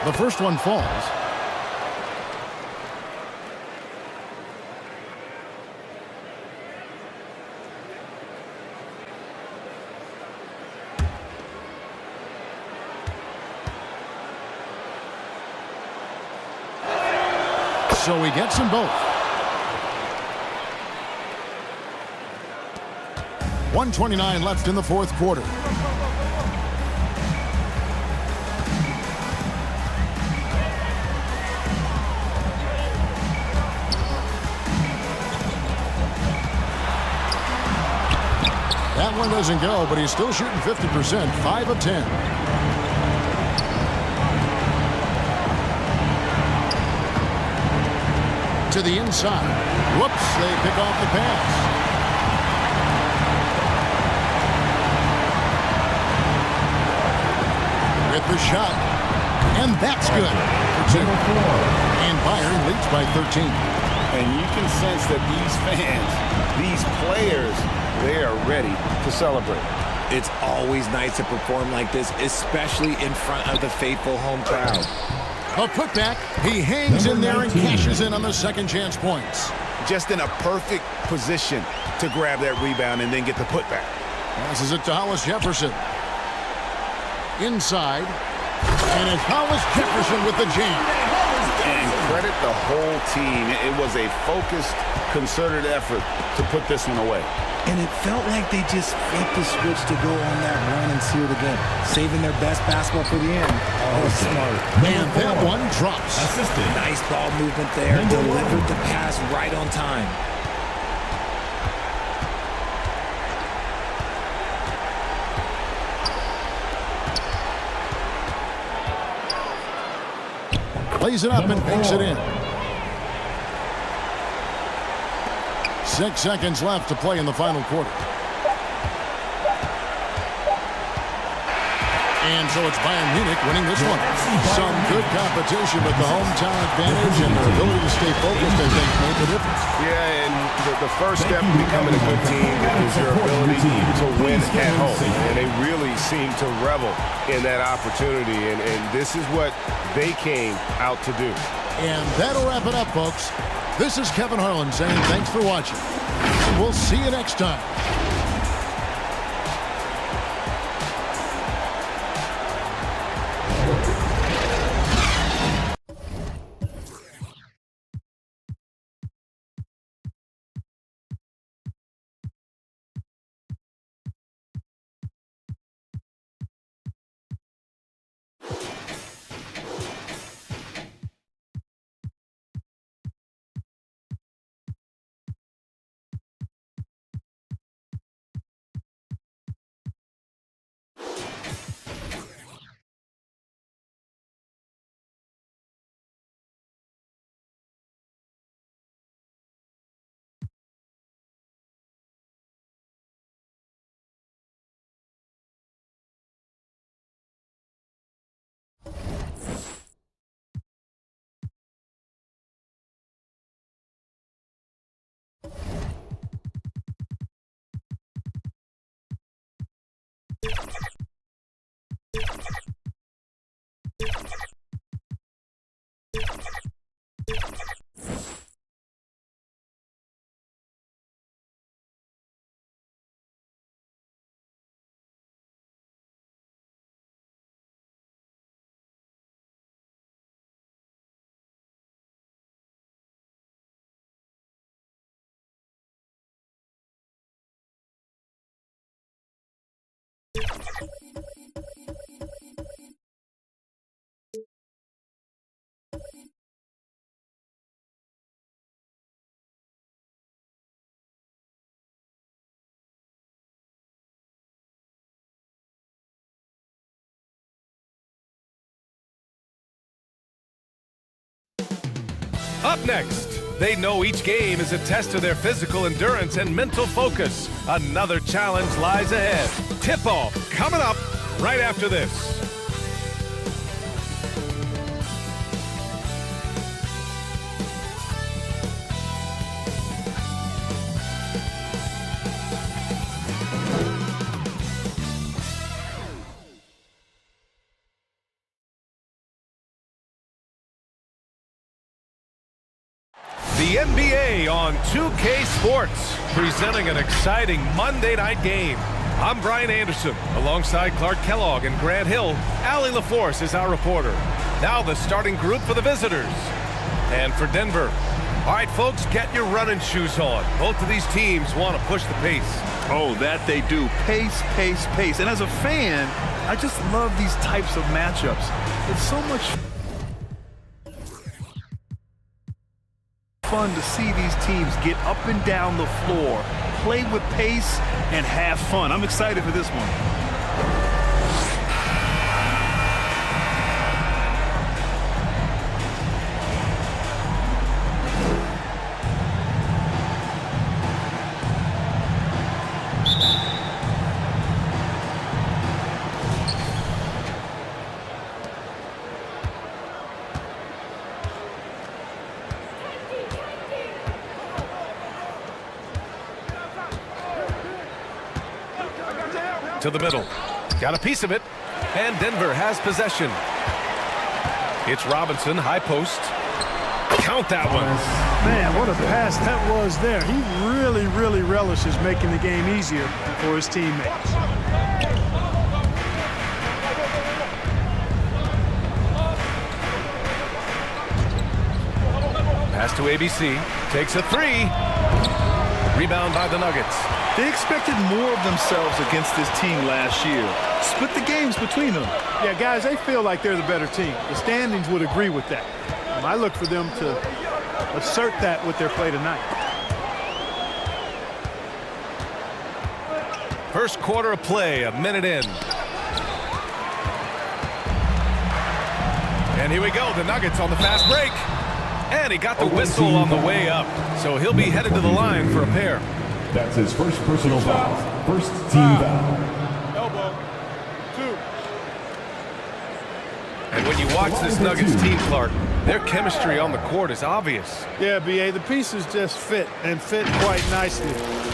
Speaker 11: The first one falls. So he gets them both. 1:29 left in the fourth quarter. That one doesn't go, but he's still shooting 50%, 5 of 10. To the inside. Whoops, they pick off the pass. With the shot. And that's good. And Bayern leads by 13.
Speaker 12: And you can sense that these fans, these players, they are ready to celebrate.
Speaker 13: It's always nice to perform like this, especially in front of the faithful home crowd.
Speaker 11: A putback. He hangs in there and cashes in on the second chance points.
Speaker 12: Just in a perfect position to grab that rebound and then get the putback.
Speaker 11: Passes it to Hollis Jefferson. Inside. And it's Hollis Jefferson with the jam.
Speaker 12: And credit the whole team. It was a focused, concerted effort to put this one away.
Speaker 13: And it felt like they just flipped the switch to go on that run and seal the game, saving their best basketball for the end. Oh, smart.
Speaker 11: And that one drops.
Speaker 13: Assisted. Nice ball movement there. Delivered the pass right on time.
Speaker 11: Plays it up and banks it in. 6 seconds left to play in the final quarter. And so it's Bayern Munich winning this one. Some good competition, but the hometown advantage and their ability to stay focused, I think, made the difference.
Speaker 17: Yeah, and the first step in becoming a good team is your ability to win at home. And they really seem to revel in that opportunity, and this is what they came out to do.
Speaker 11: And that'll wrap it up, folks. This is Kevin Harlan saying thanks for watching. And we'll see you next time.
Speaker 1: Up next, they know each game is a test of their physical endurance and mental focus. Another challenge lies ahead. Tip-off coming up right after this. the NBA on 2K Sports, presenting an exciting Monday night game. I'm Brian Anderson, alongside Clark Kellogg and Grant Hill. Allie LaForce is our reporter. Now the starting group for the visitors. And for Denver. All right, folks, get your running shoes on. Both of these teams want to push the pace.
Speaker 3: Oh, that they do. Pace, pace, pace. And as a fan, I just love these types of matchups. It's so much fun to see these teams get up and down the floor, play with pace, and have fun. I'm excited for this one.
Speaker 1: To the middle. Got a piece of it. And Denver has possession. It's Robinson, high post. Count that one.
Speaker 18: Man, what a pass that was there. He really relishes making the game easier for his teammates.
Speaker 1: Pass to ABC. Takes a three. Rebound by the Nuggets.
Speaker 3: They expected more of themselves against this team last year. Split the games between them.
Speaker 18: Yeah, guys, they feel like they're the better team. The standings would agree with that. I look for them to assert that with their play tonight.
Speaker 1: First quarter of play, a minute in. And here we go, the Nuggets on the fast break. And he got the whistle on the way up. So he'll be headed to the line for a pair.
Speaker 4: That's his first personal foul. First team foul.
Speaker 5: Elbow. 2.
Speaker 1: And when you watch this Nuggets team, Clark, their chemistry on the court is obvious.
Speaker 18: Yeah, BA, the pieces just fit and fit quite nicely.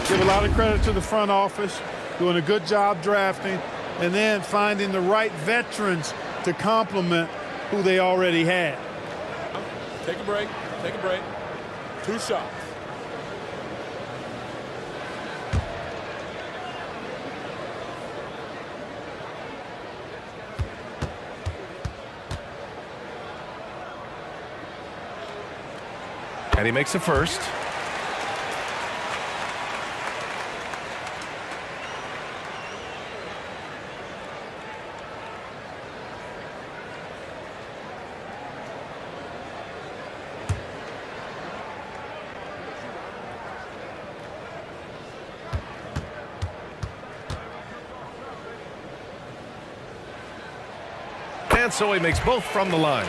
Speaker 18: Give a lot of credit to the front office, doing a good job drafting, and then finding the right veterans to complement who they already had.
Speaker 5: Take a break. Take a break. 2 shots.
Speaker 1: And he makes a first. And so he makes both from the line.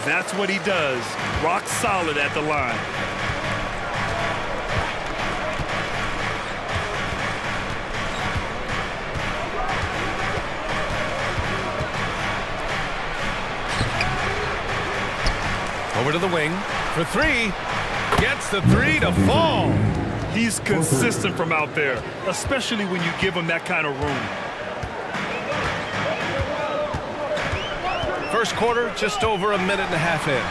Speaker 3: That's what he does. Rock solid at the line.
Speaker 1: Over to the wing for three. Gets the three to fall.
Speaker 3: He's consistent from out there, especially when you give him that kind of room.
Speaker 1: First quarter, just over a minute and a half in.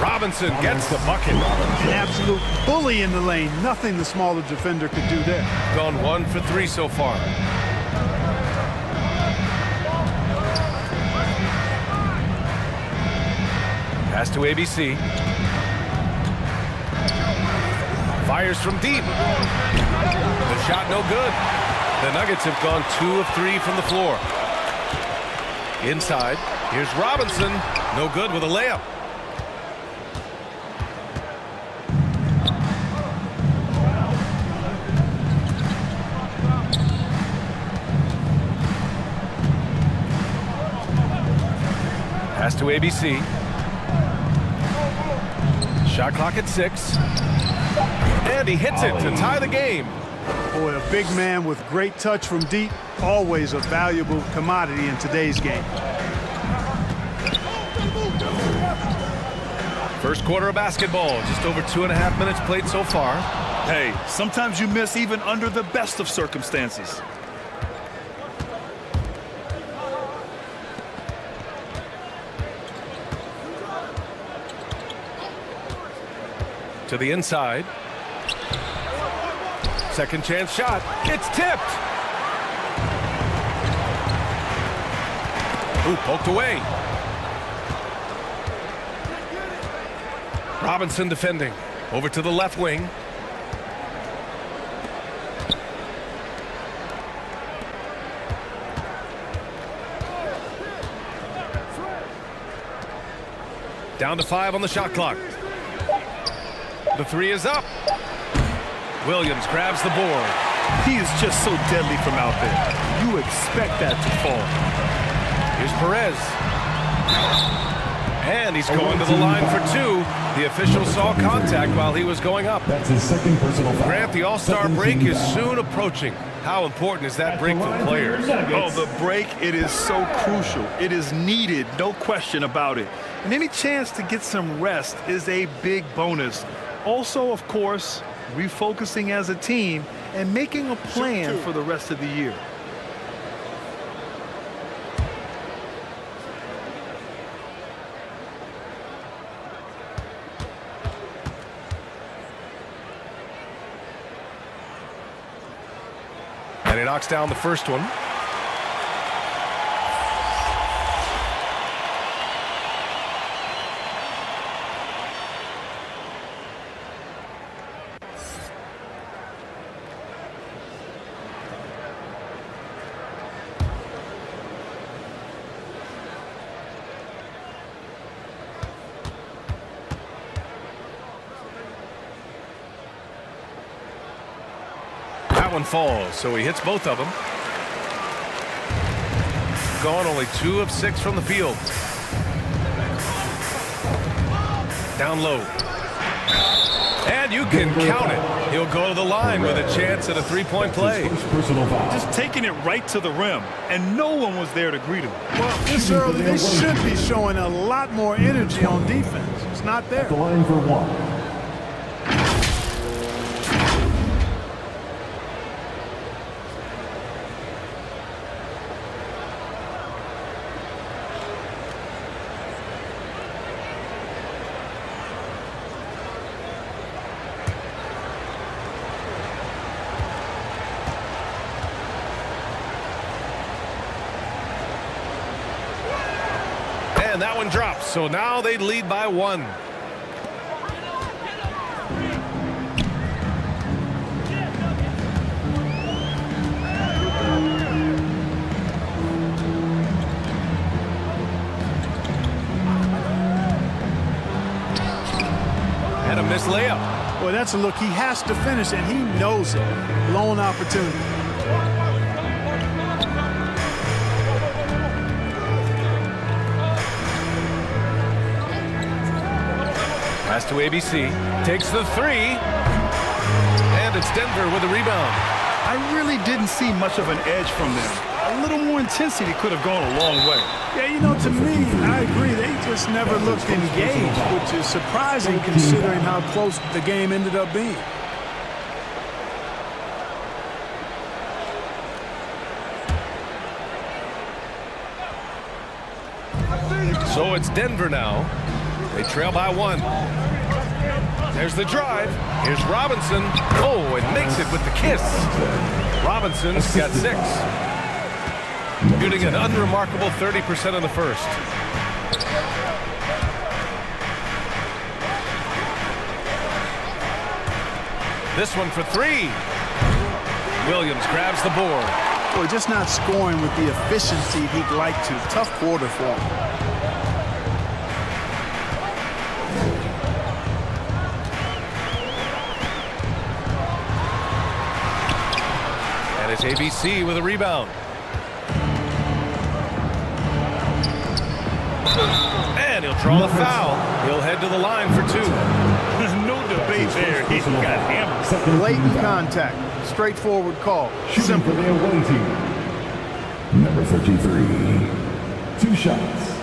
Speaker 1: Robinson gets the bucket.
Speaker 18: An absolute bully in the lane. Nothing the smaller defender could do there.
Speaker 1: Gone 1 for 3 so far. Pass to ABC. Fires from deep. The shot no good. The Nuggets have gone 2 of 3 from the floor. Inside. Here's Robinson. No good with a layup. Pass to ABC. Shot clock at 6. And he hits it to tie the game.
Speaker 18: Boy, a big man with great touch from deep, always a valuable commodity in today's game.
Speaker 1: First quarter of basketball, just over 2.5 minutes played so far.
Speaker 3: Hey, sometimes you miss even under the best of circumstances.
Speaker 1: To the inside. Second chance shot. It's tipped. Ooh, poked away. Robinson defending. Over to the left wing. Down to 5 on the shot clock. The 3 is up. Williams grabs the board.
Speaker 3: He is just so deadly from out there. You expect that to fall.
Speaker 1: Here's Perez. And he's going to the line for 2. The official saw contact while he was going up.
Speaker 4: That's his second personal foul.
Speaker 1: Grant, the All-Star break is soon approaching. How important is that break for the players?
Speaker 3: Oh, the break, it is so crucial. It is needed, no question about it. And any chance to get some rest is a big bonus. Also, of course, refocusing as a team and making a plan for the rest of the year.
Speaker 1: And he knocks down the first one. That one falls, so he hits both of them. Gone only 2 of 6 from the field. Down low. And you can count it. He'll go to the line with a chance at a 3-point play.
Speaker 3: Just taking it right to the rim, and no one was there to greet him.
Speaker 18: Well, this early, they should be showing a lot more energy on defense. It's not there.
Speaker 4: The line for 1.
Speaker 1: And that one drops, so now they lead by 1. And a missed layup.
Speaker 18: Boy, that's a look he has to finish, and he knows it. Blown opportunity.
Speaker 1: Pass to ABC, takes the 3, and it's Denver with a rebound.
Speaker 3: I really didn't see much of an edge from them. A little more intensity could have gone a long way.
Speaker 18: Yeah, you know, to me, I agree. They just never looked engaged, which is surprising considering how close the game ended up being.
Speaker 1: So it's Denver now. They trail by 1. There's the drive. Here's Robinson. Oh, and makes it with the kiss. Robinson's got 6. Shooting an unremarkable 30% in the first. This one for 3. Williams grabs the board.
Speaker 18: Boy, just not scoring with the efficiency he'd like to. Tough quarter for him.
Speaker 1: It's ABC with a rebound. And he'll draw the foul. He'll head to the line for 2.
Speaker 3: No debate there. He got hammered.
Speaker 18: Blatant contact. Straightforward call.
Speaker 4: Shooting for the away team. Number 53. 2 shots.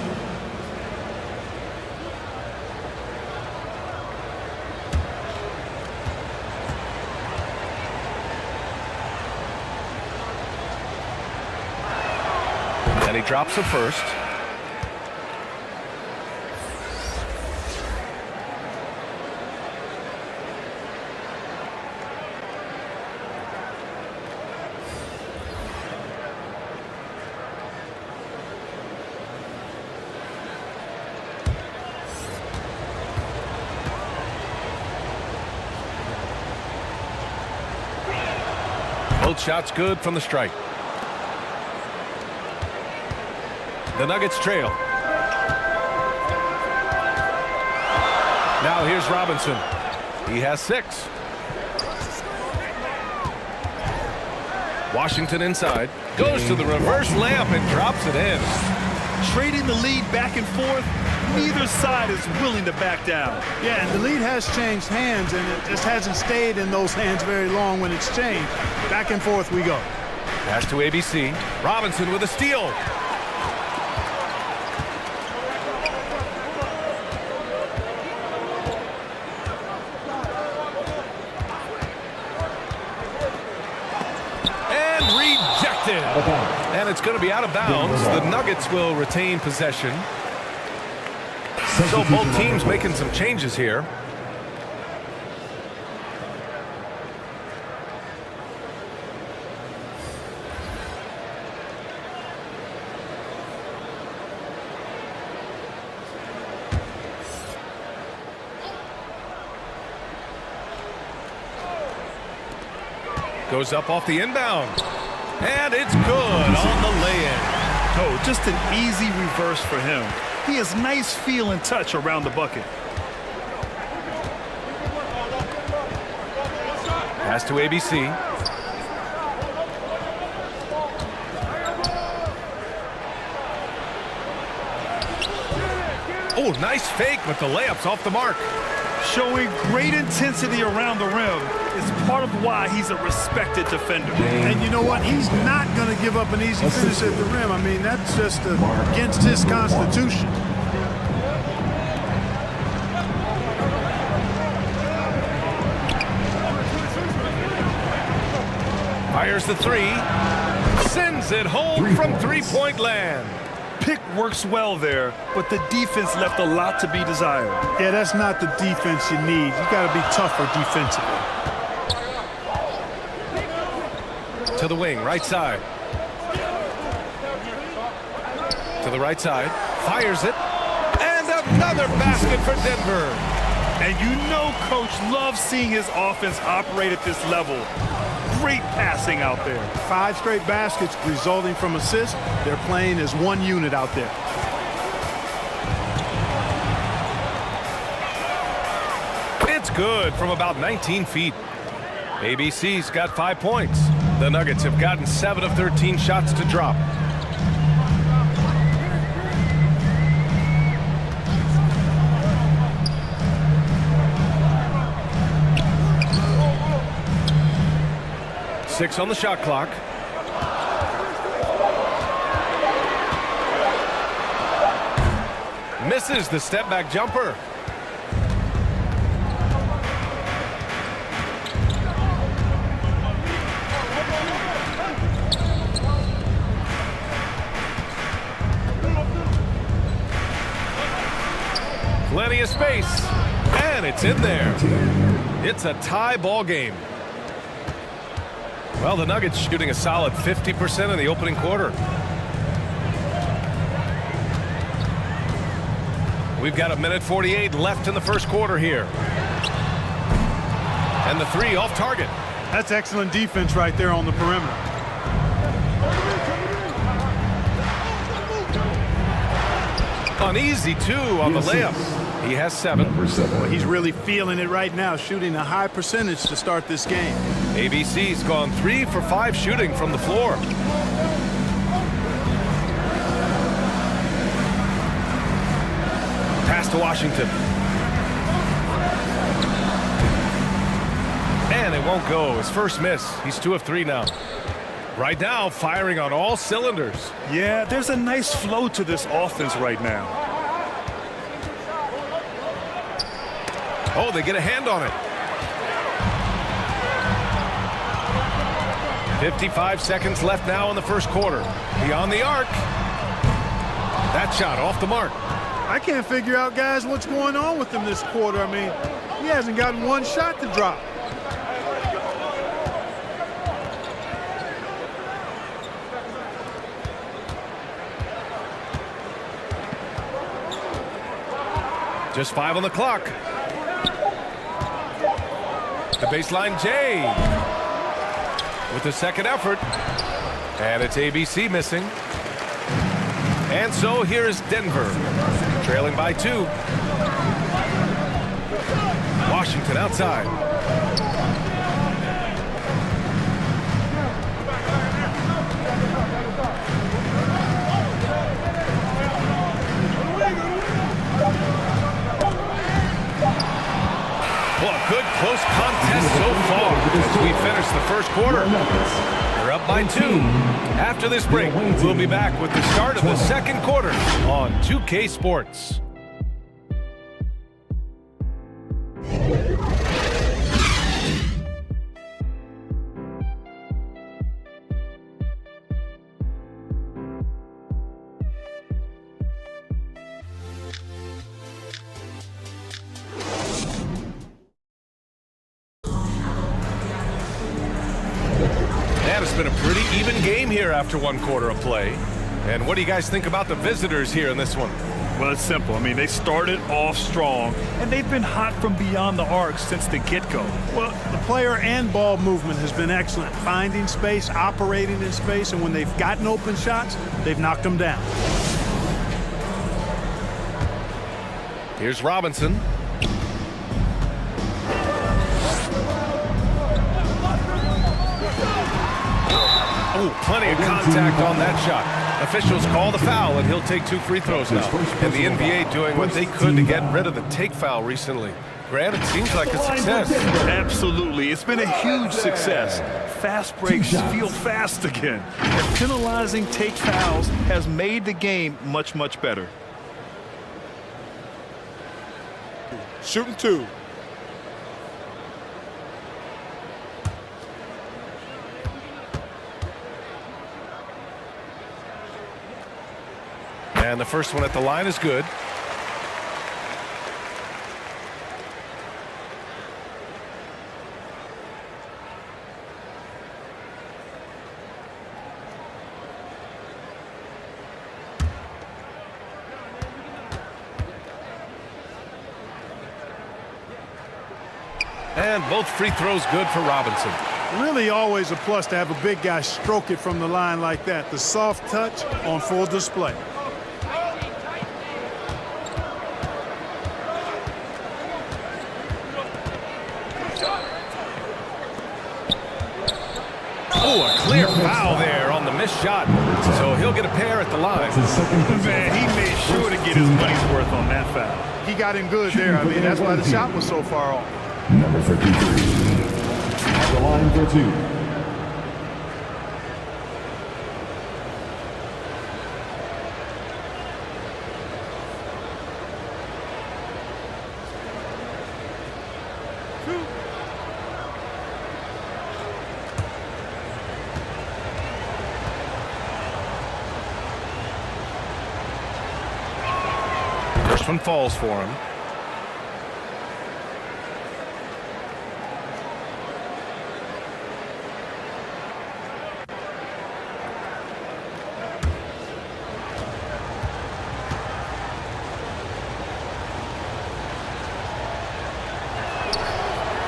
Speaker 1: And he drops the first. Both shots good from the strike. The Nuggets trail. Now here's Robinson. He has 6. Washington inside. Goes to the reverse layup and drops it in.
Speaker 3: Trading the lead back and forth. Neither side is willing to back down.
Speaker 18: Yeah, and the lead has changed hands, and it just hasn't stayed in those hands very long when it's changed. Back and forth we go.
Speaker 1: Pass to ABC. Robinson with a steal. And rejected. And it's going to be out of bounds. The Nuggets will retain possession. So both teams making some changes here. Goes up off the inbound. And it's good on the lay-in.
Speaker 3: Oh, just an easy reverse for him. He has nice feel and touch around the bucket.
Speaker 1: Pass to ABC. Oh, nice fake, but the layup's off the mark.
Speaker 3: Showing great intensity around the rim is part of why he's a respected defender.
Speaker 18: And you know what? He's not going to give up an easy finish at the rim. I mean, that's just against his constitution.
Speaker 1: Fires the 3. Sends it home from three-point land.
Speaker 3: Pick works well there, but the defense left a lot to be desired.
Speaker 18: Yeah, that's not the defense you need. You got to be tougher defensively.
Speaker 1: To the wing, right side. To the right side. Fires it. And another basket for Denver.
Speaker 3: And you know Coach loves seeing his offense operate at this level. Great passing out there.
Speaker 18: 5 straight baskets resulting from assists. They're playing as one unit out there.
Speaker 1: It's good from about 19 feet. ABC's got 5 points. The Nuggets have gotten 7 of 13 shots to drop. Six on the shot clock. Misses the step back jumper. Plenty of space, and it's in there. It's a tie ball game. Well, the Nuggets shooting a solid 50% in the opening quarter. We've got 1:48 left in the first quarter here. And the 3 off target.
Speaker 18: That's excellent defense right there on the perimeter.
Speaker 1: An easy 2 on the layup. He has 7.
Speaker 18: Well, he's really feeling it right now, shooting a high percentage to start this game.
Speaker 1: ABC's gone 3 for 5 shooting from the floor. Pass to Washington. And it won't go. His first miss. He's 2 of 3 now. Right now, firing on all cylinders.
Speaker 3: Yeah, there's a nice flow to this offense right now.
Speaker 1: Oh, they get a hand on it. 55 seconds left now in the first quarter. Beyond the arc. That shot off the mark.
Speaker 18: I can't figure out, guys, what's going on with him this quarter. I mean, he hasn't gotten one shot to drop.
Speaker 1: Just 5 on the clock. The baseline J. with the second effort. And it's ABC missing. And so here is Denver, trailing by 2. Washington outside. Well, a good close contest so far as we finish the first quarter. They're up by 2. After this break, we'll be back with the start of the second quarter on 2K Sports. It's been a pretty even game here after 1 quarter of play. And what do you guys think about the visitors here in this one?
Speaker 3: Well, it's simple. I mean, they started off strong, and they've been hot from beyond the arc since the get-go.
Speaker 18: Well, the player and ball movement has been excellent. Finding space, operating in space, and when they've gotten open shots, they've knocked them down.
Speaker 1: Here's Robinson. Oh, plenty of contact on that shot. Officials call the foul, and he'll take 2 free throws now. And the NBA doing what they could to get rid of the take foul recently. Grant, it seems like a success.
Speaker 3: Absolutely. It's been a huge success. Fast breaks feel fast again. And penalizing take fouls has made the game much, much better.
Speaker 5: Shooting 2.
Speaker 1: And the first one at the line is good. And both free throws good for Robinson.
Speaker 18: Really always a plus to have a big guy stroke it from the line like that. The soft touch on full display.
Speaker 1: Oh, a clear foul there on the missed shot. So he'll get a pair at the line.
Speaker 3: Man, he made sure to get his money's worth on that foul.
Speaker 18: He got in good there. I mean, that's why the shot was so far off.
Speaker 4: Number 53. At the line for 2.
Speaker 1: First one falls for him.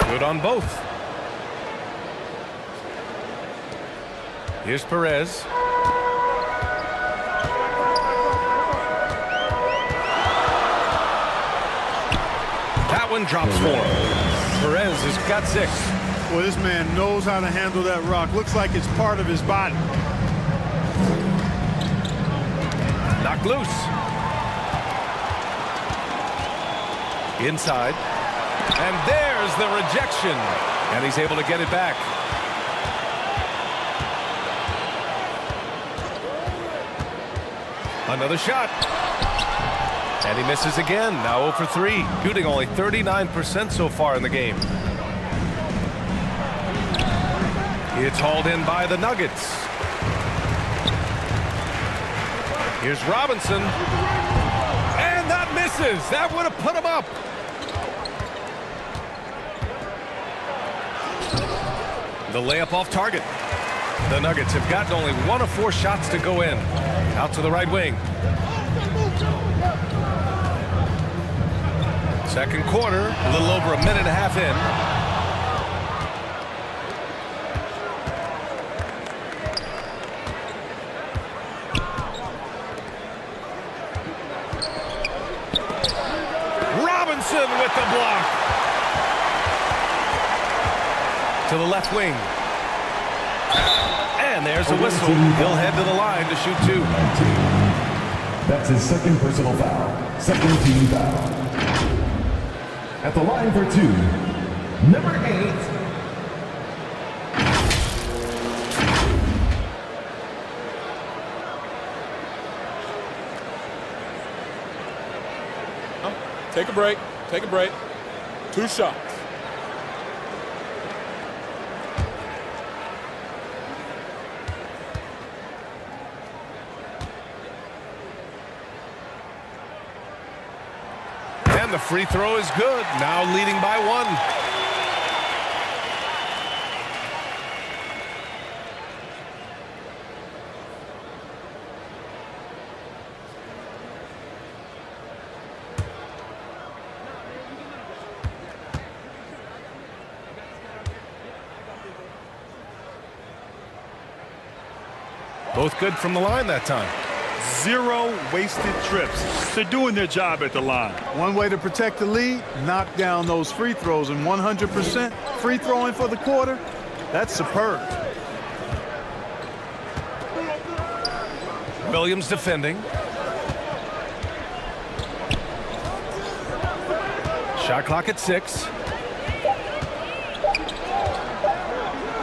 Speaker 1: Good on both. Here's Perez. That one drops for him. Perez has got 6.
Speaker 18: Well, this man knows how to handle that rock. Looks like it's part of his body.
Speaker 1: Knocked loose. Inside. And there's the rejection. And he's able to get it back. Another shot. And he misses again. Now 0 for 3. Shooting only 39% so far in the game. It's hauled in by the Nuggets. Here's Robinson. And that misses. That would have put him up. The layup off target. The Nuggets have gotten only 1 of 4 shots to go in. Out to the right wing. Second quarter, a little over a minute and a half in. to the left wing. And there's a whistle. He'll head to the line to shoot 2.
Speaker 4: That's his second personal foul. Second team foul. At the line for 2, number 8.
Speaker 5: Take a break. Take a break. 2 shots.
Speaker 1: And the free throw is good. Now leading by 1. Both good from the line that time.
Speaker 3: 0 wasted trips. They're doing their job at the line.
Speaker 18: One way to protect the lead, knock down those free throws, and 100% free throwing for the quarter, that's superb.
Speaker 1: Williams defending. Shot clock at 6.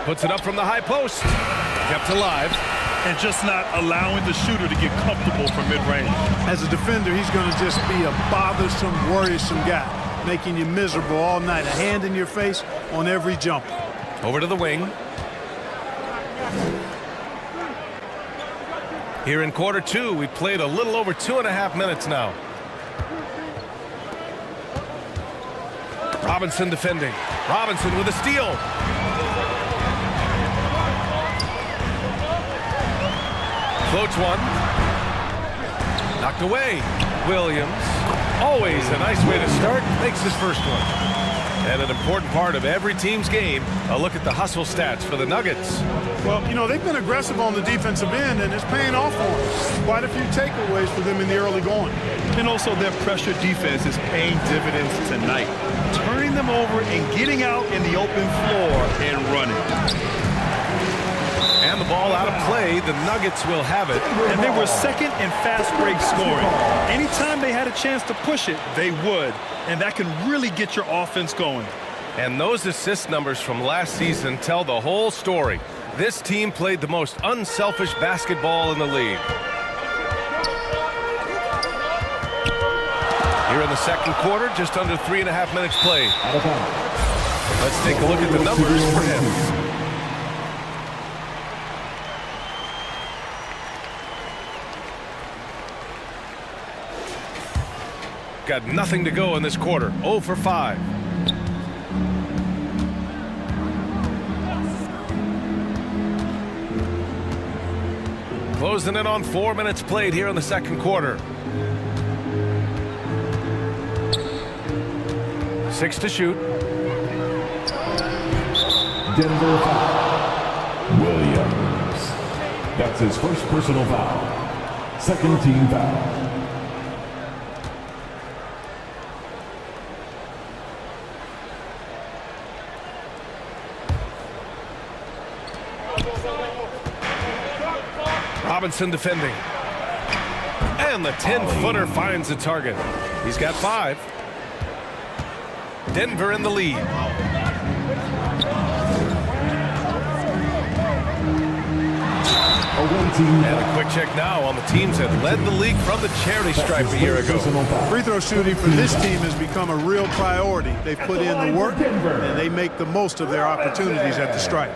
Speaker 1: Puts it up from the high post. Kept alive.
Speaker 3: And just not allowing the shooter to get comfortable from mid-range.
Speaker 18: As a defender, he's going to just be a bothersome, worrisome guy, making you miserable all night. A hand in your face on every jumper.
Speaker 1: Over to the wing. Here in quarter 2, we played a little over 2.5 minutes now. Robinson defending. Robinson with a steal. Floats one. Knocked away. Williams. Always a nice way to start. Makes his first one. And an important part of every team's game, a look at the hustle stats for the Nuggets.
Speaker 18: Well, you know, they've been aggressive on the defensive end, and it's paying off for them. Quite a few takeaways for them in the early going.
Speaker 3: And also their pressure defense is paying dividends tonight. Turning them over and getting out in the open floor and running.
Speaker 1: And the ball out of play. The Nuggets will have it.
Speaker 3: And they were second in fast break scoring. Anytime they had a chance to push it, they would. And that can really get your offense going.
Speaker 1: And those assist numbers from last season tell the whole story. This team played the most unselfish basketball in the league. Here in the second quarter, just under 3.5 minutes played. Let's take a look at the numbers for him. Got nothing to go in this quarter. 0 for 5. Closing in on 4 minutes played here in the second quarter. 6 to shoot.
Speaker 4: Denver foul. Williams. That's his first personal foul. Second team foul.
Speaker 1: Robinson defending. And the 10-footer finds the target. He's got 5. Denver in the lead. And a quick check now on the teams that led the league from the charity stripe a year ago.
Speaker 18: Free throw shooting for this team has become a real priority. They've put in the work, and they make the most of their opportunities at the stripe.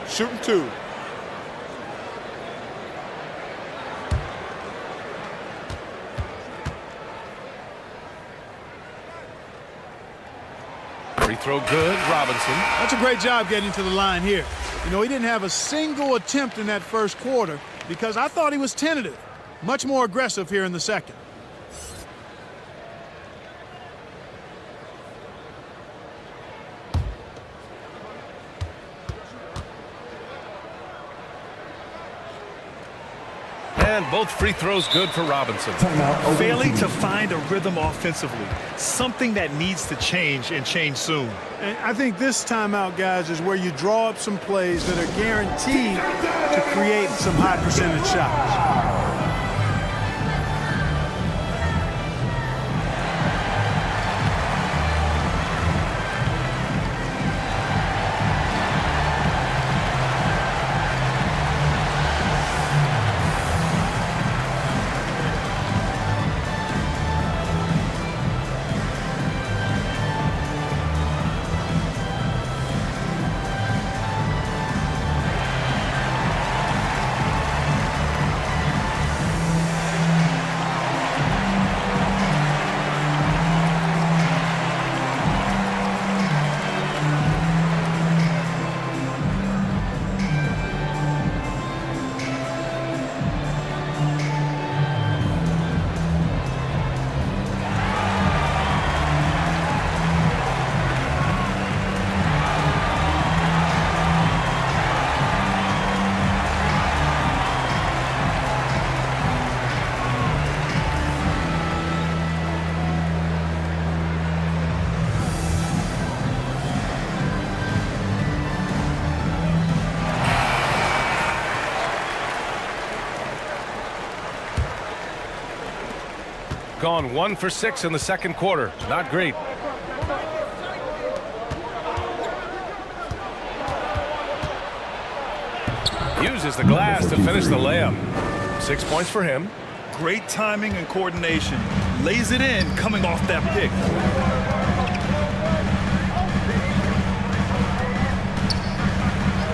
Speaker 5: Shooting 2.
Speaker 1: Free throw good, Robinson.
Speaker 18: That's a great job getting to the line here. You know, he didn't have a single attempt in that first quarter because I thought he was tentative. Much more aggressive here in the second.
Speaker 1: And both free throws good for Robinson.
Speaker 3: Failing to find a rhythm offensively. Something that needs to change and change soon.
Speaker 18: And I think this timeout, guys, is where you draw up some plays that are guaranteed to create some high percentage shots.
Speaker 1: Gone 1 for 6 in the second quarter. Not great. Uses the glass to finish the layup. 6 points for him.
Speaker 3: Great timing and coordination. Lays it in coming off that pick.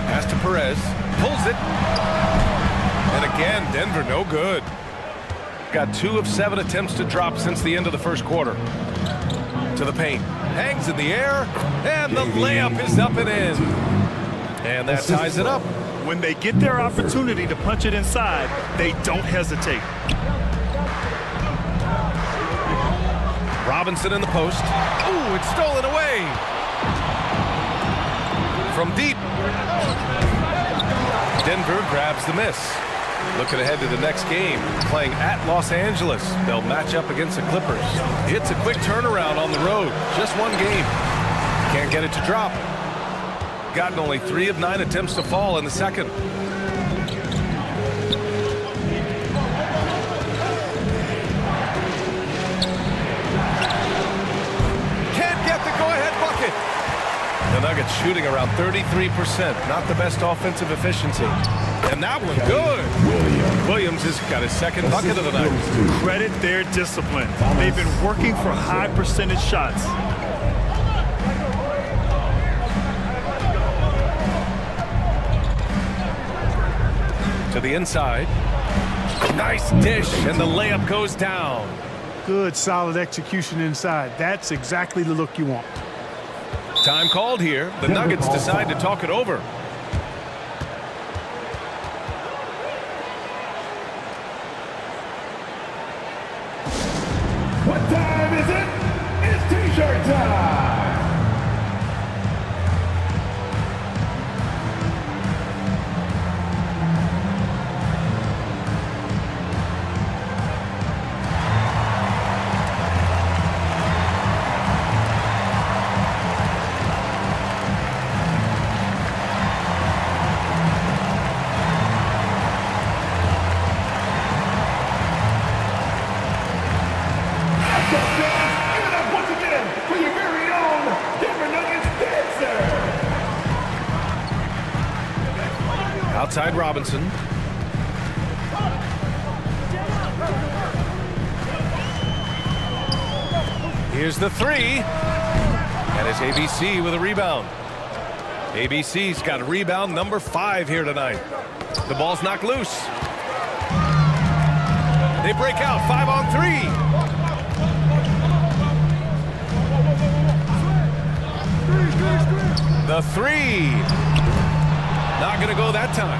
Speaker 1: Pass to Perez. Pulls it. And again, Denver no good. Got 2 of 7 attempts to drop since the end of the first quarter. To the paint. Hangs in the air. And the layup is up and in. And that ties it up.
Speaker 3: When they get their opportunity to punch it inside, they don't hesitate.
Speaker 1: Robinson in the post. Ooh, it's stolen away. From deep. Denver grabs the miss. Looking ahead to the next game, playing at Los Angeles. They'll match up against the Clippers. It's a quick turnaround on the road. Just one game. Can't get it to drop. Gotten only 3 of 9 attempts to fall in the second. Can't get the go-ahead bucket. The Nuggets shooting around 33%. Not the best offensive efficiency. And that one good. Williams has got his second bucket of the night.
Speaker 3: Credit their discipline. They've been working for high percentage shots.
Speaker 1: To the inside. Nice dish, and the layup goes down.
Speaker 18: Good, solid execution inside. That's exactly the look you want.
Speaker 1: Time called here. The Nuggets decide to talk it over.
Speaker 4: What time is it? It's T-shirt time!
Speaker 1: Outside Robinson. Here's the 3. And it's ABC with a rebound. ABC's got a rebound number 5 here tonight. The ball's knocked loose. They break out 5 on 3. The 3. Not going to go that time.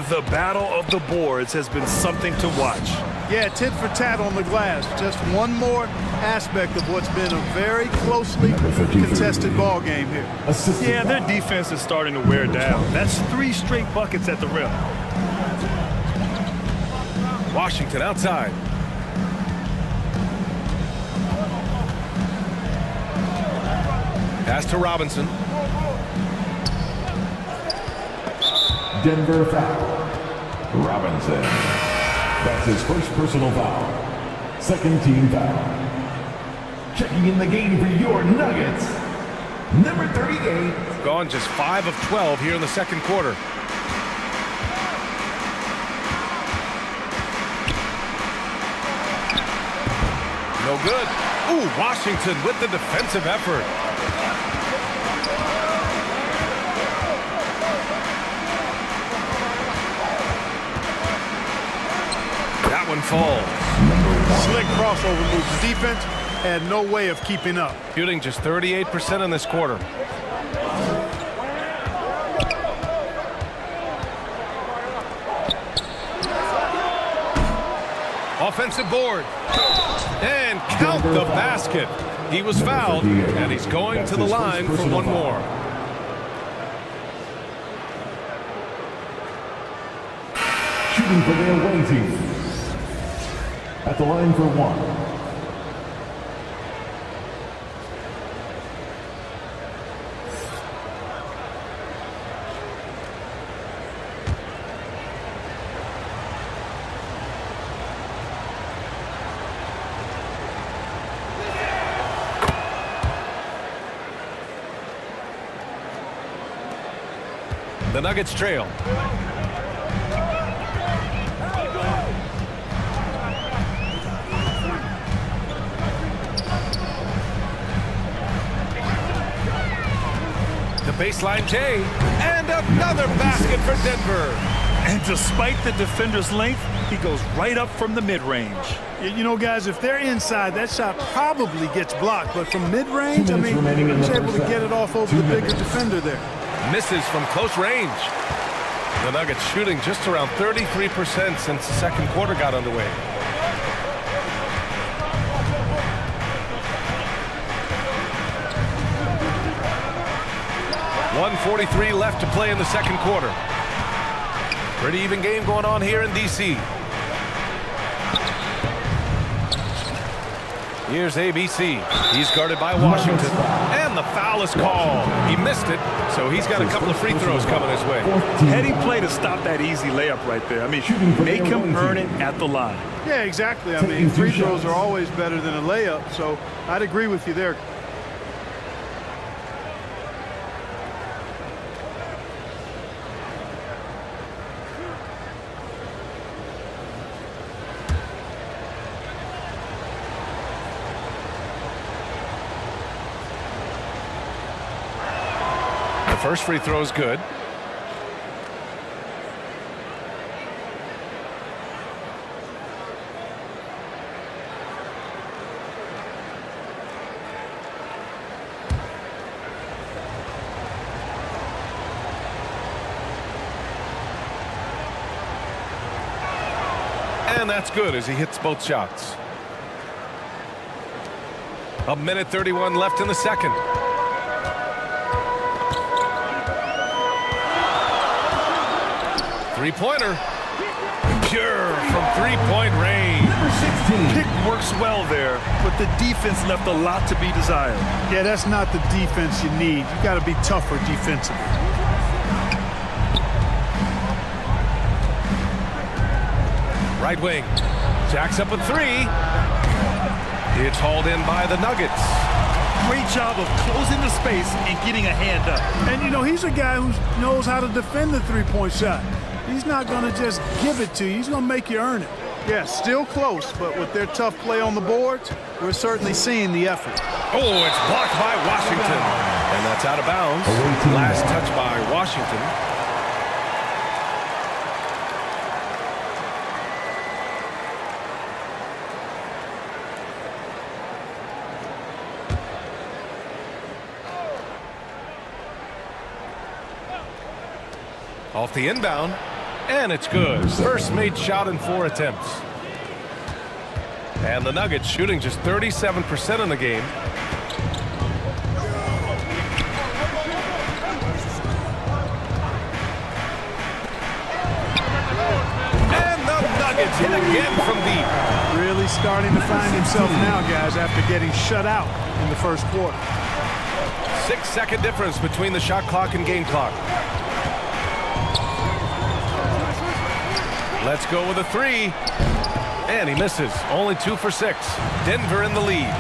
Speaker 3: The battle of the boards has been something to watch.
Speaker 18: Yeah, tit for tat on the glass. Just one more aspect of what's been a very closely contested ball game here.
Speaker 3: Yeah, their defense is starting to wear down. That's 3 straight buckets at the rim.
Speaker 1: Washington outside. Pass to Robinson.
Speaker 4: Denver foul. Robinson. That's his first personal foul. Second team foul. Checking in the game for your Nuggets, number 38.
Speaker 1: Gone just 5 of 12 here in the second quarter. No good. Ooh, Washington with the defensive effort. That one falls.
Speaker 18: Slick crossover move. The defense had no way of keeping up.
Speaker 1: Shooting just 38% in this quarter. Offensive board. And count the basket. He was fouled, and he's going to the line for one more.
Speaker 4: Shooting for the away team. At the line for one.
Speaker 1: The Nuggets trail. The baseline J, and another basket for Denver.
Speaker 3: And despite the defender's length, he goes right up from the mid-range.
Speaker 18: You know, guys, if they're inside, that shot probably gets blocked. But from mid-range, I mean, he's able to get it off over the bigger defender there.
Speaker 1: Misses from close range. The Nuggets shooting just around 33% since the second quarter got underway. .143 left to play in the second quarter. Pretty even game going on here in D.C. Here's ABC. He's guarded by Washington. And the foul is called. He missed it, so he's got a couple of free throws coming his way.
Speaker 3: Heady play to stop that easy layup right there. I mean, make him earn it at the line.
Speaker 18: Yeah, exactly. I mean, free throws are always better than a layup, so I'd agree with you there.
Speaker 1: First free throw is good. And that's good as he hits both shots. A minute 31 left in the second. Three-pointer. Pure from three-point range.
Speaker 3: Pick works well there, but the defense left a lot to be desired.
Speaker 18: Yeah, that's not the defense you need. You got to be tougher defensively.
Speaker 1: Right wing. Jacks up a three. It's hauled in by the Nuggets.
Speaker 3: Great job of closing the space and getting a hand up.
Speaker 18: And, you know, he's a guy who knows how to defend the three-point shot. He's not going to just give it to you. He's going to make you earn it. Yeah, still close, but with their tough play on the boards, we're certainly seeing the effort.
Speaker 1: Oh, it's blocked by Washington. And that's out of bounds. Last touch by Washington. Off the inbound, and it's good. First made shot in 4 attempts. And the Nuggets shooting just 37% in the game. And the Nuggets It's hit again from deep.
Speaker 18: Really starting to find himself now, guys, after getting shut out in the first quarter.
Speaker 1: 6-second difference between the shot clock and game clock. Let's go with a three. And he misses. Only 2 for 6. Denver in the lead.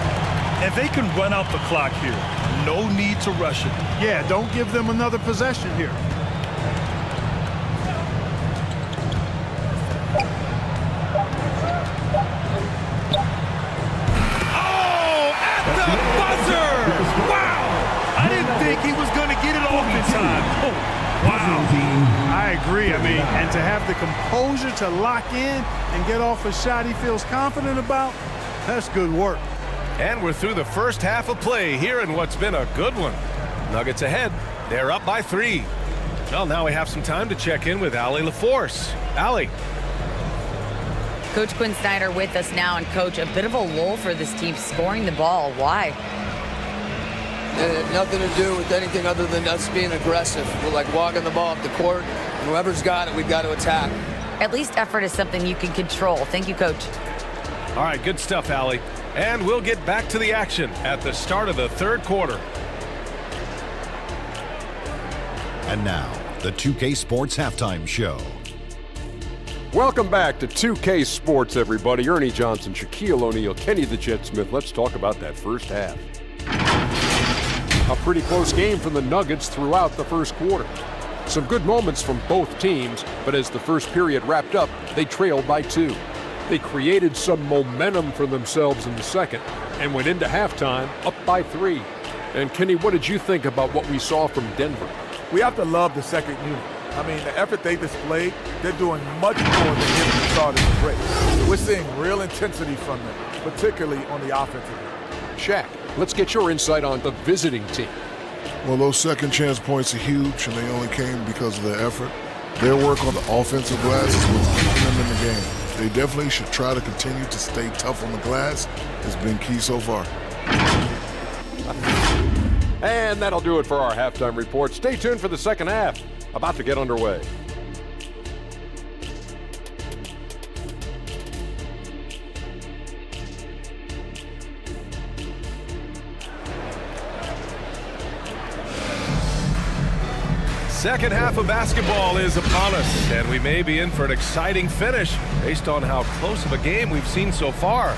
Speaker 3: And they can run out the clock here. No need to rush it.
Speaker 18: Yeah, don't give them another possession here.
Speaker 3: Oh, at the buzzer! Wow! I didn't think he was going to get it off in time. Oh, wow.
Speaker 18: I agree. I mean, and to have the composure to lock in and get off a shot he feels confident about, that's good work.
Speaker 1: And we're through the first half of play here in what's been a good one. Nuggets ahead. They're up by 3. Well, now we have some time to check in with Allie LaForce. Allie.
Speaker 6: Coach Quinn Snyder with us now. And, Coach, a bit of a lull for this team scoring the ball. Why?
Speaker 19: Nothing to do with anything other than us being aggressive. We're like walking the ball up the court, and whoever's got it, we've got to attack.
Speaker 6: At least effort is something you can control. Thank you, Coach.
Speaker 1: All right, good stuff, Allie. And we'll get back to the action at the start of the third quarter.
Speaker 7: And now, the 2K Sports Halftime Show.
Speaker 8: Welcome back to 2K Sports, everybody. Ernie Johnson, Shaquille O'Neal, Kenny the Jet Smith. Let's talk about that first half. A pretty close game from the Nuggets throughout the first quarter. Some good moments from both teams, but as the first period wrapped up, they trailed by 2. They created some momentum for themselves in the second and went into halftime up by 3. And Kenny, what did you think about what we saw from Denver?
Speaker 9: We have to love the second unit. I mean, the effort they displayed, they're doing much more than getting the start of the break. We're seeing real intensity from them, particularly on the offensive end.
Speaker 8: Shaq, let's get your insight on the visiting team.
Speaker 10: Well, those second chance points are huge, and they only came because of their effort. Their work on the offensive glass is what's keeping them in the game. They definitely should try to continue to stay tough on the glass. It's been key so far.
Speaker 8: And that'll do it for our halftime report. Stay tuned for the second half. About to get underway.
Speaker 1: Second half of basketball is upon us, and we may be in for an exciting finish based on how close of a game we've seen so far.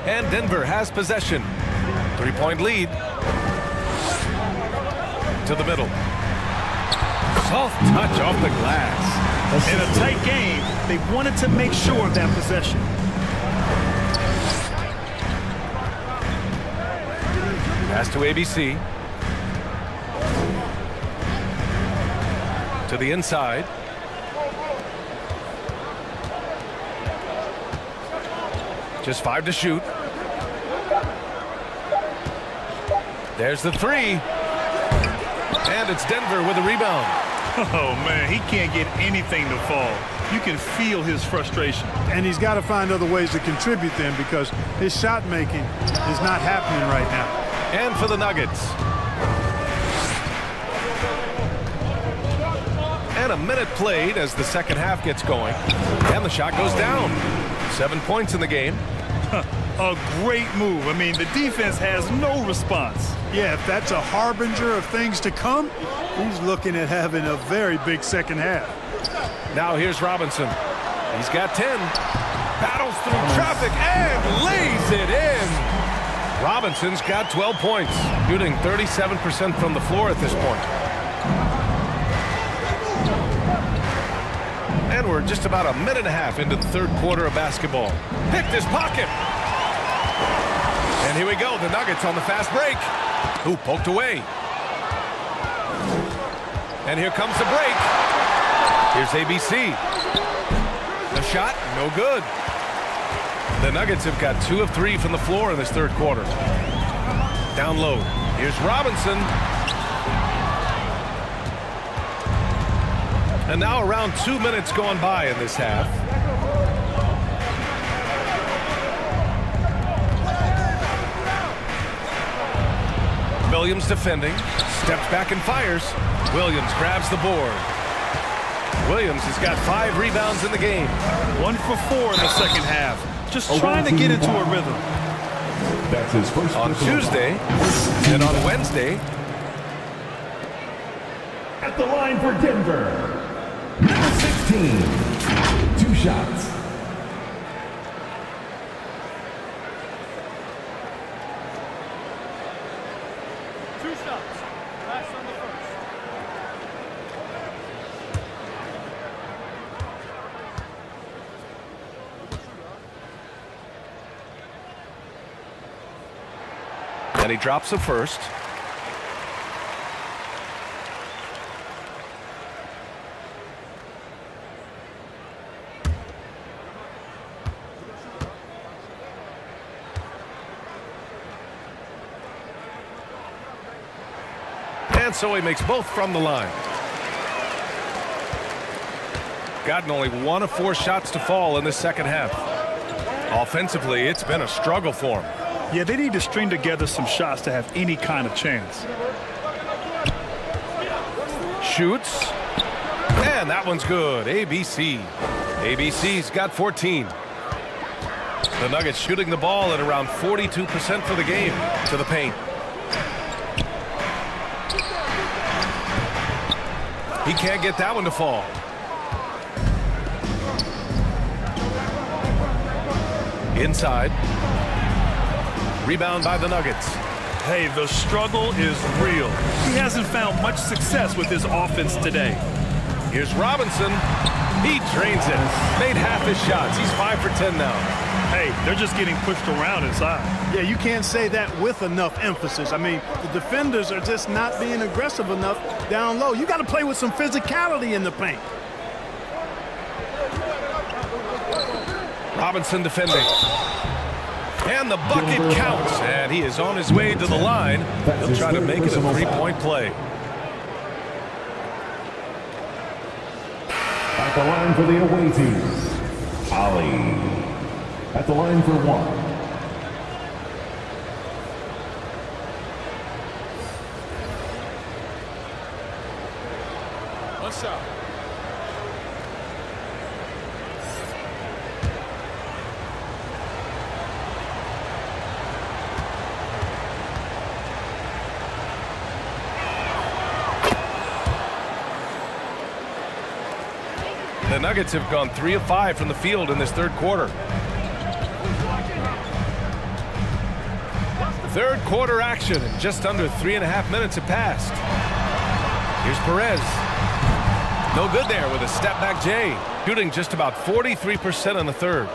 Speaker 1: And Denver has possession. 3-point lead. To the middle. Soft touch off the glass.
Speaker 3: In a tight game, they wanted to make sure of that possession.
Speaker 1: Pass to ABC. To the inside. Just 5 to shoot. There's the 3. And it's Denver with a rebound.
Speaker 3: Oh, man, he can't get anything to fall. You can feel his frustration.
Speaker 18: And he's got to find other ways to contribute then, because his shot making is not happening right now.
Speaker 1: And for the Nuggets. And a minute played as the second half gets going. And the shot goes down. 7 points in the game.
Speaker 3: A great move. I mean, the defense has no response.
Speaker 18: Yeah, if that's a harbinger of things to come, he's looking at having a very big second half.
Speaker 1: Now here's Robinson. He's got 10. Battles through traffic and lays it in. Robinson's got 12 points, shooting 37% from the floor at this point. And we're just about a minute and a half into the third quarter of basketball. Picked his pocket. And here we go, the Nuggets on the fast break. Ooh, poked away. And here comes the break. Here's ABC. The shot, no good. The Nuggets have got 2 of 3 from the floor in this third quarter. Down low. Here's Robinson. And now around 2 minutes gone by in this half. Williams defending, steps back and fires. Williams grabs the board. Williams has got 5 rebounds in the game.
Speaker 3: 1 for 4 in the second half. Just trying to get into a rhythm.
Speaker 4: That's his first
Speaker 1: on Tuesday and on Wednesday.
Speaker 4: At the line for Denver, number 16, 2 shots.
Speaker 18: Last on the first.
Speaker 1: And he drops the first. And so he makes both from the line. Gotten only 1 of 4 shots to fall in the second half. Offensively, it's been a struggle for him.
Speaker 3: Yeah, they need to string together some shots to have any kind of chance.
Speaker 1: Shoots. And that one's good. ABC. ABC's got 14. The Nuggets shooting the ball at around 42% for the game to the paint. He can't get that one to fall. Inside. Rebound by the Nuggets.
Speaker 3: Hey, the struggle is real. He hasn't found much success with his offense today.
Speaker 1: Here's Robinson. He drains it. Made half his shots. He's 5 for 10 now.
Speaker 3: Hey, they're just getting pushed around inside.
Speaker 18: Yeah, you can't say that with enough emphasis. I mean, the defenders are just not being aggressive enough down low. You got to play with some physicality in the paint.
Speaker 1: Robinson defending. And the bucket counts. And he is on his way to the line. He'll try to make it a 3-point play.
Speaker 4: At the line for the away team, Ali. At the line for 1.
Speaker 5: One shot.
Speaker 1: The Nuggets have gone 3 of 5 from the field in this third quarter. Third quarter action, and just under 3.5 minutes have passed. Here's Perez. No good there with a step back J. Shooting just about 43% in the third.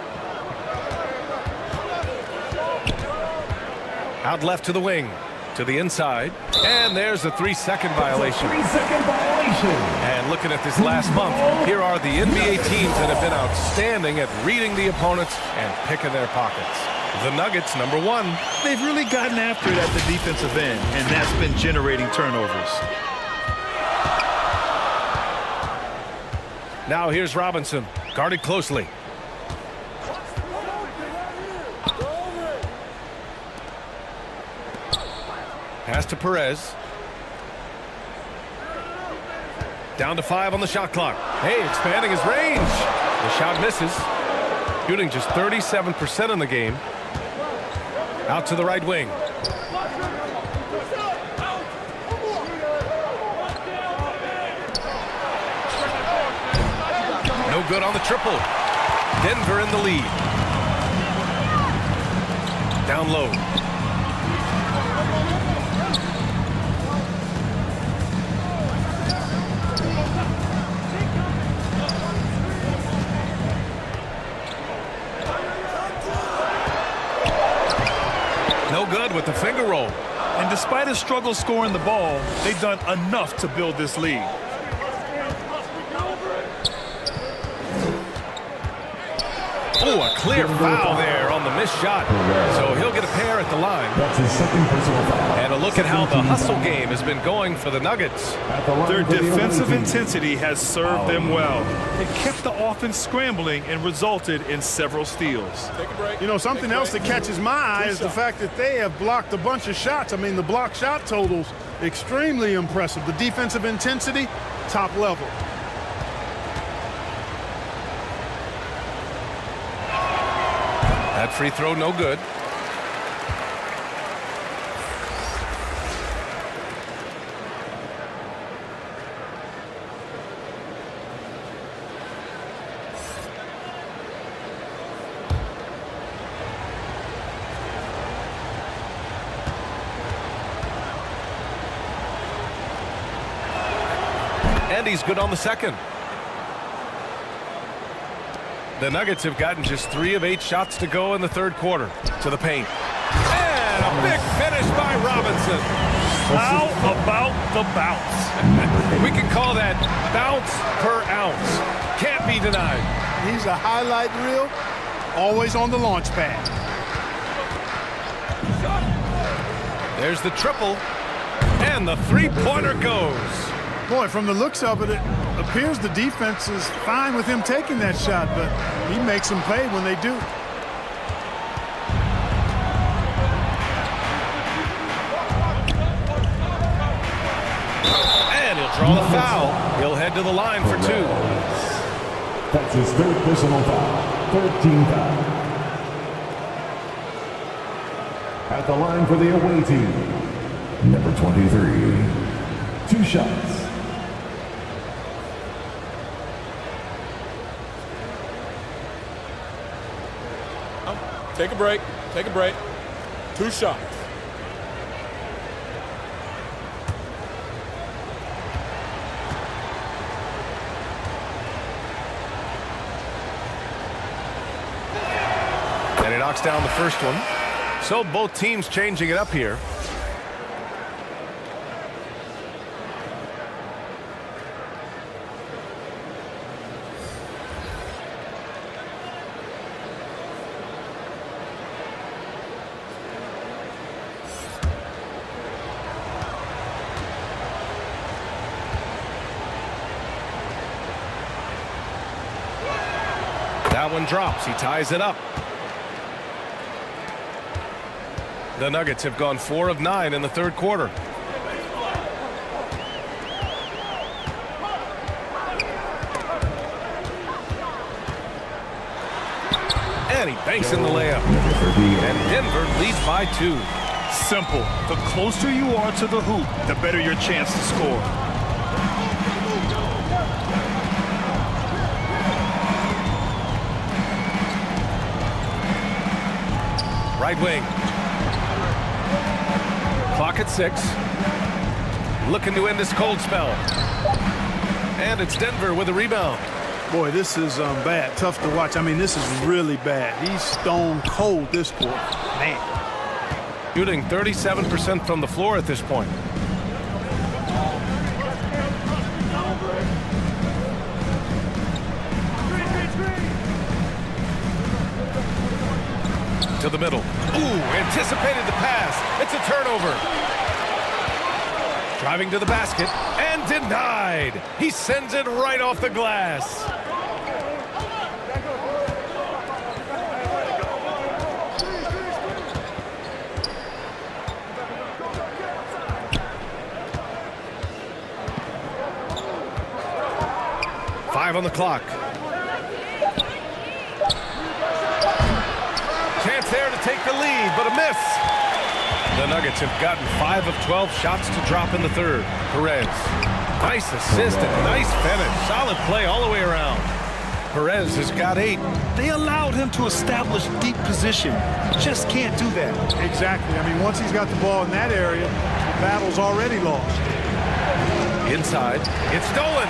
Speaker 1: Out left to the wing. To the inside. And there's a 3-second violation.
Speaker 4: 3-second violation.
Speaker 1: And looking at this last month, here are the NBA teams that have been outstanding at reading the opponents and picking their pockets. The Nuggets, number 1.
Speaker 3: They've really gotten after it at the defensive end, and that's been generating turnovers.
Speaker 1: Now here's Robinson, guarded closely. Pass to Perez. Down to 5 on the shot clock. Hey, expanding his range. The shot misses. Shooting just 37% in the game. Out to the right wing. No good on the triple. Denver in the lead. Down low. No good with the finger roll.
Speaker 3: And despite his struggle scoring the ball, they've done enough to build this lead.
Speaker 1: Oh, a clear foul there on the missed shot, so he'll get a pair at the line.
Speaker 4: That's his second personal foul.
Speaker 1: And a look at how the hustle game has been going for the Nuggets.
Speaker 3: Their defensive intensity has served them well. It kept the offense scrambling and resulted in several steals.
Speaker 18: You know, something else that catches my eye is the fact that they have blocked a bunch of shots. I mean, the block shot totals, extremely impressive. The defensive intensity, top level.
Speaker 1: That free throw, no good. And he's good on the second. The Nuggets have gotten just 3 of 8 shots to go in the third quarter. To the paint. And a big finish by Robinson.
Speaker 3: How about the bounce?
Speaker 1: We can call that bounce per ounce. Can't be denied.
Speaker 18: He's a highlight reel, always on the launch pad.
Speaker 1: There's the triple. And the three-pointer goes.
Speaker 18: Boy, from the looks of it, it appears the defense is fine with him taking that shot, but he makes them pay when they do.
Speaker 1: And he'll draw the foul. He'll head to the line for 2.
Speaker 4: That's his third personal foul. 13 foul. At the line for the away team, number 23. 2 shots.
Speaker 5: Take a break. Take a break. 2 shots.
Speaker 1: And he knocks down the first one. So both teams changing it up here. That one drops. He ties it up. The Nuggets have gone 4 of 9 in the third quarter. And he banks in the layup. And Denver leads by 2.
Speaker 3: Simple. The closer you are to the hoop, the better your chance to score.
Speaker 1: Right wing. Clock at 6. Looking to end this cold spell. And it's Denver with a rebound.
Speaker 18: Boy, this is bad. Tough to watch. I mean, this is really bad. He's stone cold this quarter. Man.
Speaker 1: Shooting 37% from the floor at this point. To the middle. Ooh, anticipated the pass. It's a turnover. Driving to the basket and denied. He sends it right off the glass. Five on the clock. Chance there to take the lead, but a miss. The Nuggets have gotten 5 of 12 shots to drop in the third. Perez. Nice assist and nice finish. Solid play all the way around. Perez has got 8.
Speaker 3: They allowed him to establish deep position. Just can't do that.
Speaker 18: Exactly. I mean, once he's got the ball in that area, the battle's already lost.
Speaker 1: Inside. It's stolen.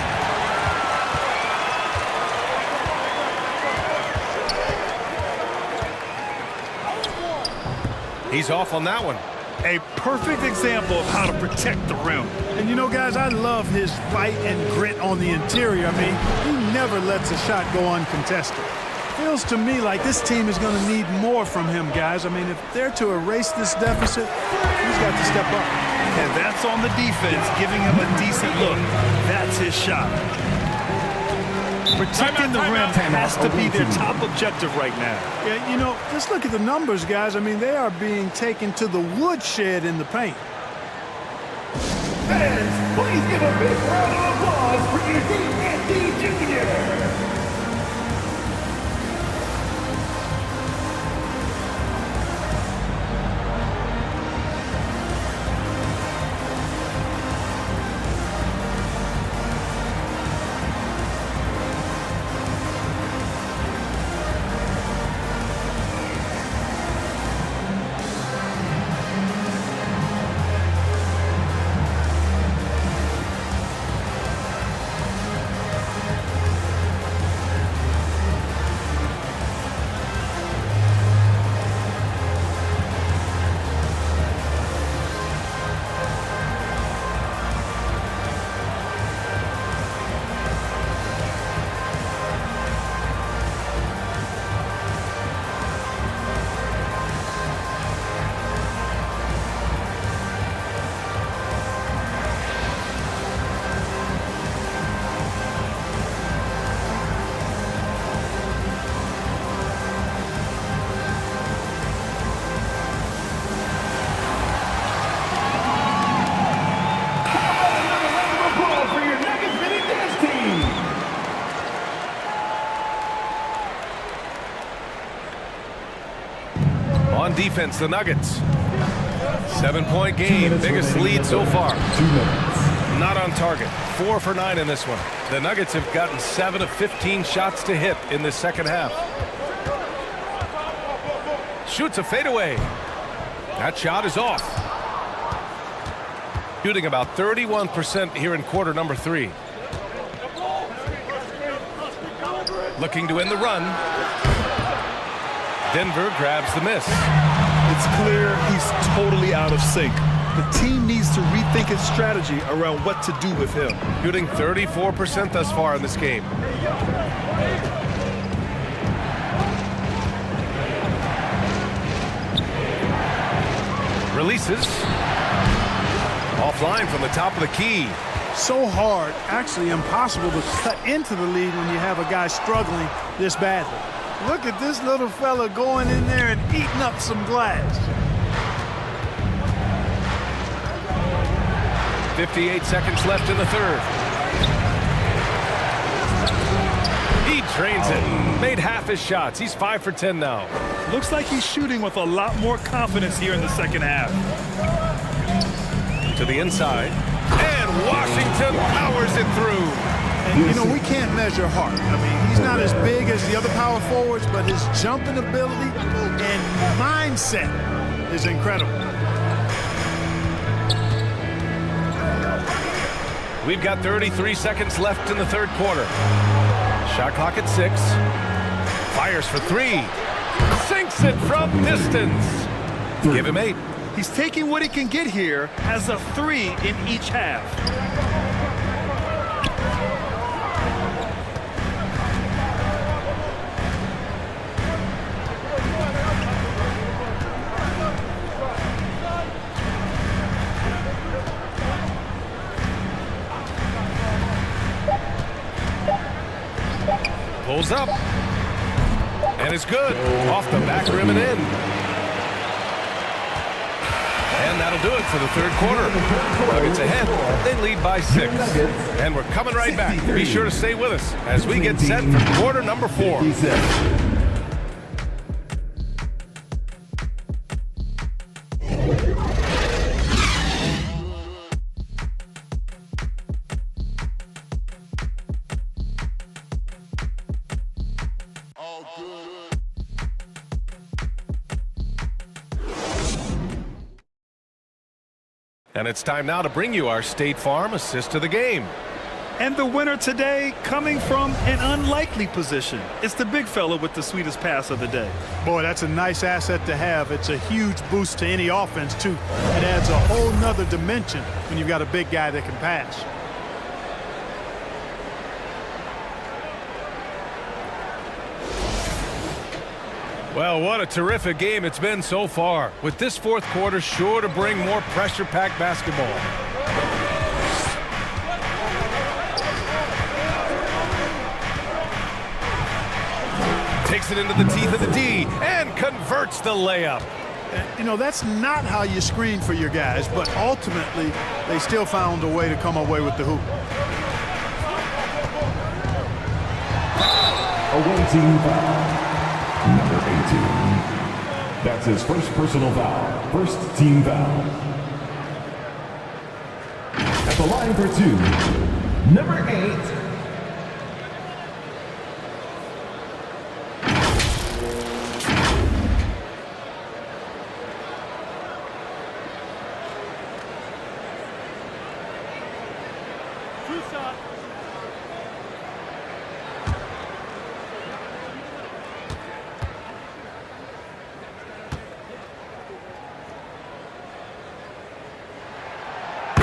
Speaker 1: He's off on that one.
Speaker 3: A perfect example of how to protect the rim.
Speaker 18: And you know, guys, I love his fight and grit on the interior. I mean, he never lets a shot go uncontested. feels to me like this team is going to need more from him, guys. I mean, if they're to erase this deficit, he's got to step up.
Speaker 3: And that's on the defense, giving him a decent look. That's his shot. Protecting the rim has to be their top objective right now.
Speaker 18: Yeah, you know, just look at the numbers, guys. I mean, they are being taken to the woodshed in the paint.
Speaker 4: Fans, please give a big round of applause for your TNT Junior.
Speaker 1: On defense, the Nuggets. 7-point game, biggest lead so far. Not on target. 4 for 9 in this one. The Nuggets have gotten 7 of 15 shots to hit in the second half. Shoots a fadeaway. That shot is off. Shooting about 31% here in quarter number 3. Looking to end the run. Denver grabs the miss.
Speaker 3: It's clear he's totally out of sync. The team needs to rethink its strategy around what to do with him.
Speaker 1: Shooting 34% thus far in this game. Releases. Offline from the top of the key.
Speaker 18: So hard, actually impossible to cut into the lead when you have a guy struggling this badly. Look at this little fella going in there and eating up some glass.
Speaker 1: 58 seconds left in the third. He drains it. Made half his shots. He's 5 for 10 now.
Speaker 3: Looks like he's shooting with a lot more confidence here in the second half.
Speaker 1: To the inside. And Washington powers it through.
Speaker 18: And, you know, we can't measure heart. I mean, he's not as big as the other power forwards, but his jumping ability and mindset is incredible.
Speaker 1: We've got 33 seconds left in the third quarter. Shot clock at 6. Fires for 3. Sinks it from distance. Give him 8.
Speaker 3: He's taking what he can get here as a 3 in each half.
Speaker 1: Pulls up. And it's good. Off the back rim and in. And that'll do it for the third quarter. Nuggets ahead. They lead by 6. And we're coming right back. Be sure to stay with us as we get set for quarter number 4. And it's time now to bring you our State Farm assist of the game.
Speaker 3: And the winner today coming from an unlikely position. It's the big fella with the sweetest pass of the day.
Speaker 18: Boy, that's a nice asset to have. It's a huge boost to any offense, too. It adds a whole nother dimension when you've got a big guy that can pass.
Speaker 1: Well, what a terrific game it's been so far, with this fourth quarter sure to bring more pressure-packed basketball. Takes it into the teeth of the D and converts the layup.
Speaker 18: You know, that's not how you screen for your guys, but ultimately they still found a way to come away with the hoop.
Speaker 4: Away team foul. Number 18. That's his first personal foul. First team foul. At the line for 2, number 8.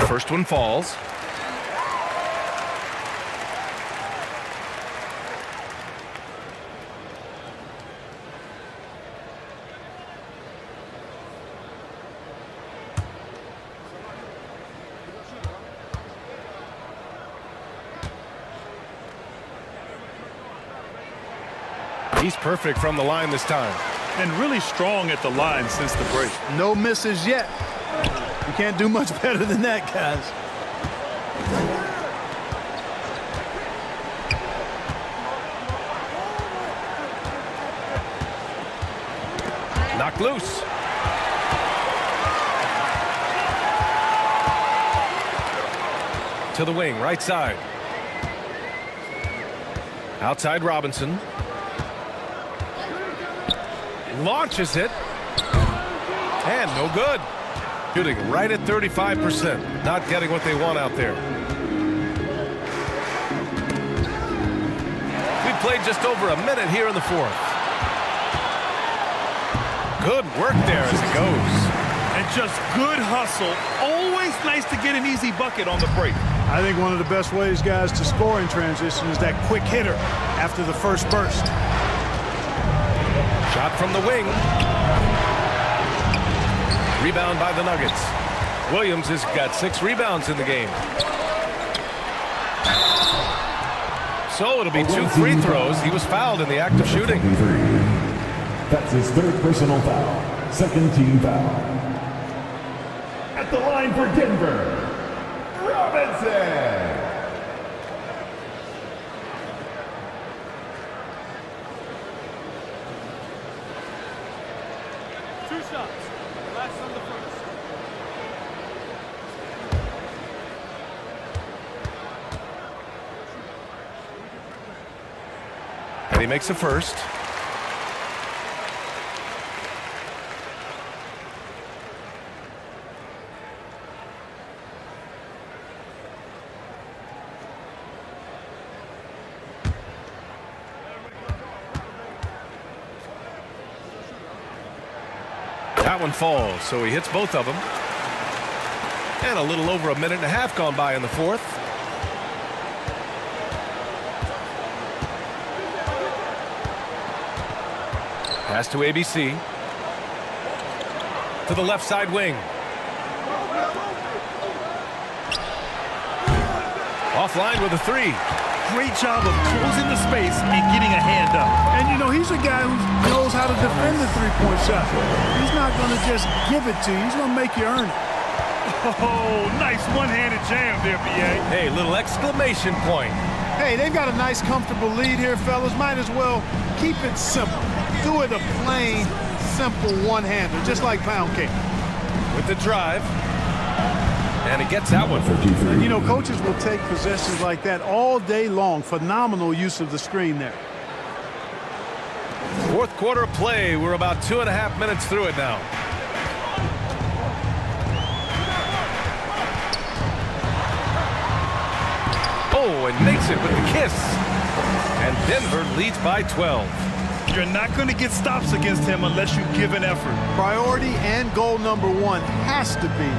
Speaker 1: First one falls. He's perfect from the line this time.
Speaker 3: And really strong at the line since the break.
Speaker 18: No misses yet. You can't do much better than that, guys.
Speaker 1: Knocked loose. To the wing, right side. Outside Robinson. Launches it. And no good. Shooting right at 35%. Not getting what they want out there. We've played just over a minute here in the fourth. Good work there as it goes.
Speaker 3: And just good hustle. Always nice to get an easy bucket on the break.
Speaker 18: I think one of the best ways, guys, to score in transition is that quick hitter after the first burst.
Speaker 1: Shot from the wing. Rebound by the Nuggets. Williams has got 6 rebounds in the game. So it'll be 2 free throws. He was fouled in the act of shooting.
Speaker 4: That's his third personal foul. Second team foul. At the line for Denver, Robinson.
Speaker 1: And he makes a first. That one falls, so he hits both of them. And a little over a minute and a half gone by in the fourth. Pass to ABC. To the left side wing. Offline with a 3.
Speaker 3: Great job of closing the space and getting a hand up.
Speaker 18: And, you know, he's a guy who knows how to defend the three-point shot. He's not going to just give it to you. He's going to make you earn it.
Speaker 3: Oh, nice one-handed jam there, BA.
Speaker 1: Hey, little exclamation point.
Speaker 18: Hey, they've got a nice, comfortable lead here, fellas. Might as well keep it simple. Do it a plain, simple one-hander, just like pound cake.
Speaker 1: With the drive. And he gets that one.
Speaker 18: And, you know, coaches will take possessions like that all day long. Phenomenal use of the screen there.
Speaker 1: Fourth quarter of play. We're about 2.5 minutes through it now. Oh, and makes it with the kiss. And Denver leads by 12.
Speaker 3: You're not going to get stops against him unless you give an effort.
Speaker 18: Priority and goal number 1 has to be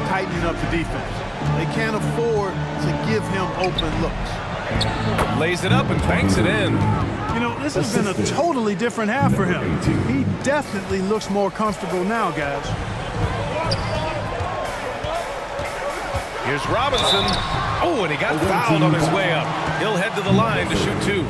Speaker 18: tightening up the defense. They can't afford to give him open looks.
Speaker 1: Lays it up and banks it in.
Speaker 18: You know, this has been a totally different half for him. He definitely looks more comfortable now, guys.
Speaker 1: Here's Robinson. Oh, and he got fouled on his way up. He'll head to the line to shoot 2.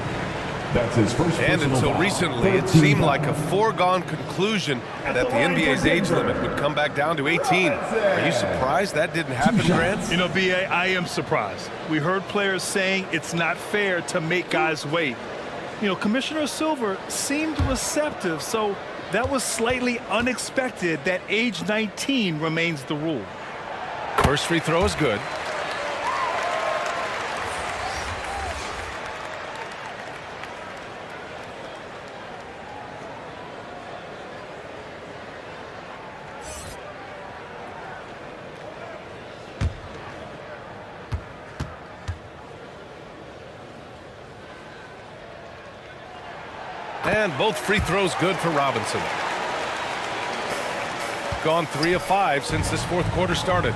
Speaker 4: That's his first.
Speaker 1: And until recently, it seemed like a foregone conclusion that the NBA's age limit would come back down to 18. Are you surprised that didn't happen, Grant?
Speaker 3: You know, B.A., I am surprised. We heard players saying it's not fair to make guys wait. You know, Commissioner Silver seemed receptive, so that was slightly unexpected that age 19 remains the rule.
Speaker 1: First free throw is good. And both free throws good for Robinson. Gone 3 of 5 since this fourth quarter started.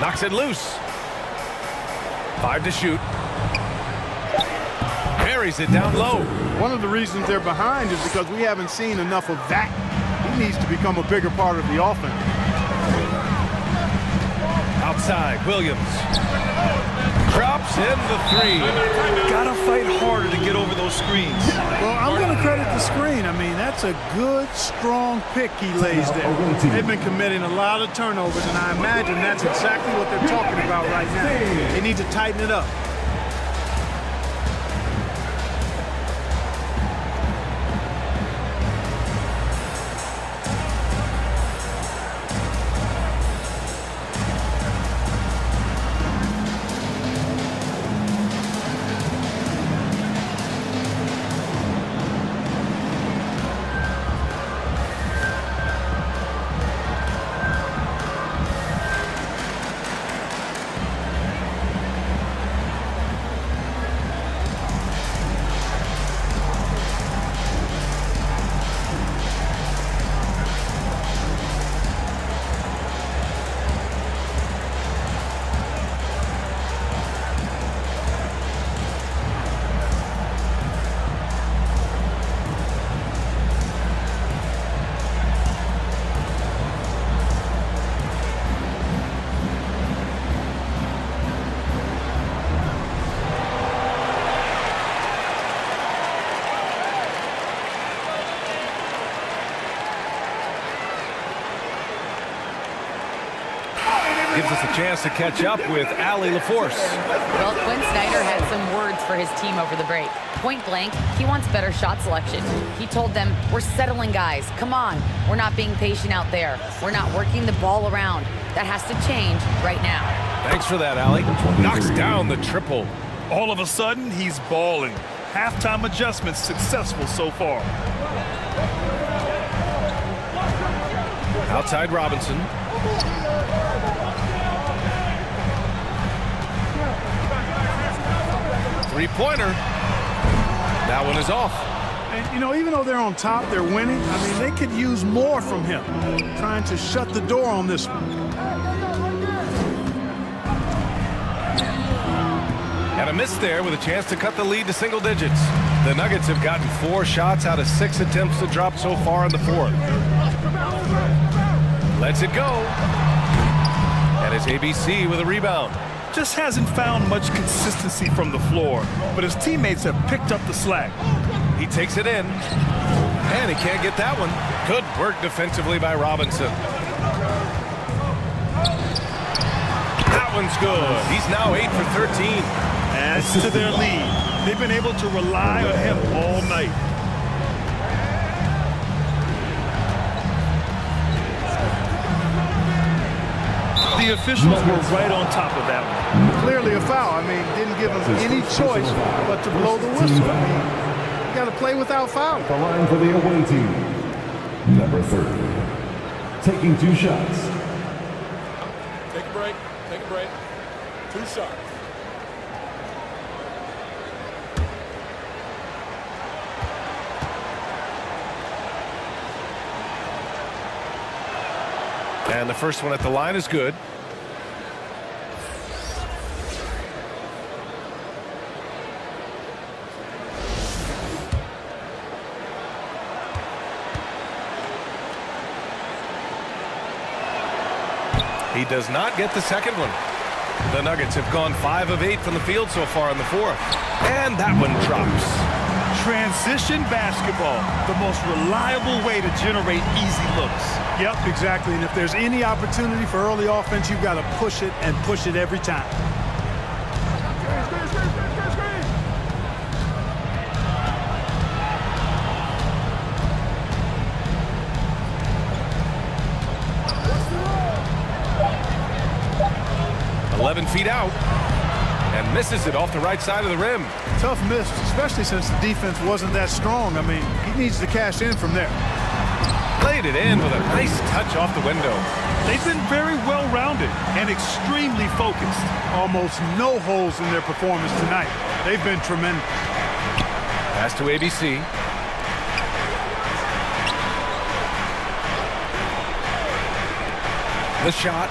Speaker 1: Knocks it loose. 5 to shoot. Buries it down low.
Speaker 18: One of the reasons they're behind is because we haven't seen enough of that. He needs to become a bigger part of the offense.
Speaker 1: Outside, Williams. Drops in the 3.
Speaker 3: Gotta fight harder to get over those screens.
Speaker 18: Well, I'm going to credit the screen. I mean, that's a good, strong pick he lays there. They've been committing a lot of turnovers, and I imagine that's exactly what they're talking about right now. They need to tighten it up.
Speaker 1: Gives us a chance to catch up with Allie LaForce.
Speaker 6: Well, Quinn Snyder had some words for his team over the break. Point blank, he wants better shot selection. He told them, we're settling guys. Come on. We're not being patient out there. We're not working the ball around. That has to change right now.
Speaker 1: Thanks for that, Allie. Knocks down the triple.
Speaker 3: All of a sudden, he's balling. Halftime adjustments successful so far.
Speaker 1: Outside Robinson. Three-pointer. That one is off.
Speaker 18: And, you know, even though they're on top, they're winning. I mean, they could use more from him. Trying to shut the door on this one.
Speaker 1: And a miss there with a chance to cut the lead to single digits. The Nuggets have gotten 4 shots out of 6 attempts to drop so far in the fourth. Lets it go. And it's ABC with a rebound.
Speaker 3: Just hasn't found much consistency from the floor, but his teammates have picked up the slack.
Speaker 1: He takes it in, and he can't get that one. Good work defensively by Robinson. That one's good. He's now 8 for 13.
Speaker 3: Adds to their lead. They've been able to rely on him all night. The officials were right on top of that one.
Speaker 18: Clearly a foul. I mean, didn't give him any choice but to blow the whistle. I mean, you got to play without foul.
Speaker 4: The line for the away team. Number 30. Taking 2 shots.
Speaker 5: Take a break. Take a break. 2 shots.
Speaker 1: And the first one at the line is good. He does not get the second one. The Nuggets have gone 5 of 8 from the field so far in the fourth. And that one drops.
Speaker 3: Transition basketball, the most reliable way to generate easy looks.
Speaker 18: Yep, exactly. And if there's any opportunity for early offense, you've got to push it and push it every time.
Speaker 1: Feet out and misses it off the right side of the rim.
Speaker 18: Tough miss, especially since the defense wasn't that strong. I mean, he needs to cash in from there.
Speaker 1: Played it in with a nice touch off the window.
Speaker 3: They've been very well-rounded and extremely focused.
Speaker 18: Almost no holes in their performance tonight. They've been tremendous.
Speaker 1: Pass to ABC. The shot.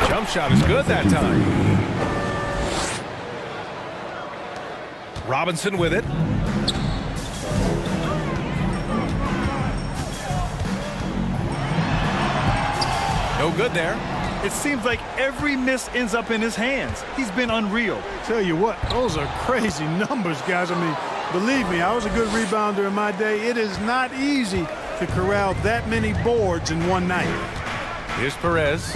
Speaker 1: Jump shot is good that time. Robinson with it. No good there.
Speaker 3: It seems like every miss ends up in his hands. He's been unreal.
Speaker 18: Tell you what, those are crazy numbers, guys. I mean, believe me, I was a good rebounder in my day. It is not easy to corral that many boards in one night.
Speaker 1: Here's Perez.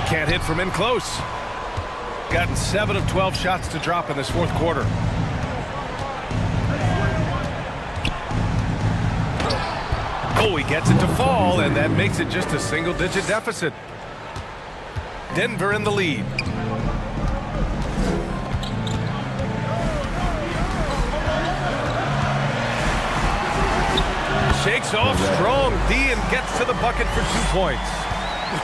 Speaker 1: Can't hit from in close. Gotten 7 of 12 shots to drop in this fourth quarter. Oh, he gets it to fall, and that makes it just a single-digit deficit. Denver in the lead. Shakes off strong D and gets to the bucket for 2 points.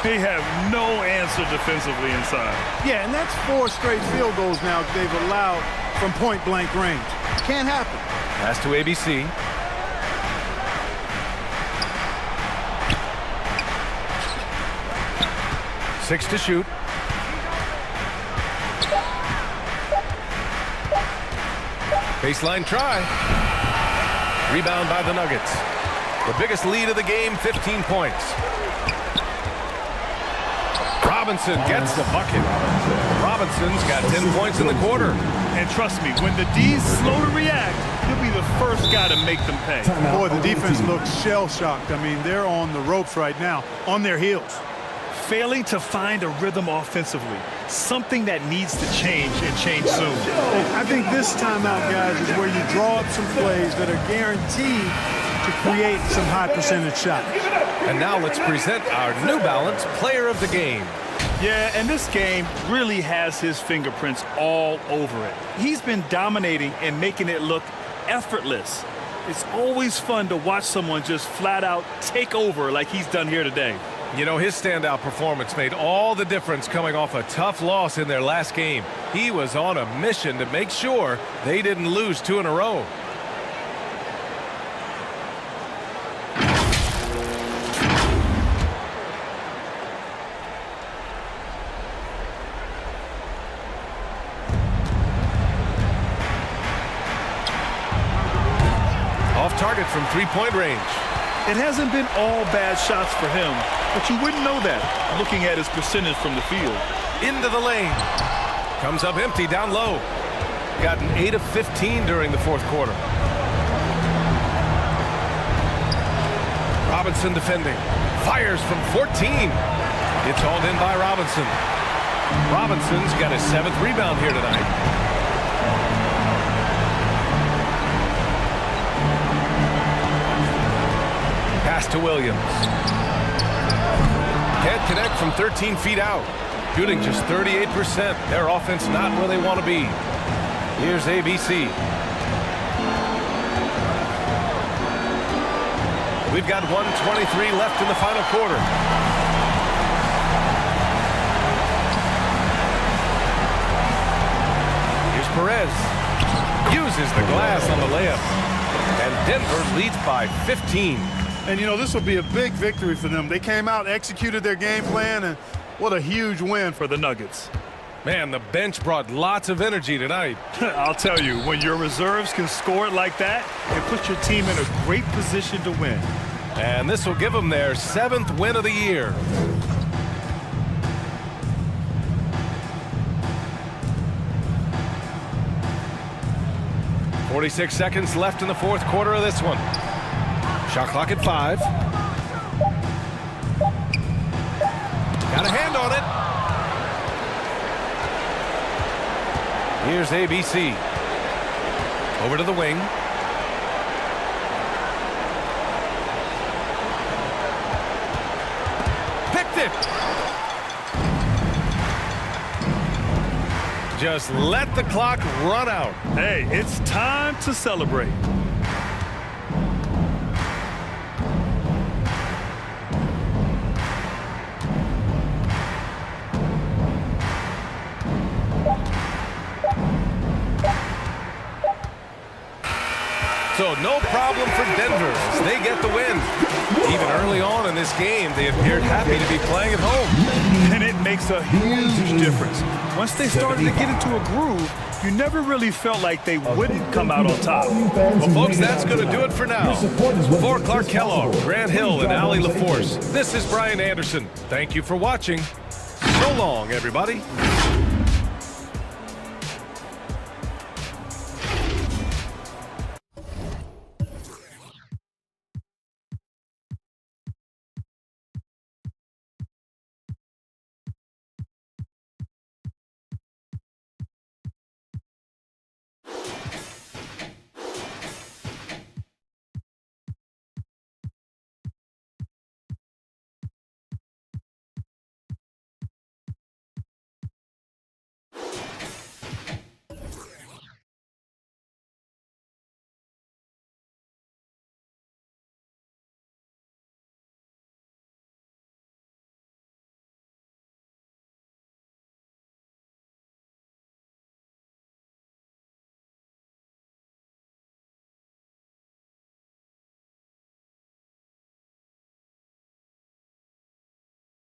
Speaker 3: They have no answer defensively inside.
Speaker 18: Yeah, and that's 4 straight field goals now they've allowed from point-blank range. Can't happen.
Speaker 1: Pass to ABC. Six to shoot. Baseline try. Rebound by the Nuggets. The biggest lead of the game, 15 points. Robinson gets the bucket. Robinson's got 10 points in the quarter.
Speaker 3: And trust me, when the D's slow to react, he'll be the first guy to make them pay.
Speaker 18: Boy, the defense looks shell-shocked. I mean, they're on the ropes right now, on their heels.
Speaker 3: Failing to find a rhythm offensively, something that needs to change and change soon.
Speaker 18: I think this timeout, guys, is where you draw up some plays that are guaranteed to create some high-percentage shots.
Speaker 1: And now let's present our New Balance Player of the Game.
Speaker 3: Yeah, and this game really has his fingerprints all over it. He's been dominating and making it look effortless. It's always fun to watch someone just flat out take over like he's done here today.
Speaker 1: You know, his standout performance made all the difference coming off a tough loss in their last game. He was on a mission to make sure they didn't lose 2 in a row. Off target from 3-point range.
Speaker 3: It hasn't been all bad shots for him, but you wouldn't know that looking at his percentage from the field.
Speaker 1: Into the lane. Comes up empty down low. Gotten 8 of 15 during the fourth quarter. Robinson defending. Fires from 14. It's hauled in by Robinson. Robinson's got his 7th rebound here tonight. Pass to Williams. Can't connect from 13 feet out. Shooting just 38%. Their offense not where they want to be. Here's ABC. We've got 1:23 left in the final quarter. Here's Perez. uses the glass on the layup. And Denver leads by 15.
Speaker 18: And, you know, this will be a big victory for them. They came out, executed their game plan, and what a huge win for the Nuggets.
Speaker 1: Man, the bench brought lots of energy tonight.
Speaker 3: I'll tell you, when your reserves can score it like that, it puts your team in a great position to win.
Speaker 1: And this will give them their 7th win of the year. .46 seconds left in the 4th quarter of this one. Shot clock at 5. Got a hand on it. Here's ABC. Over to the wing. Picked it. Just let the clock run out.
Speaker 3: Hey, it's time to celebrate.
Speaker 1: So no problem for Denver as they get the win. Even early on in this game, they appeared happy to be playing at home.
Speaker 3: And it makes a huge difference. Once they started to get into a groove, you never really felt like they wouldn't come out on top.
Speaker 1: Well, folks, that's going to do it for now. For Clark Kellogg, Grant Hill, and Allie LaForce, this is Brian Anderson. Thank you for watching. So long, everybody.